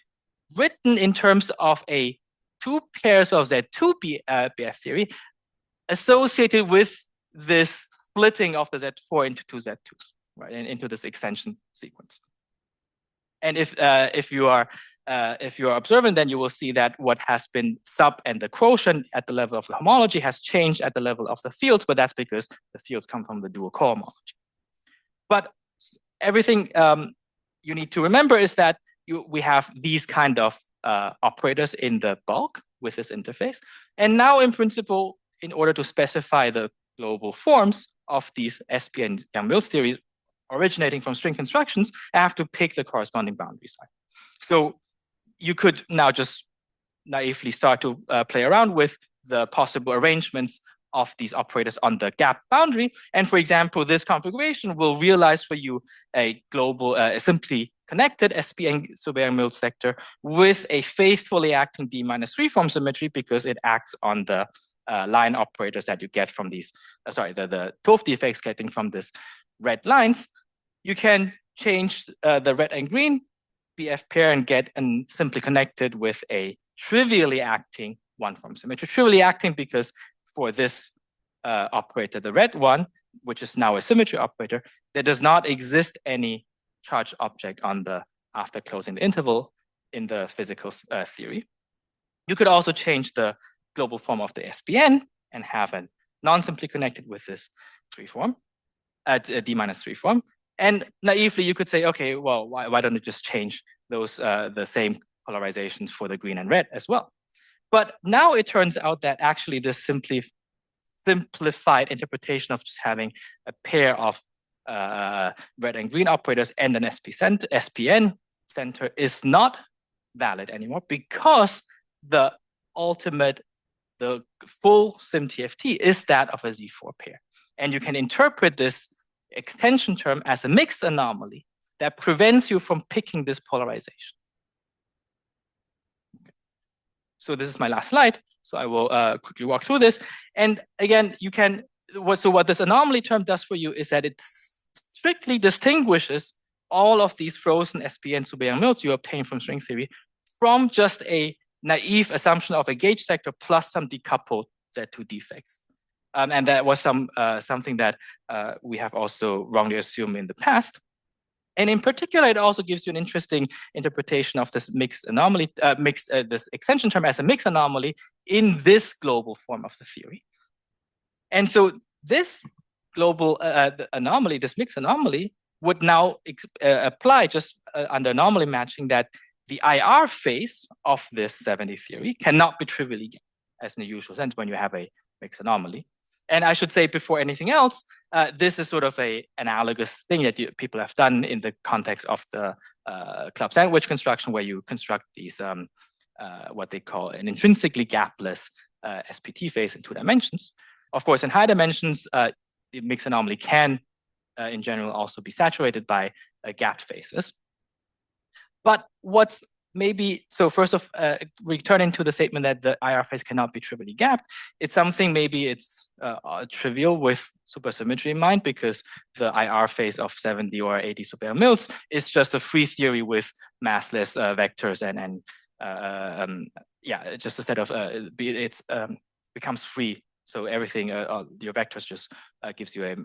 written in terms of a 2 pairs of Z2 BF theory associated with this splitting of the Z4 into 2 Z2s, right, and into this extension sequence. And if you are observant, then you will see that what has been sub and the quotient at the level of the homology has changed at the level of the fields, but that's because the fields come from the dual cohomology. But everything you need to remember is that we have these kind of operators in the bulk with this interface. And now, in principle, in order to specify the global forms of these SP and Young-Mills theories originating from string constructions, I have to pick the corresponding boundary side. So you could now just naively start to play around with the possible arrangements of these operators on the gap boundary. And for example, this configuration will realize for you a global, simply connected SP and Soubel-Mills sector with a faithfully acting D-3 form symmetry because it acts on the line operators that you get from these, the 12 defects getting from this red lines. You can change the red and green BF pair and get and simply connected with a trivially acting 1-form symmetry. Trivially acting because for this operator, the red one, which is now a symmetry operator, there does not exist any charged object on the after closing the interval in the physical theory. You could also change the global form of the SPN and have a non-simply connected with this 3 form, D-3 form. And naively, you could say, okay, well, why don't you just change those the same polarizations for the green and red as well? But now it turns out that actually this simplified interpretation of just having a pair of red and green operators and an SPN center is not valid anymore because the full SIMTFT is that of a Z4 pair. And you can interpret this extension term as a mixed anomaly that prevents you from picking this polarization. Okay. So this is my last slide. So I will quickly walk through this. And again, you can, what this anomaly term does for you is that it strictly distinguishes all of these frozen SP and Soubel-Mills you obtain from string theory from just a naive assumption of a gauge sector plus some decoupled Z2 defects. And that was something that we have also wrongly assumed in the past. And in particular, it also gives you an interesting interpretation of this mixed anomaly, this extension term as a mixed anomaly in this global form of the theory. And so this global anomaly, this mixed anomaly, would now apply just under anomaly matching that the IR phase of this 7D theory cannot be trivially gained, as in the usual sense when you have a mixed anomaly. And I should say before anything else, this is sort of an analogous thing that people have done in the context of the club sandwich construction, where you construct these what they call an intrinsically gapless SPT phase in 2 dimensions. Of course, in high dimensions, the mixed anomaly can, in general, also be saturated by gapped phases. But what's maybe, so first of, returning to the statement that the IR phase cannot be trivially gapped, it's something maybe it's trivial with supersymmetry in mind, because the IR phase of 70 or 80 super Mills is just a free theory with massless vectors and yeah, just a set of, it's becomes free. So everything, your vectors just gives you a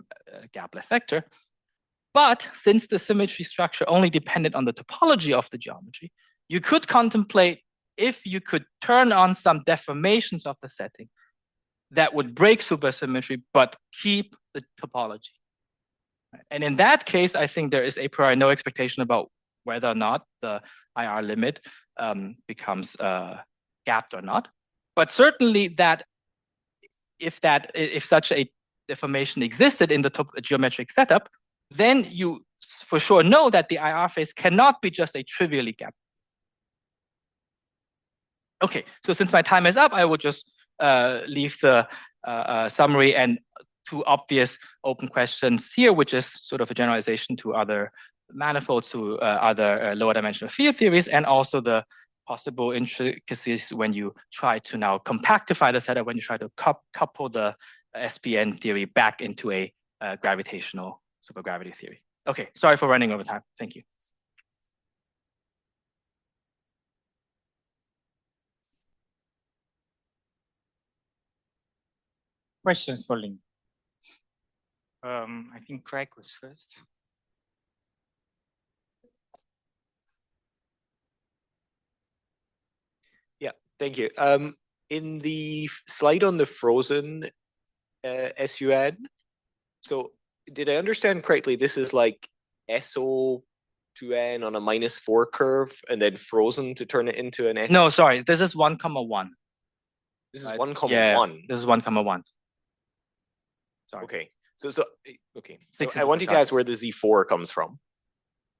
gapless vector. But since the symmetry structure only depended on the topology of the geometry, you could contemplate if you could turn on some deformations of the setting that would break supersymmetry but keep the topology. And in that case, I think there is a priori no expectation about whether or not the IR limit becomes gapped or not. But certainly that if such a deformation existed in the geometric setup, then you for sure know that the IR phase cannot be just a trivially gapped. Okay, so since my time is up, I will just leave the summary and two obvious open questions here, which is sort of a generalization to other manifolds, to other lower dimensional field theories, and also the possible intricacies when you try to now compactify the setup, when you try to couple the SPN theory back into a gravitational supergravity theory. Okay, sorry for running over time. Thank you. Questions for Lynn? I think Craig was first. Yeah, thank you. In the slide on the frozen SUN, so did I understand correctly? This is like SO2n on a -4 curve and then frozen to turn it into an S? No, sorry, this is 1,1. This is 1,1. Yeah, this is 1,1. Sorry. Okay. Okay. Six I want you to ask where the Z4 comes from.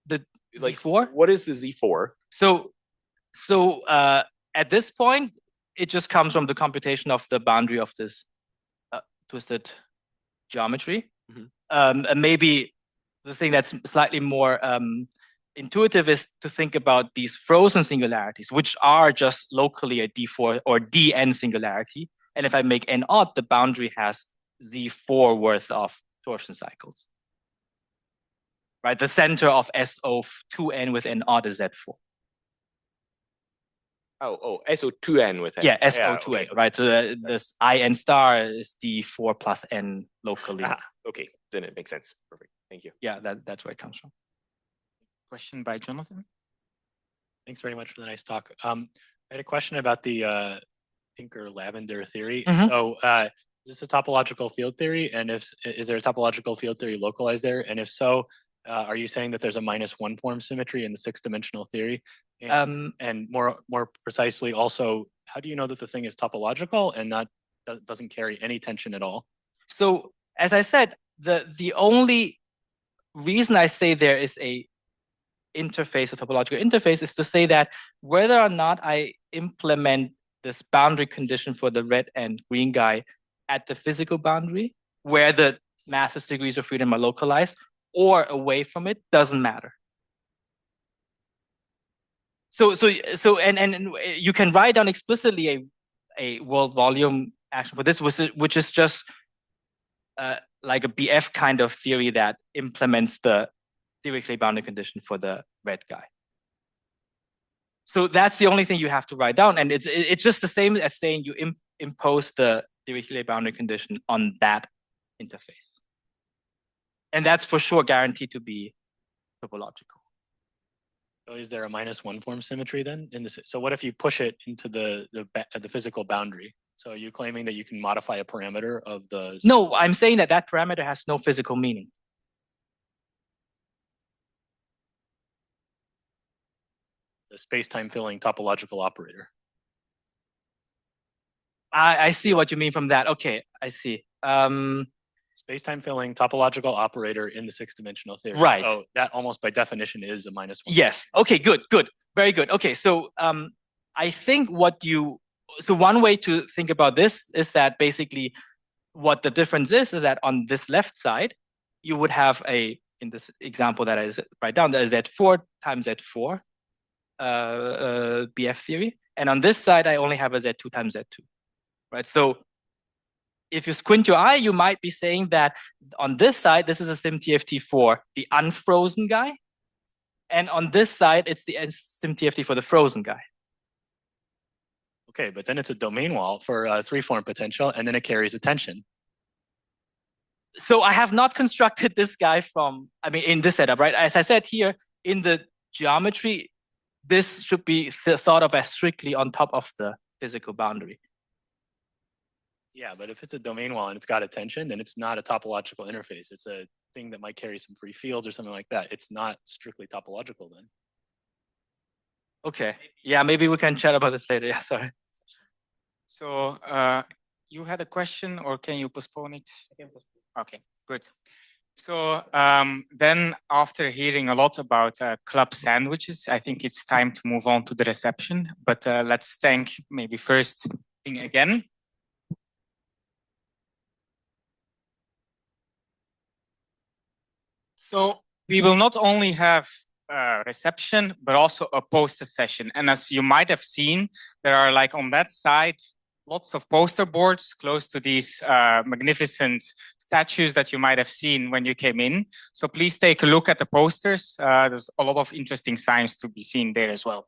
The Like, Z4? What is the Z4? So at this point, it just comes from the computation of the boundary of this twisted geometry. And maybe the thing that's slightly more intuitive is to think about these frozen singularities, which are just locally a D4 or Dn singularity. And if I make n odd, the boundary has Z4 worth of torsion cycles. Right, the center of SO2n with n odd is Z4. Oh, SO2n with n. Yeah, SO2n, okay. right? So this IN star is D4 plus n locally. Okay, then it makes sense. Perfect. Thank you. Yeah, that's where it comes from. Question by Jonathan. Thanks very much for the nice talk. I had a question about the Tinker lavender theory. Mhm. So is this a topological field theory? And is there a topological field theory localized there? And if so, are you saying that there's a -1 form symmetry in the 6-dimensional theory? And more precisely, also, how do you know that the thing is topological and doesn't carry any tension at all? So as I said, the only reason I say there is a interface, a topological interface, is to say that whether or not I implement this boundary condition for the red and green guy at the physical boundary, where the massless degrees of freedom are localized, or away from it, doesn't matter. So and you can write down explicitly a world volume action for this, which is just like a BF kind of theory that implements the Dirichlet boundary condition for the red guy. So that's the only thing you have to write down, and it's just the same as saying you impose the Dirichlet boundary condition on that interface, and that's for sure guaranteed to be topological. So is there a -1 form symmetry then in this? So what if you push it into the physical boundary? So are you claiming that you can modify a parameter of the? No, I'm saying that that parameter has no physical meaning. The space-time filling topological operator. I see what you mean from that. Okay, I see. Space-time filling topological operator in the 6-dimensional theory. Right. Oh, that almost by definition is a -1. Yes. Okay, good, very good. Okay, so I think so one way to think about this is that basically what the difference is that on this left side, you would have in this example that I write down, that is Z4 times Z4 BF theory. And on this side, I only have a Z2 times Z2, right? So if you squint your eye, you might be saying that on this side, this is a SimTFT for the unfrozen guy. And on this side, it's the SimTFT for the frozen guy. Okay, but then it's a domain wall for three-form potential, and then it carries a tension. So I have not constructed this guy in this setup, right? As I said here, in the geometry, this should be thought of as strictly on top of the physical boundary. Yeah, but if it's a domain wall and it's got a tension, then it's not a topological interface. It's a thing that might carry some free fields or something like that. It's not strictly topological then. Okay. Yeah, maybe we can chat about this later. Yeah, sorry. So you had a question, or can you postpone it? Okay, good. So then after hearing a lot about club sandwiches, I think it's time to move on to the reception. But let's thank maybe first thing again. So we will not only have a reception, but also a poster session. And as you might have seen, there are like on that side, lots of poster boards close to these magnificent statues that you might have seen when you came in. So please take a look at the posters. There's a lot of interesting science to be seen there as well.